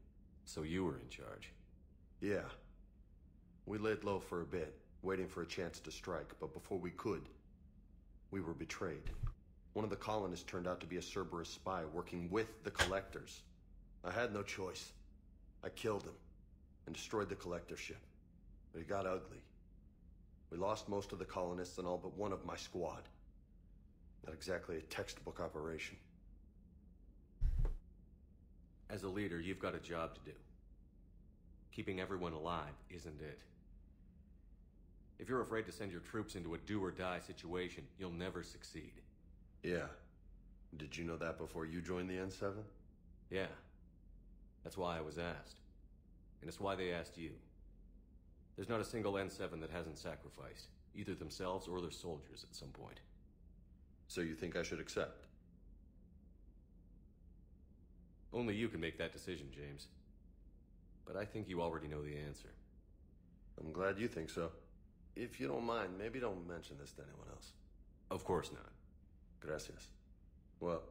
So you were in charge? Yeah. We laid low for a bit, waiting for a chance to strike, but before we could, we were betrayed. One of the colonists turned out to be a Cerberus spy working with the collectors. I had no choice. I killed him and destroyed the collector ship. But it got ugly. We lost most of the colonists and all but one of my squad. Not exactly a textbook operation. As a leader, you've got a job to do. Keeping everyone alive isn't it. If you're afraid to send your troops into a do-or-die situation, you'll never succeed. Yeah. Did you know that before you joined the N7? Yeah. That's why I was asked. And it's why they asked you. There's not a single N7 that hasn't sacrificed. either themselves or their soldiers at some point. So you think I should accept? Only you can make that decision, James. But I think you already know the answer. I'm glad you think so. If you don't mind, maybe don't mention this to anyone else. Of course not. Gracias. Well,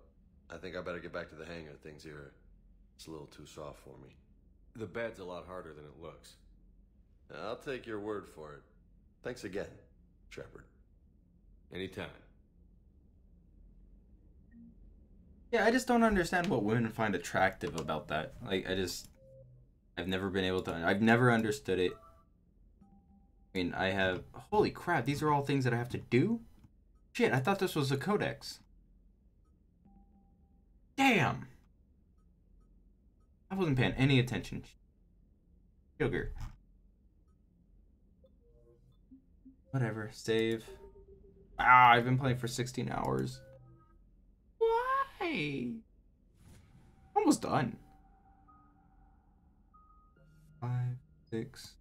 I think I better get back to the hangar. Things here, it's a little too soft for me. The bed's a lot harder than it looks. I'll take your word for it. Thanks again, Shepard. Anytime. Yeah, I just don't understand what women find attractive about that. Like, I've never been able to, I've never understood it. I mean, holy crap, these are all things that I have to do? Shit, I thought this was a codex. Damn! I wasn't paying any attention. Sugar. Whatever, save. Ah, I've been playing for 16 hours. Why? Almost done. 5, 6,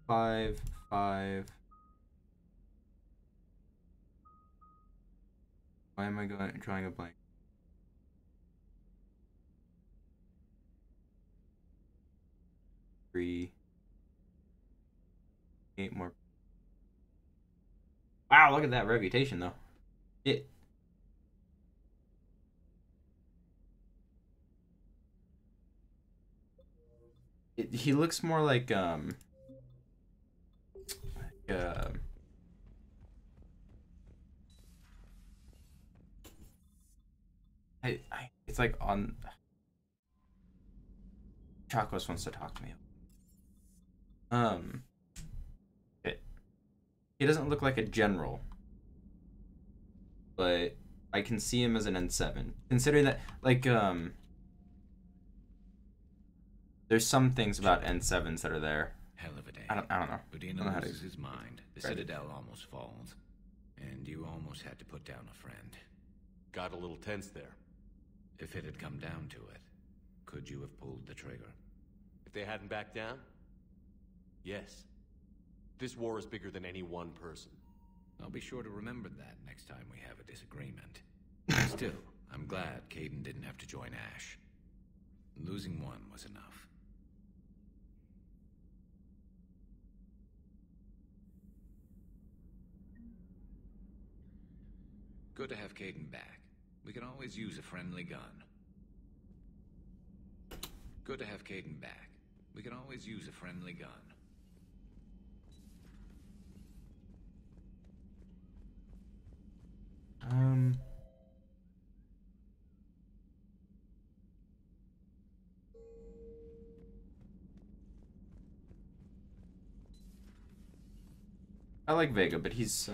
5, 5. Why am I drawing a blank? 3, 8 more. Wow, look at that reputation though. He looks more like it's like on Chakos wants to talk to me. He doesn't look like a general, but I can see him as an N7. Considering that, like, there's some things about N7s that are there. Hell of a day. I don't know. Udina loses his mind. The Citadel almost falls. And you almost had to put down a friend. Got a little tense there. If it had come down to it, could you have pulled the trigger? If they hadn't backed down? Yes. This war is bigger than any one person. I'll be sure to remember that next time we have a disagreement. Still, I'm glad Caden didn't have to join Ash. Losing one was enough. Good to have Caden back. We can always use a friendly gun. Good to have Caden back. We can always use a friendly gun. I like Vega, but he's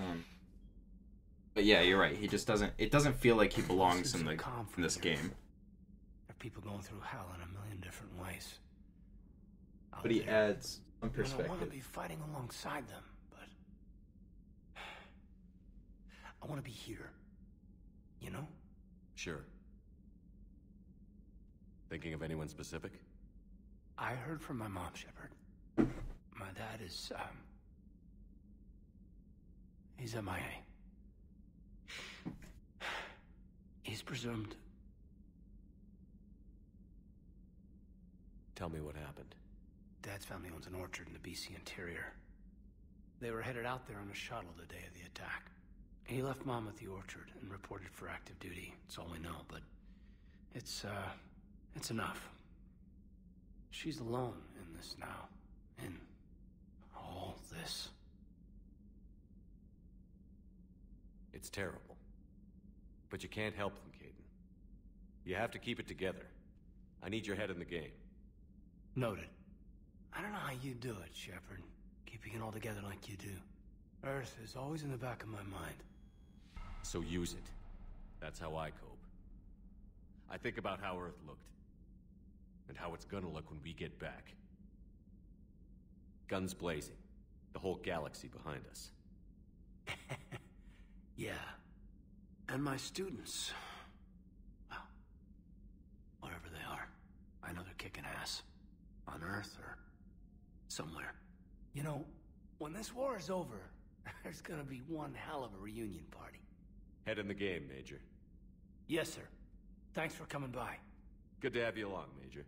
but yeah, you're right. He just doesn't. It doesn't feel like he belongs in this game. There are people going through hell in a million different ways. But he adds some perspective. I want to be fighting alongside them, but I want to be here. You know? Sure. Thinking of anyone specific? I heard from my mom, Shepard. My dad is, he's MIA. He's presumed. Tell me what happened. Dad's family owns an orchard in the BC interior. They were headed out there on a shuttle the day of the attack. He left Mom at the orchard and reported for active duty. That's all we know, but it's enough. She's alone in this now. In all this. It's terrible. But you can't help them, Caden. You have to keep it together. I need your head in the game. Noted. I don't know how you do it, Shepard. Keeping it all together like you do. Earth is always in the back of my mind. So use it. That's how I cope. I think about how Earth looked. And how it's gonna look when we get back. Guns blazing. The whole galaxy behind us. Yeah. And my students. Well, wherever they are. I know they're kicking ass. On Earth or somewhere. You know, When this war is over, there's gonna be one hell of a reunion party. Head in the game, Major. Yes, sir. Thanks for coming by. Good to have you along, Major.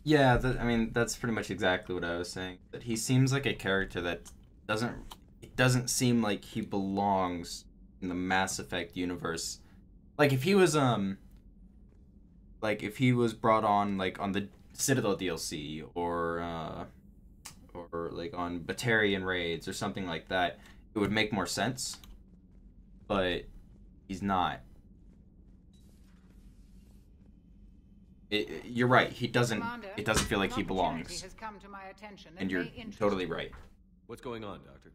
Yeah, I mean, that's pretty much exactly what I was saying. That he seems like a character that it doesn't seem like he belongs in the Mass Effect universe. Like if he was brought on like on the Citadel DLC or like on Batarian raids or something like that, it would make more sense. But he's not. You're right. He doesn't. Commander, It doesn't feel like he an belongs. opportunity has come to my attention that And you're may interest totally you. right. What's going on, Doctor?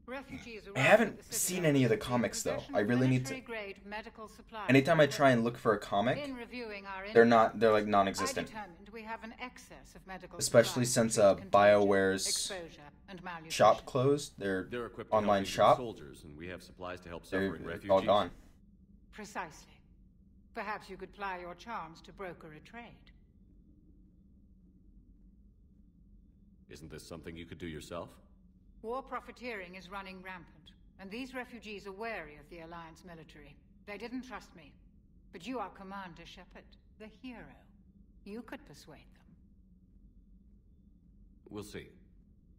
Refugees I arrived haven't at the seen Citadel any of the in comics though. possession I of really need to. military-grade medical supplies. Anytime I try and look for a comic, In reviewing our they're inventory, like non-existent. I determined we have an excess of medical Especially supplies since to treat contagion, BioWare's exposure, and malnutrition. shop closed. Their They're equipped to online help shop. soldiers, and we have supplies to help They're suffering refugees. all gone. Precisely. Perhaps you could ply your charms to broker a trade. Isn't this something you could do yourself? War profiteering is running rampant, and these refugees are wary of the Alliance military. They didn't trust me. But you are Commander Shepard, the hero. You could persuade them. We'll see.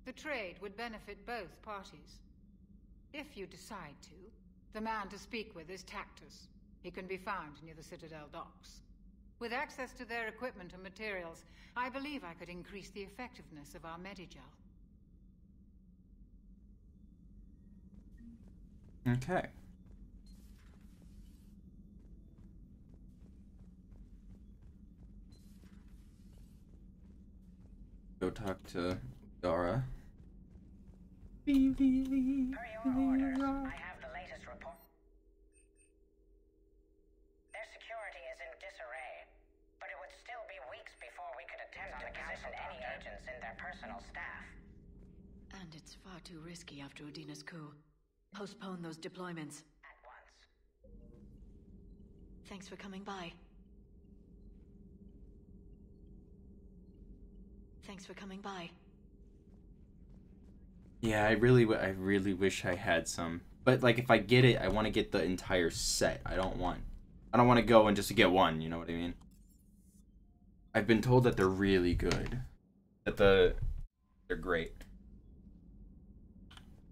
The trade would benefit both parties. If you decide to, the man to speak with is Tactus. He can be found near the Citadel docks. With access to their equipment and materials, I believe I could increase the effectiveness of our Medigel. Okay. Go talk to Dara. Per your orders, I have the latest report. Their security is in disarray, but it would still be weeks before we could attend to position any agents in their personal staff. And it's far too risky after Udina's coup. Postpone those deployments. At once. Thanks for coming by. Thanks for coming by. Yeah, I really wish I had some. But like, if I get it, I want to get the entire set. I don't want to go and just get one. You know what I mean? I've been told that they're really good. They're great.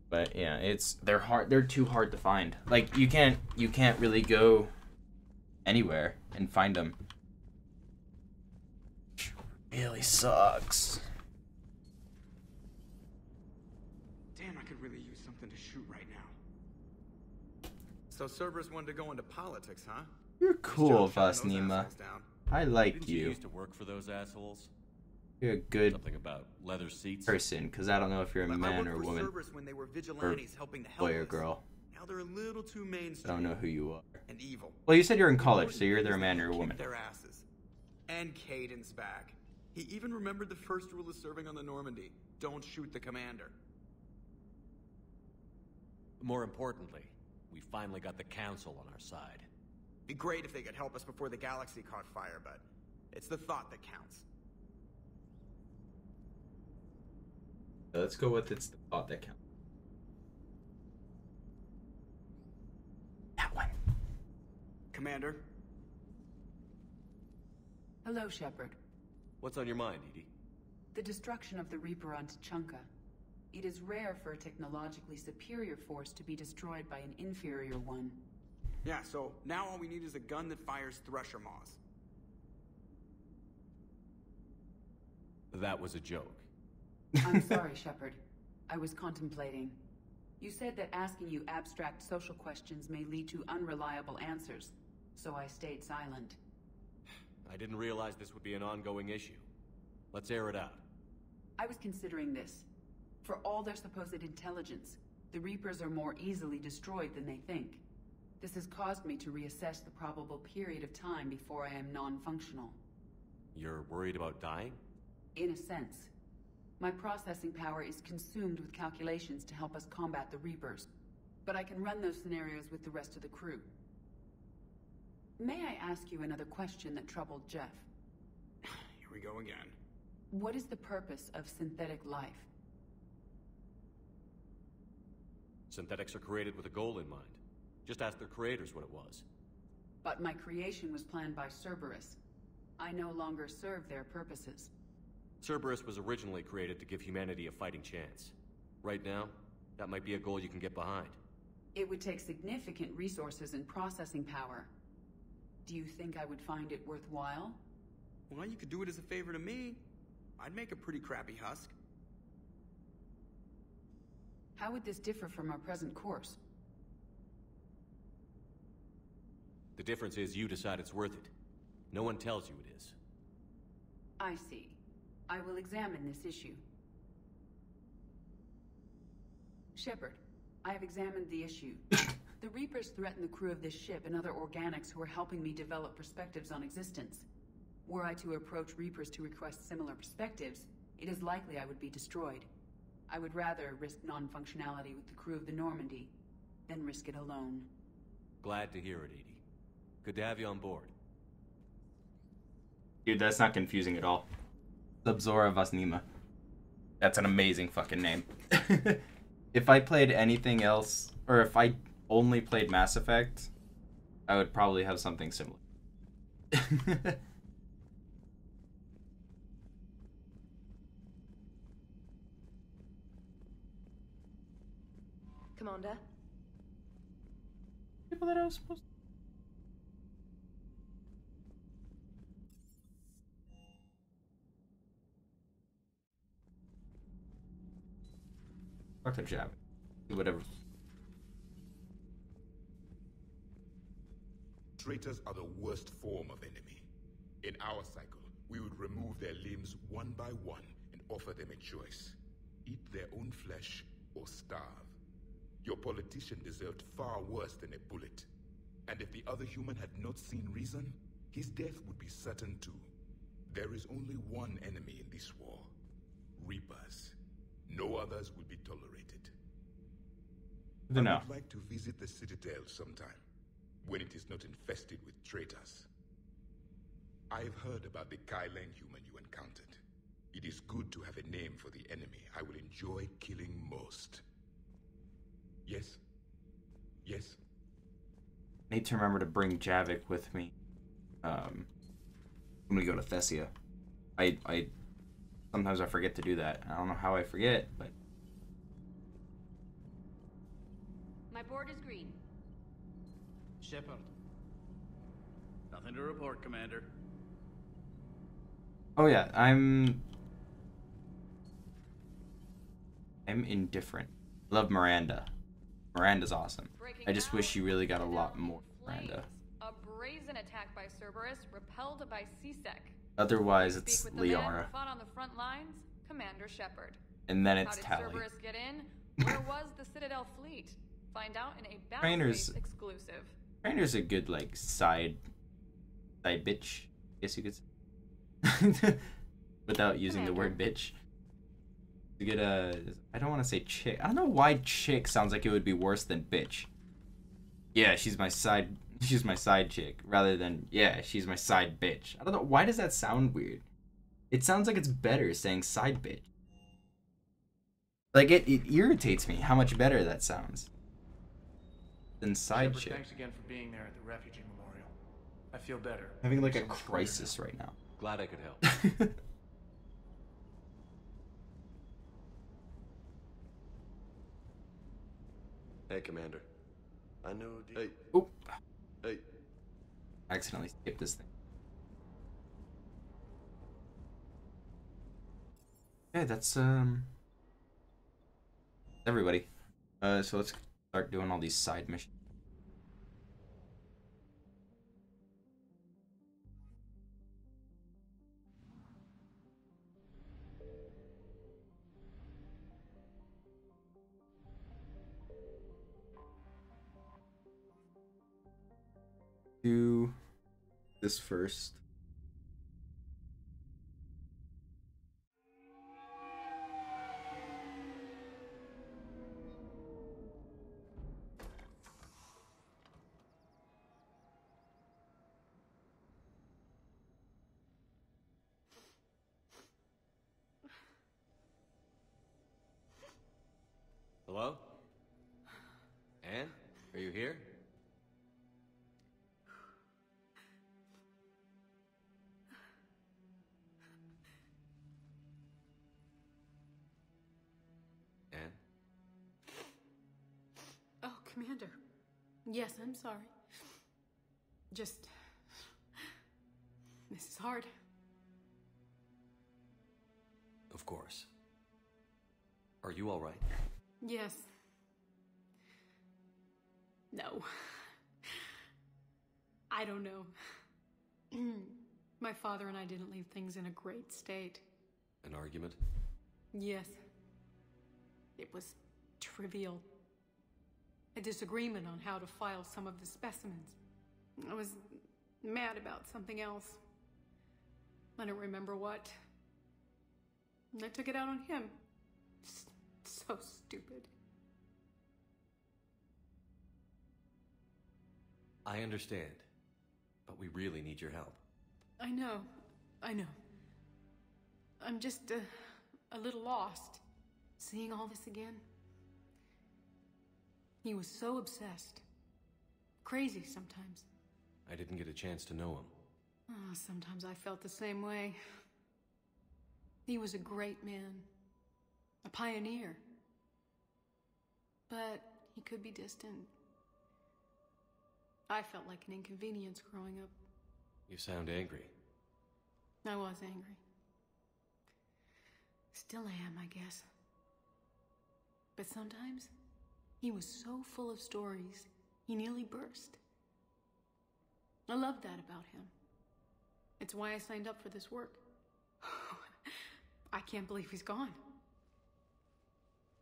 But yeah, they're hard. They're too hard to find. Like you can't really go anywhere and find them. Really sucks. Damn, I could really use something to shoot right now. So Cerberus wanted to go into politics, huh? You're cool, Vasnima. I like Didn't you. used to work for those assholes? You're a good Something about leather seats. person, because I don't know if you're a man or a woman, Cerberus when they were or vigilantes helping the boy or helpless. girl. Now they're a little too mainstream. I don't know who you are. And evil. Well, you said you're in college, so you're either a man or a Kick woman. their asses. And Caden's back. He even remembered the first rule of serving on the Normandy. Don't shoot the commander. More importantly, we finally got the Council on our side. Be great if they could help us before the galaxy caught fire, but it's the thought that counts. Let's go with it's the thought that counts. That one. Commander? Hello, Shepard. What's on your mind, Edie? The destruction of the Reaper on Tuchanka. It is rare for a technologically superior force to be destroyed by an inferior one. Yeah, so now all we need is a gun that fires Thresher Maws. That was a joke. I'm sorry, Shepard. I was contemplating. You said that asking you abstract social questions may lead to unreliable answers, so I stayed silent. I didn't realize this would be an ongoing issue. Let's air it out. I was considering this. For all their supposed intelligence, the Reapers are more easily destroyed than they think. This has caused me to reassess the probable period of time before I am non-functional. You're worried about dying? In a sense. My processing power is consumed with calculations to help us combat the Reapers, but I can run those scenarios with the rest of the crew. May I ask you another question that troubled Jeff? Here we go again. What is the purpose of synthetic life? Synthetics are created with a goal in mind. Just ask their creators what it was. But my creation was planned by Cerberus. I no longer serve their purposes. Cerberus was originally created to give humanity a fighting chance. Right now, that might be a goal you can get behind. It would take significant resources and processing power. Do you think I would find it worthwhile? Well, you could do it as a favor to me. I'd make a pretty crappy husk. How would this differ from our present course? The difference is you decide it's worth it. No one tells you it is. I see. I will examine this issue. Shepard, I have examined the issue. The Reapers threaten the crew of this ship and other organics who are helping me develop perspectives on existence. Were I to approach Reapers to request similar perspectives, it is likely I would be destroyed. I would rather risk non-functionality with the crew of the Normandy than risk it alone. Glad to hear it, Edie. Good to have you on board. Dude, that's not confusing at all. Subzora Vasnima. That's an amazing fucking name. If I played anything else, or if I only played Mass Effect, I would probably have something similar. Commander? People that I was supposed to... Talk to Jav. Whatever. Traitors are the worst form of enemy. In our cycle, we would remove their limbs one by one and offer them a choice. Eat their own flesh or starve. Your politician deserved far worse than a bullet. And if the other human had not seen reason, his death would be certain too. There is only one enemy in this war. Reapers. No others will be tolerated. I would like to visit the Citadel sometime, when it is not infested with traitors. I've heard about the Kylan human you encountered. It is good to have a name for the enemy I will enjoy killing most. Yes? Yes? I need to remember to bring Javik with me when we go to Thessia. I sometimes I forget to do that. I don't know how I forget, but... My board is green. Shepard. Nothing to report, Commander. Oh yeah, I'm indifferent. Love Miranda. Miranda's awesome. I just wish you really got a lot more Miranda. A brazen attack by Cerberus, repelled by C-Sec. Otherwise, it's Liara. Fought on the front lines, Commander Shepard. And then it's How did Tally. Cerberus get in? Where was the Citadel fleet? Find out in a Trainer's- battlespace exclusive. Trainer's a good, like, side bitch, I guess you could say. Without using the word bitch. You get a... I don't want to say chick. I don't know why chick sounds like it would be worse than bitch. Yeah, she's my side chick. Rather than, yeah, she's my side bitch. I don't know. Why does that sound weird? It sounds like it's better saying side bitch. Like, it irritates me how much better that sounds than side Shepard, chick. thanks again for being there at the refugee memorial. I feel better. Having like a So much better crisis now. right now. Glad I could help. Hey, Commander. I know... Hey. Oop. Hey. I accidentally skipped this thing. Okay, that's everybody. So let's start doing all these side missions. Do this first. Hello? Anne? Are you here? Anne? Oh, Commander. Yes, I'm sorry. Just... This is hard. Of course. Are you all right? Yes. No. I don't know. My father and I didn't leave things in a great state. An argument? Yes. It was trivial. A disagreement on how to file some of the specimens. I was mad about something else. I don't remember what. And I took it out on him. So stupid. I understand, but we really need your help. I know. I'm just a little lost. Seeing all this again. He was so obsessed. Crazy sometimes. I didn't get a chance to know him. Oh, sometimes I felt the same way. He was a great man. A pioneer. But he could be distant. I felt like an inconvenience growing up. You sound angry. I was angry. Still am, I guess. But sometimes, he was so full of stories, he nearly burst. I love that about him. It's why I signed up for this work. I can't believe he's gone.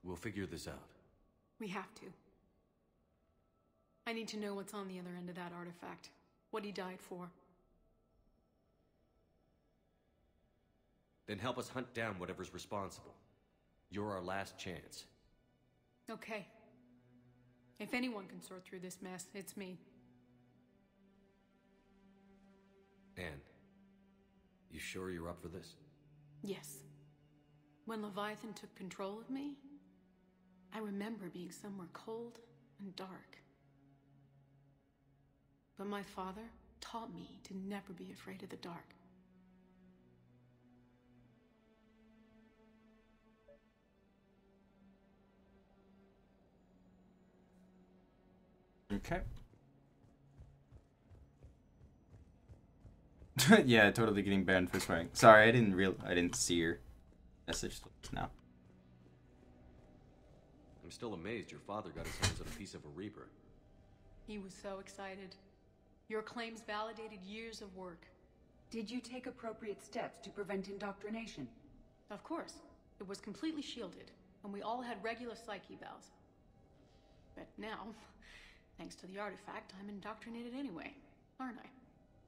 We'll figure this out. We have to. I need to know what's on the other end of that artifact. What he died for. Then help us hunt down whatever's responsible. You're our last chance. Okay. If anyone can sort through this mess, it's me. Anne, you sure you're up for this? Yes. When Leviathan took control of me, I remember being somewhere cold and dark. But my father taught me to never be afraid of the dark. Okay. Yeah, totally getting banned for swearing. Sorry, I didn't see your message now. I'm still amazed your father got his hands on a piece of a Reaper. He was so excited. Your claims validated years of work. Did you take appropriate steps to prevent indoctrination? Of course. It was completely shielded, and we all had regular psych evals. But now, thanks to the artifact, I'm indoctrinated anyway, aren't I?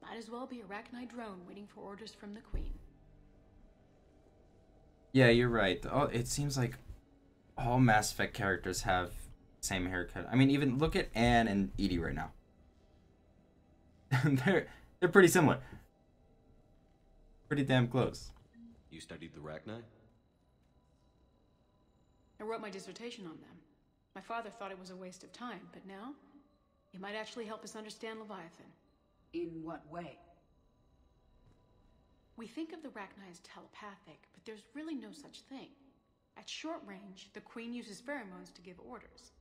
Might as well be a Arachnite drone waiting for orders from the Queen. Yeah, you're right. Oh, it seems like all Mass Effect characters have the same haircut. I mean, even look at Anne and Edie right now. they're pretty similar. Pretty damn close. You studied the Arachnite? I wrote my dissertation on them. My father thought it was a waste of time, but now, it might actually help us understand Leviathan. In what way? We think of the Arachnite as telepathic, but there's really no such thing. At short range, the Queen uses pheromones to give orders.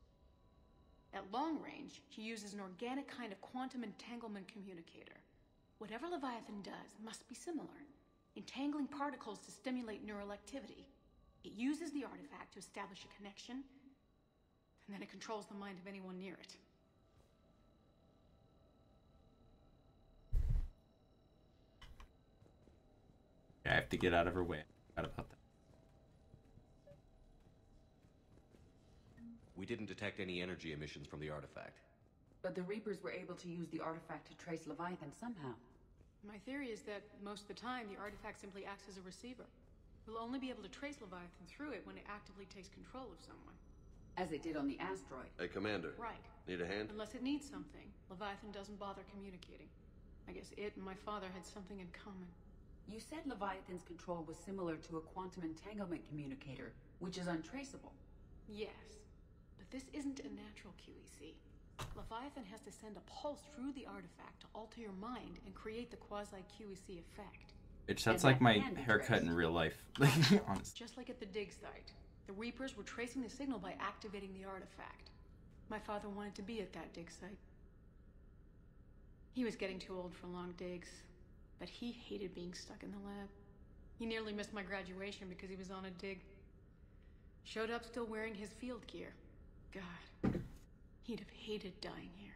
At long range, she uses an organic kind of quantum entanglement communicator. Whatever Leviathan does must be similar, entangling particles to stimulate neural activity. It uses the artifact to establish a connection, and then it controls the mind of anyone near it. I have to get out of her way. I forgot about that. We didn't detect any energy emissions from the artifact. But the Reapers were able to use the artifact to trace Leviathan somehow. My theory is that most of the time, the artifact simply acts as a receiver. We'll only be able to trace Leviathan through it when it actively takes control of someone. As it did on the asteroid. Hey, Commander. Right. Need a hand? Unless it needs something, Leviathan doesn't bother communicating. I guess it and my father had something in common. You said Leviathan's control was similar to a quantum entanglement communicator, which is untraceable. Yes. this isn't a natural QEC. Leviathan has to send a pulse through the artifact to alter your mind and create the quasi-QEC effect. Bitch, that's like my haircut in real life. Honestly. Just like at the dig site, the Reapers were tracing the signal by activating the artifact. My father wanted to be at that dig site. He was getting too old for long digs, but he hated being stuck in the lab. He nearly missed my graduation because he was on a dig. Showed up still wearing his field gear. God, he'd have hated dying here.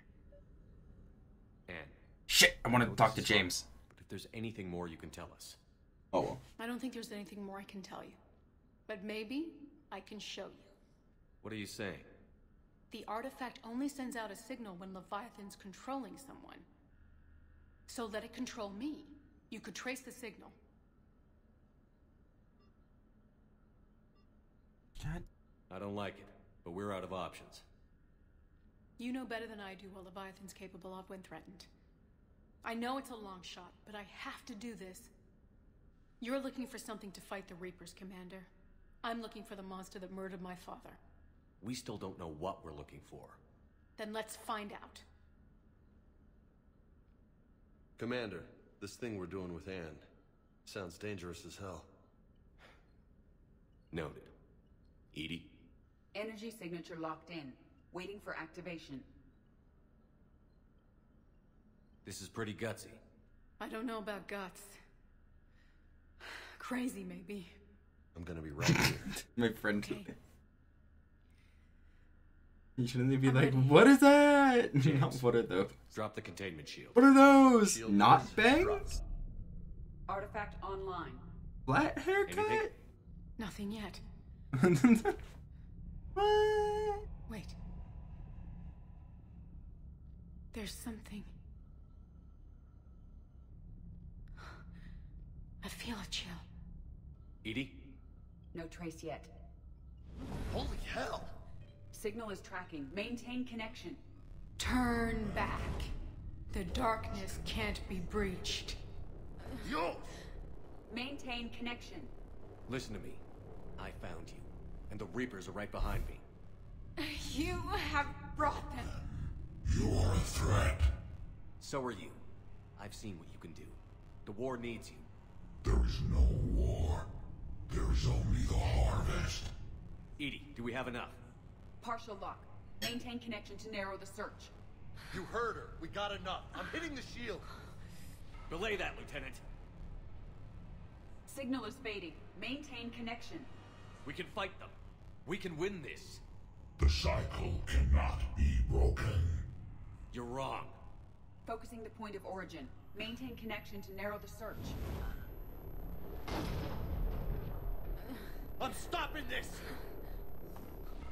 Anne. Shit, I want to talk to James. But if there's anything more you can tell us. Oh well. I don't think there's anything more I can tell you. But maybe I can show you. What are you saying? The artifact only sends out a signal when Leviathan's controlling someone. So let it control me. You could trace the signal. God. I don't like it, but we're out of options. You know better than I do what Leviathan's capable of when threatened. I know it's a long shot, but I have to do this. You're looking for something to fight the Reapers, Commander. I'm looking for the monster that murdered my father. We still don't know what we're looking for. Then let's find out. Commander, this thing we're doing with Anne sounds dangerous as hell. Noted. EDI? Energy signature locked in. Waiting for activation. This is pretty gutsy. I don't know about guts. Crazy, maybe. I'm gonna be right here. My friend. Okay. You shouldn't be like, what is that? James, what are those? Drop the containment shield. What are those? Shield Not is bangs? dropped. Artifact online. Flat haircut? Anything? Nothing yet. What? Wait. There's something. I feel a chill. EDI? No trace yet. Holy hell! Signal is tracking. Maintain connection. Turn back. The darkness can't be breached. Yo! Maintain connection. Listen to me. I found you, and the Reapers are right behind me. You have brought them. You are a threat. So are you. I've seen what you can do. The war needs you. There is no war. There is only the harvest. EDI, do we have enough? Partial lock. Maintain connection to narrow the search. You heard her. We got enough. I'm hitting the shield. Belay that, Lieutenant. Signal is fading. Maintain connection. We can fight them. We can win this. The cycle cannot be broken. You're wrong. Focusing the point of origin. Maintain connection to narrow the search. I'm stopping this!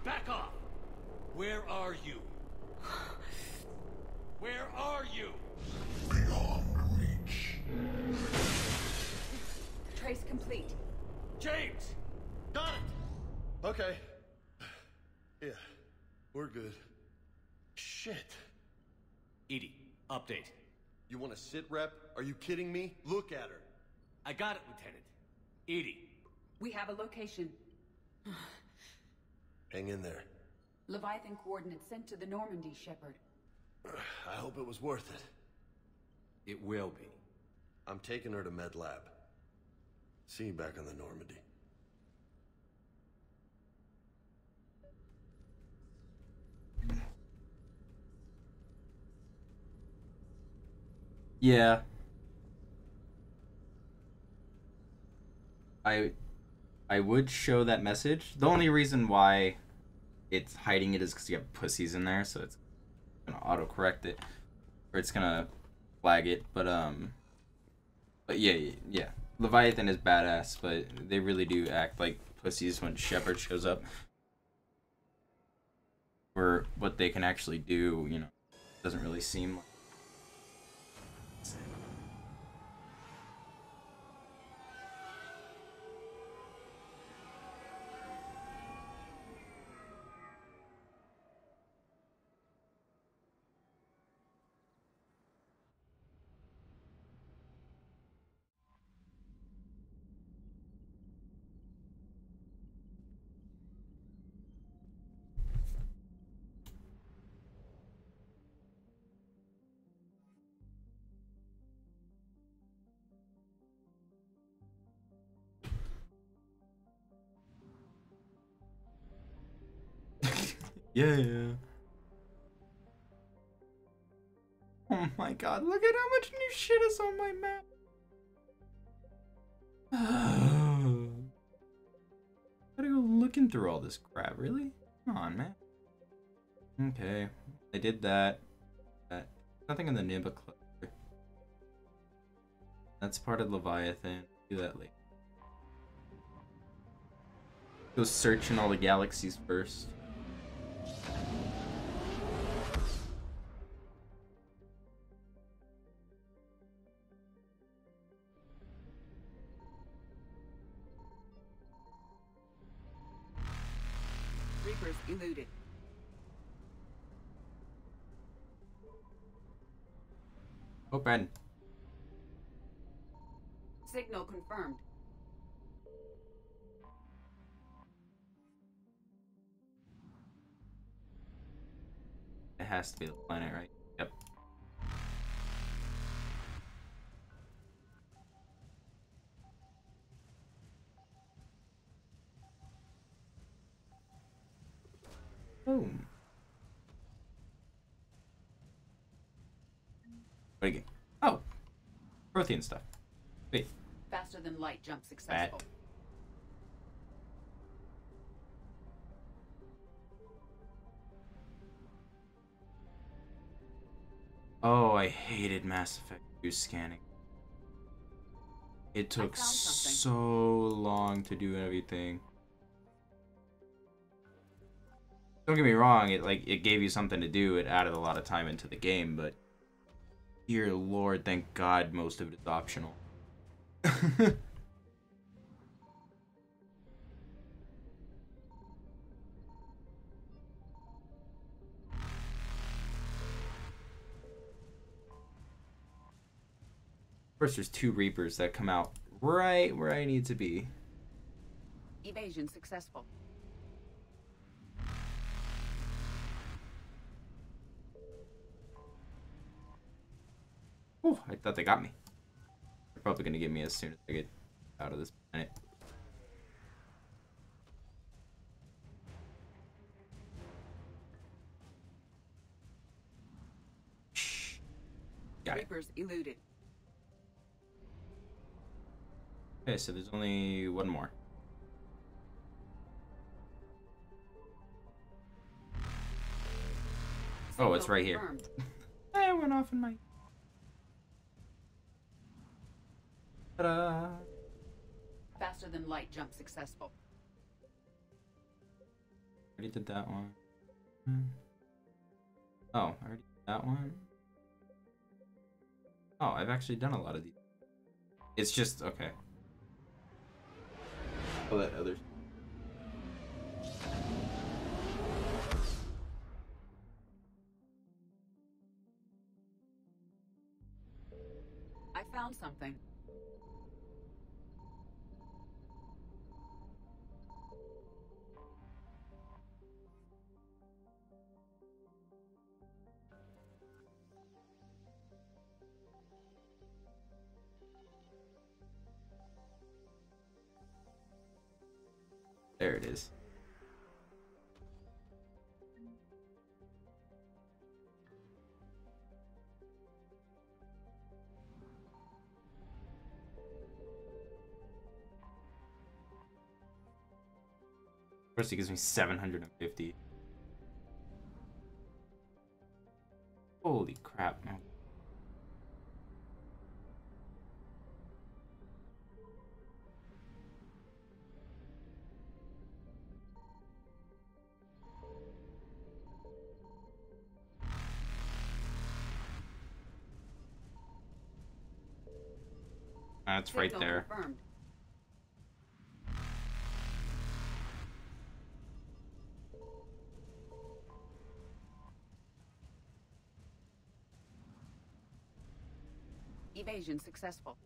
Back off! Where are you? Where are you? Beyond reach. Trace complete. James! Got it! Okay. Yeah, we're good. Shit. EDI, update. You want to sit rep? Are you kidding me? Look at her. I got it, Lieutenant. EDI. We have a location. Hang in there. Leviathan coordinates sent to the Normandy, Shepard. I hope it was worth it. It will be. I'm taking her to Med Lab. See you back on the Normandy. Yeah. I would show that message. The only reason why it's hiding it is because you have pussies in there, so it's gonna autocorrect it, or it's gonna flag it. But yeah. Leviathan is badass, but they really do act like pussies when Shepard shows up. For what they can actually do, you know, doesn't really seem like. Yeah. Oh my god, look at how much new shit is on my map. Gotta go looking through all this crap, really? Come on, man. Okay, I did that. Nothing in the Nimbus cluster. That's part of Leviathan. Do that later. Go searching all the galaxies first. Reapers eluded. Open. Signal confirmed. It has to be the planet, right? Yep. Boom. What again? Oh, protein stuff. Wait. Faster than light jump successful. Oh, I hated Mass Effect 2 scanning. It took so long to do everything. Don't get me wrong, it gave you something to do. It added a lot of time into the game, but dear lord, thank God most of it is optional. Of course, there's 2 Reapers that come out right where I need to be. Evasion successful. Oh, I thought they got me. They're probably gonna get me as soon as I get out of this planet. Got it. Reapers eluded. Okay, so there's only one more. Oh, it's right here. I went off in my... Ta-da! Faster than light jump successful. Already did that one. Oh, I already did that one. Oh, I've actually done a lot of these. It's just, okay. I'll let others. I found something. There it is. First, it gives me 750. Holy crap. Oh. That's right there. Confirmed. Evasion successful.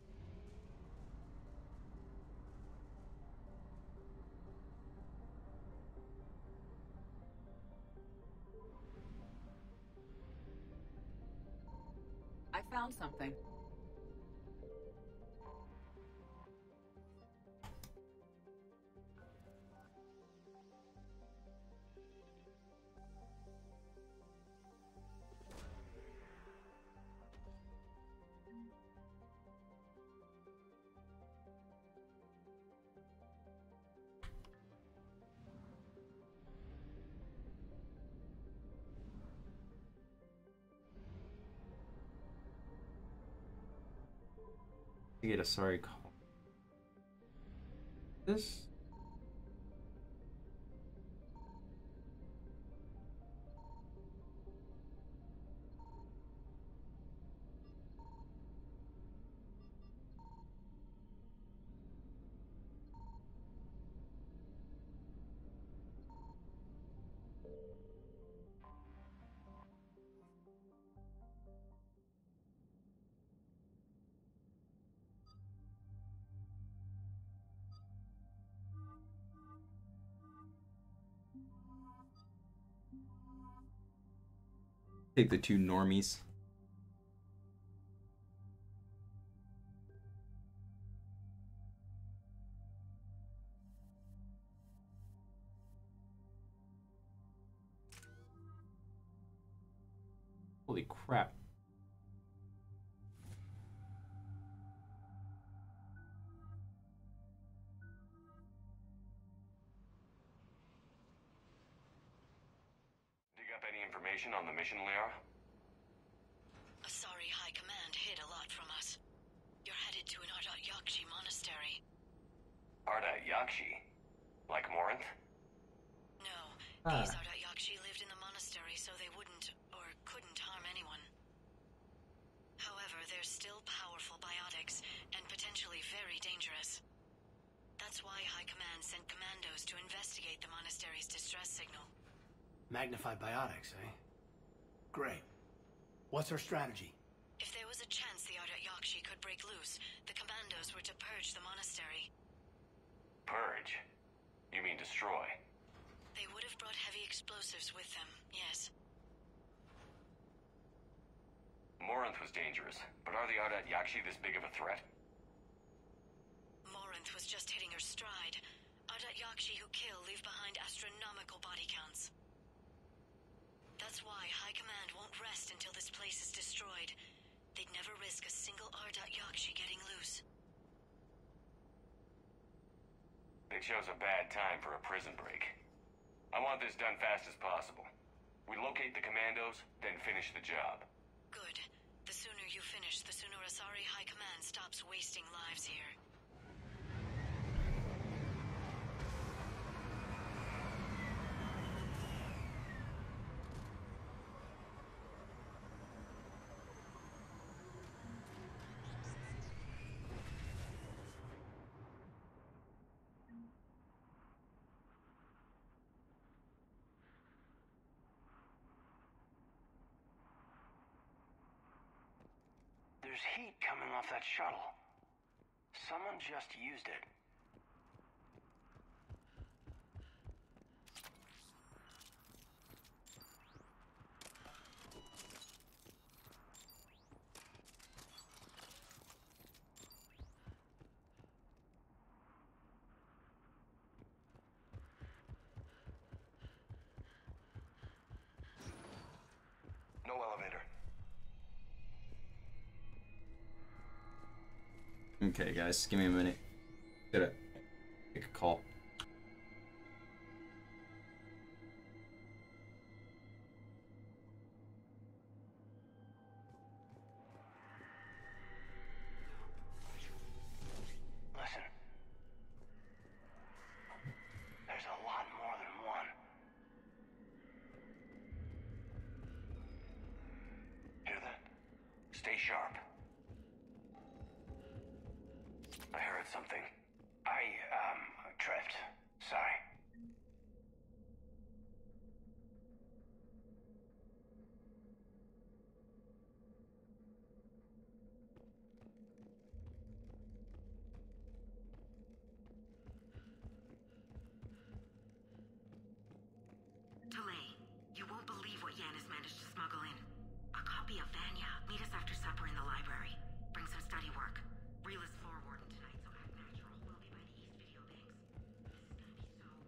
I found something. to get a sorry call. This. Take the two normies. Holy crap. Dig up any information on the mission, Liara? Asari High Command hid a lot from us. You're headed to an Ardat Yakshi monastery. Ardat Yakshi? Like Morinth? No, these Ardat Yakshi lived in the monastery so they wouldn't or couldn't harm anyone. However, they're still powerful biotics and potentially very dangerous. That's why High Command sent commandos to investigate the monastery's distress signal. Magnified biotics, eh? Great. What's our strategy? If there was a chance the Ardat Yakshi could break loose, the commandos were to purge the monastery. Purge? You mean destroy? They would have brought heavy explosives with them, yes. Morinth was dangerous, but are the Ardat Yakshi this big of a threat? Morinth was just hitting her stride. Ardat Yakshi who kill leave behind astronomical body counts. That's why High Command won't rest until this place is destroyed. They'd never risk a single Ardat Yakshi getting loose. It shows a bad time for a prison break. I want this done fast as possible. We locate the commandos, then finish the job. Good. The sooner you finish, the sooner Asari High Command stops wasting lives here. There's heat coming off that shuttle. Someone just used it. No elevator. Okay, guys, give me a minute. Gotta make a call. Listen. There's a lot more than one. Hear that? Stay sharp. I heard something. Tripped. Sorry. Delay. You won't believe what Yan has managed to smuggle in. A copy of Vanya. Meet us after supper in the library. Bring some study work. Reel is floor warden tonight, so act natural. We'll be by the East Video Banks. This is gonna be so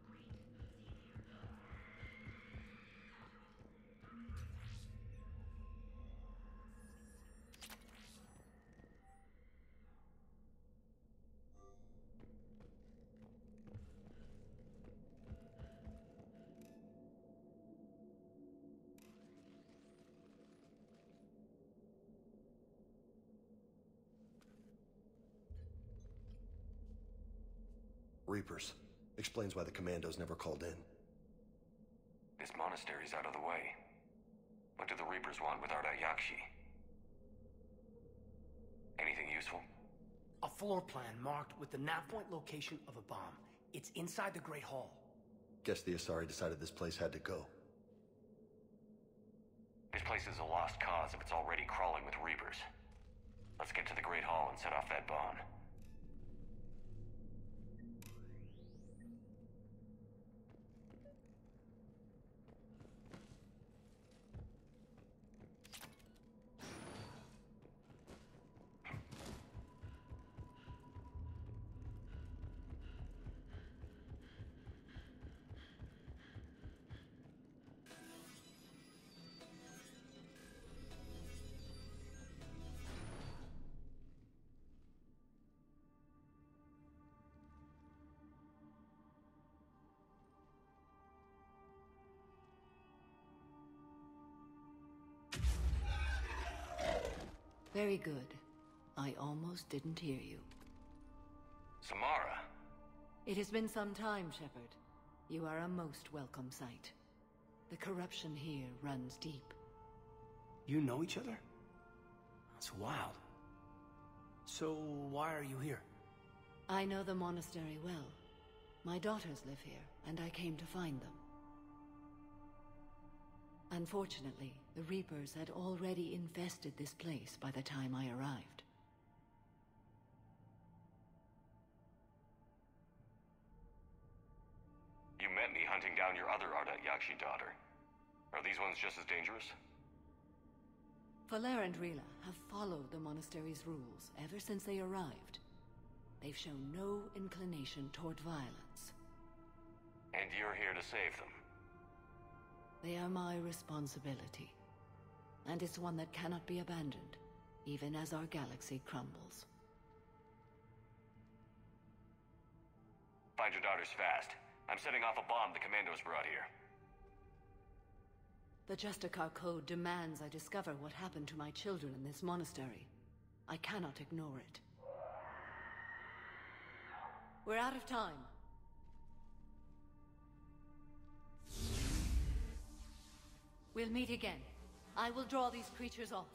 Reapers. Explains why the commandos never called in. This monastery's out of the way. What do the Reapers want with Arda Yakshi? Anything useful? A floor plan marked with the nav point location of a bomb. It's inside the Great Hall. Guess the Asari decided this place had to go. This place is a lost cause if it's already crawling with Reapers. Let's get to the Great Hall and set off that bomb. Very good. I almost didn't hear you. Samara! It has been some time, Shepard. You are a most welcome sight. The corruption here runs deep. You know each other? That's wild. So, why are you here? I know the monastery well. My daughters live here, and I came to find them. Unfortunately, the Reapers had already infested this place by the time I arrived. You met me hunting down your other Arda Yakshi daughter. Are these ones just as dangerous? Faler and Rila have followed the monastery's rules ever since they arrived. They've shown no inclination toward violence. And you're here to save them? They are my responsibility. And it's one that cannot be abandoned, even as our galaxy crumbles. Find your daughters fast. I'm setting off a bomb the commandos brought here. The Justicar Code demands I discover what happened to my children in this monastery. I cannot ignore it. We're out of time. We'll meet again. I will draw these creatures off.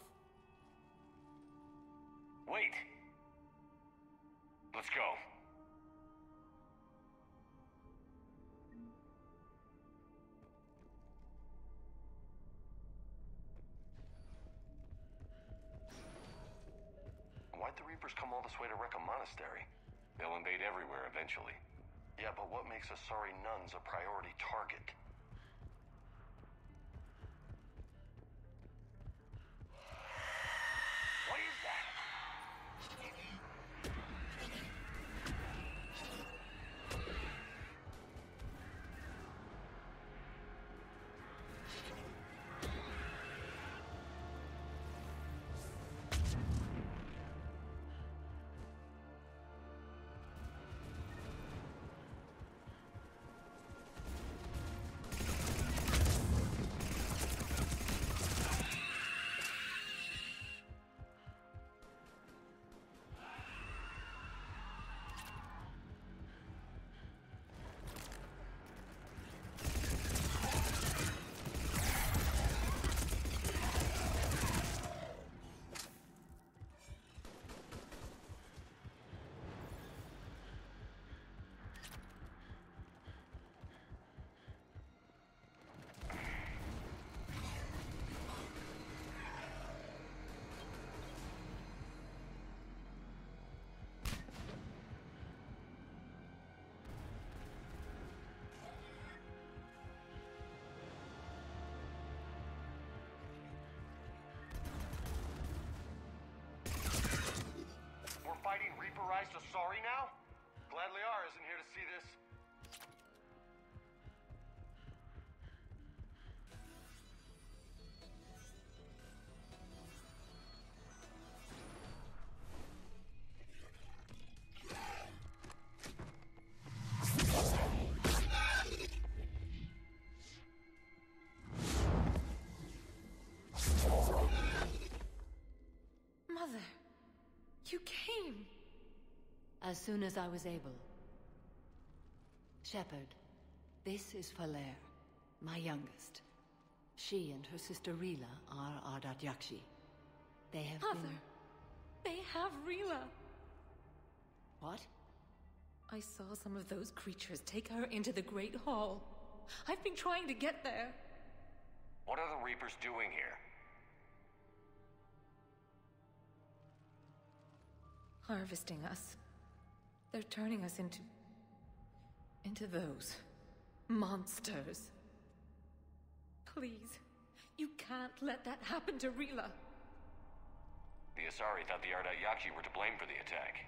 Wait! Let's go. Why'd the Reapers come all this way to wreck a monastery? They'll invade everywhere eventually. Yeah, but what makes Asari nuns a priority target? What is that? Fighting Reaperized Asari now? Glad Liara isn't here to see this. Mother, you came. As soon as I was able. Shepard, this is Falair, my youngest. She and her sister Rila are Ardat Yakshi. They have Mother, been... they have Rila. What? I saw some of those creatures take her into the Great Hall. I've been trying to get there. What are the Reapers doing here? Harvesting us. They're turning us into those monsters. Please, you can't let that happen to Rila. The Asari thought the Ardat Yakshi were to blame for the attack.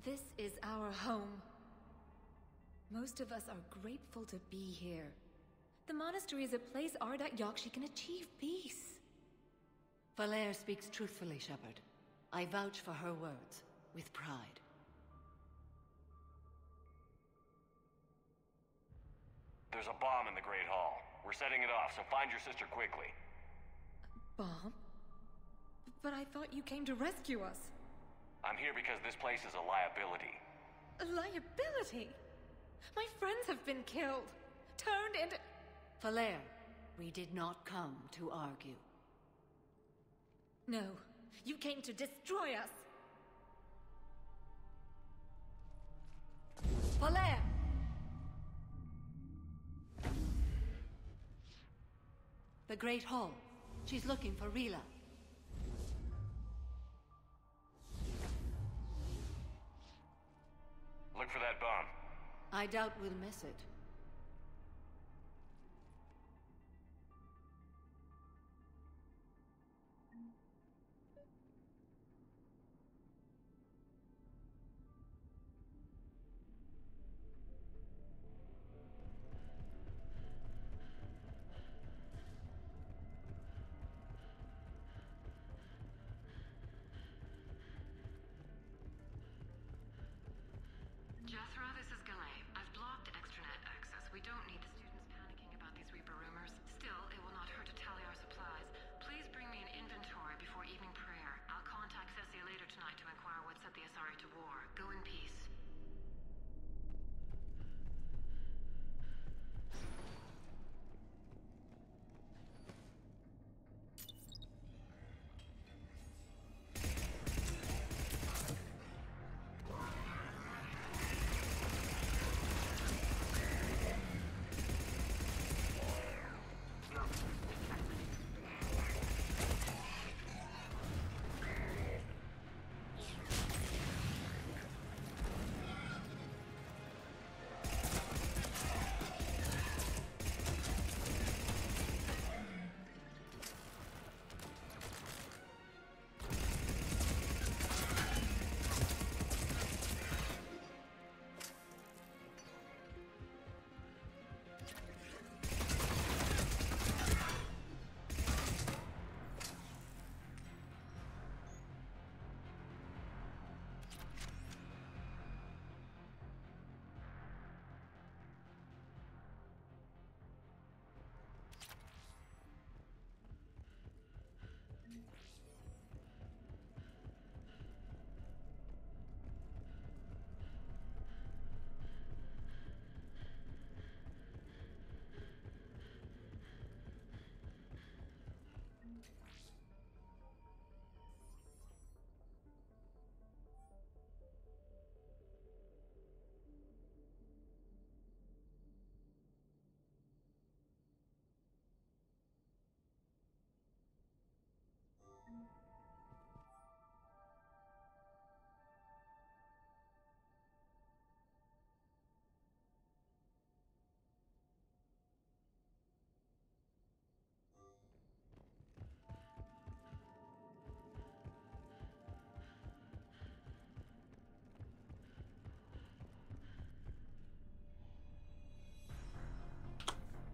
This is our home. Most of us are grateful to be here. The monastery is a place Ardat Yakshi can achieve peace. Falair speaks truthfully, Shepard. I vouch for her words, with pride. There's a bomb in the Great Hall. We're setting it off, so find your sister quickly. Bomb? But I thought you came to rescue us. I'm here because this place is a liability. A liability? My friends have been killed. Turned into... Falair, we did not come to argue. No, you came to destroy us. Falair! The Great Hall. She's looking for Rila. Look for that bomb. I doubt we'll miss it. Jethro, this is Galay. I've blocked extranet access. We don't need the students panicking about these Reaper rumors. Still, it will not hurt to tally our supplies. Please bring me an inventory before evening prayer. I'll contact Cessia later tonight to inquire what set the Asari to war. Go in peace.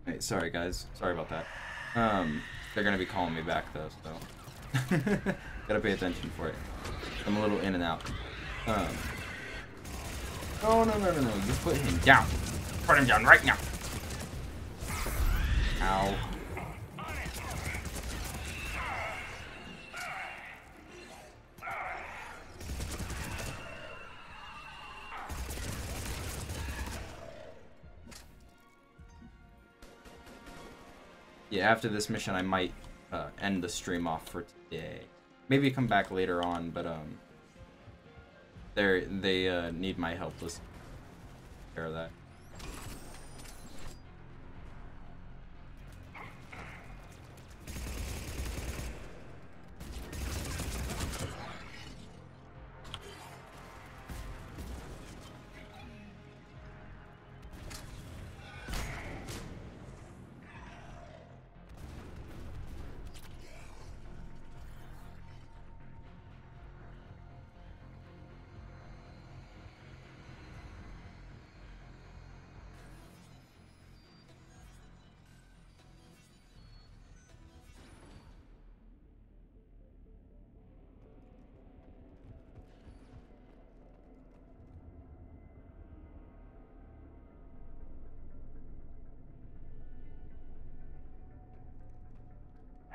Hey, sorry guys. Sorry about that. They're gonna be calling me back though, so gotta pay attention for it. I'm a little in and out. Oh no. Just put him down. Put him down right now. Ow. yeah, after this mission, I might end the stream off for today. Maybe come back later on, but they need my help. Let's take care of that.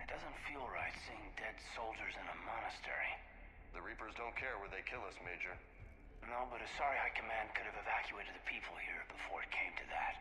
Doesn't feel right seeing dead soldiers in a monastery. The Reapers don't care where they kill us, Major. No, but Asari High Command could have evacuated the people here before it came to that.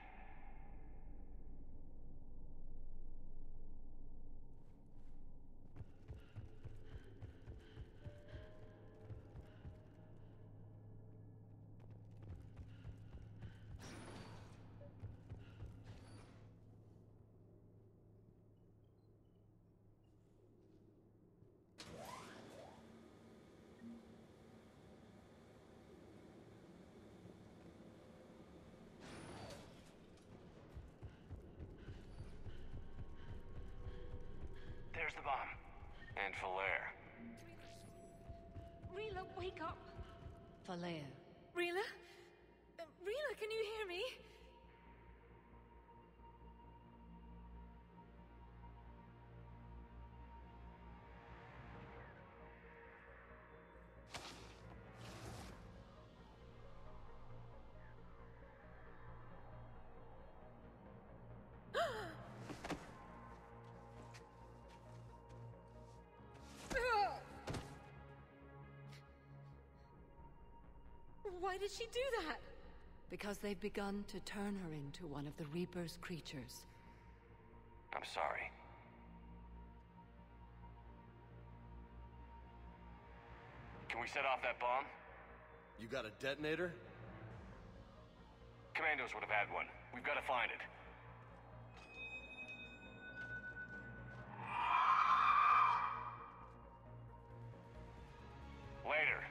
There's the bomb. And Falaire. Rila, wake up! Falaire. Rila? Rila, can you hear me? Why did she do that? Because they've begun to turn her into one of the Reaper's creatures. I'm sorry. Can we set off that bomb? You got a detonator? Commandos would have had one. We've got to find it. Later.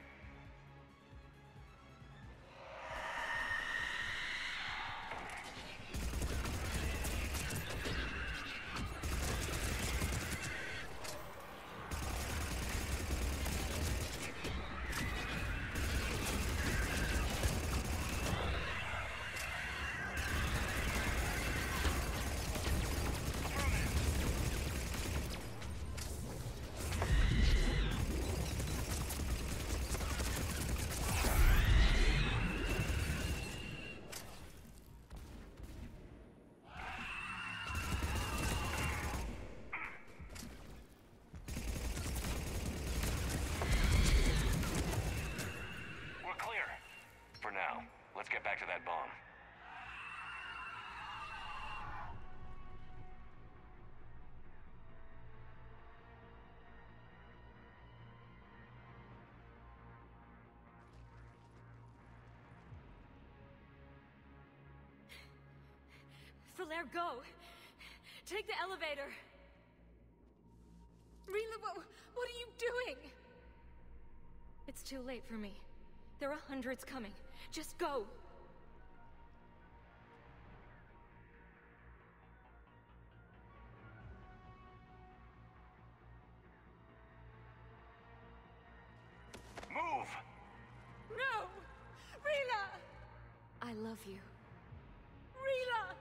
Let's get back to that bomb. Falaire, go! Take the elevator! Rila, what are you doing? It's too late for me. There are hundreds coming. Just go! Move! No! Rila! I love you. Rila!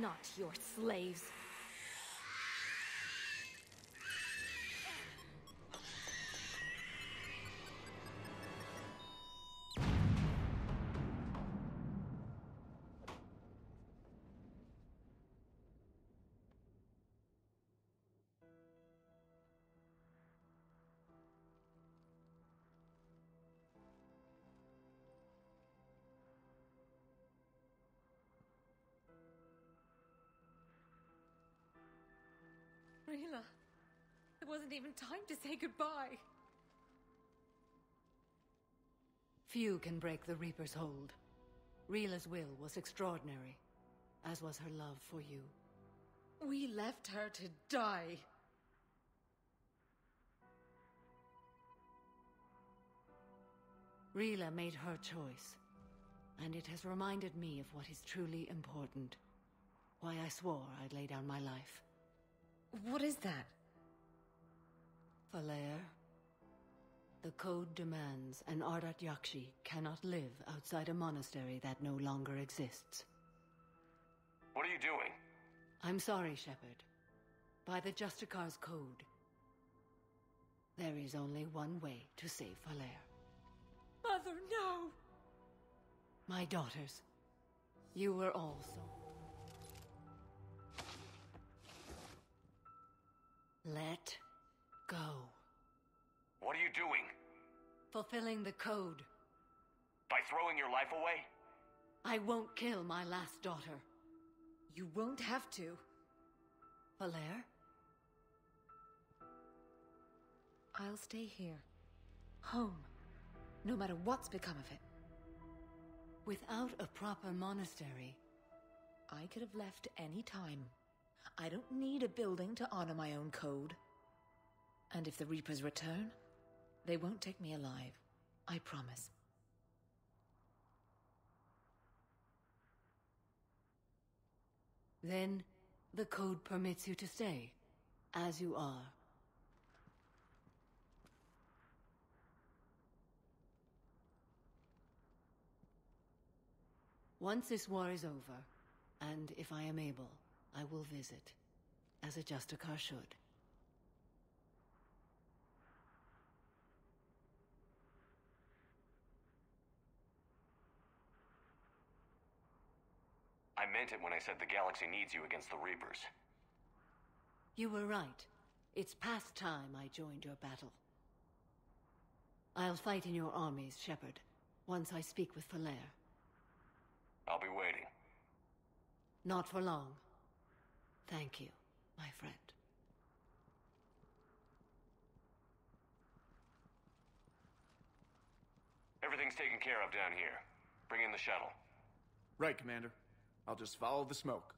not your slaves. Rila, there wasn't even time to say goodbye. Few can break the Reaper's hold. Rila's will was extraordinary, as was her love for you. We left her to die. Rila made her choice, and it has reminded me of what is truly important. Why I swore I'd lay down my life. What is that? Falair, the code demands an Ardat Yakshi cannot live outside a monastery that no longer exists. What are you doing? I'm sorry, Shepard. By the Justicar's code, there is only one way to save Falair. Mother, no! My daughters, you were also. Let go. What are you doing? Fulfilling the code. By throwing your life away? I won't kill my last daughter. You won't have to. Falair? I'll stay here. Home. No matter what's become of it. Without a proper monastery. I could have left any time. I don't need a building to honor my own code. And if the Reapers return, they won't take me alive. I promise. Then, the code permits you to stay, as you are. Once this war is over, and if I am able, I will visit, as a Justicar should. I meant it when I said the galaxy needs you against the Reapers. You were right. It's past time I joined your battle. I'll fight in your armies, Shepard, once I speak with Falair. I'll be waiting. Not for long. Thank you, my friend. Everything's taken care of down here. Bring in the shuttle. Right, Commander. I'll just follow the smoke.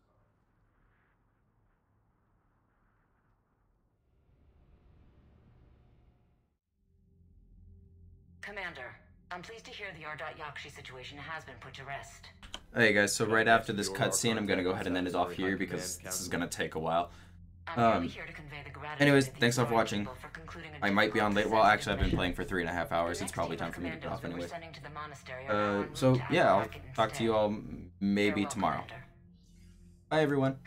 Commander, I'm pleased to hear the Ardat Yakshi situation has been put to rest. Hey guys, so right after this cutscene, I'm going to go ahead and end it off here because this is going to take a while. Anyways, thanks all for watching. I might be on late. Well, actually, I've been playing for 3.5 hours. It's probably time for me to get off anyway. So, yeah, I'll talk to you all maybe tomorrow. Bye, everyone.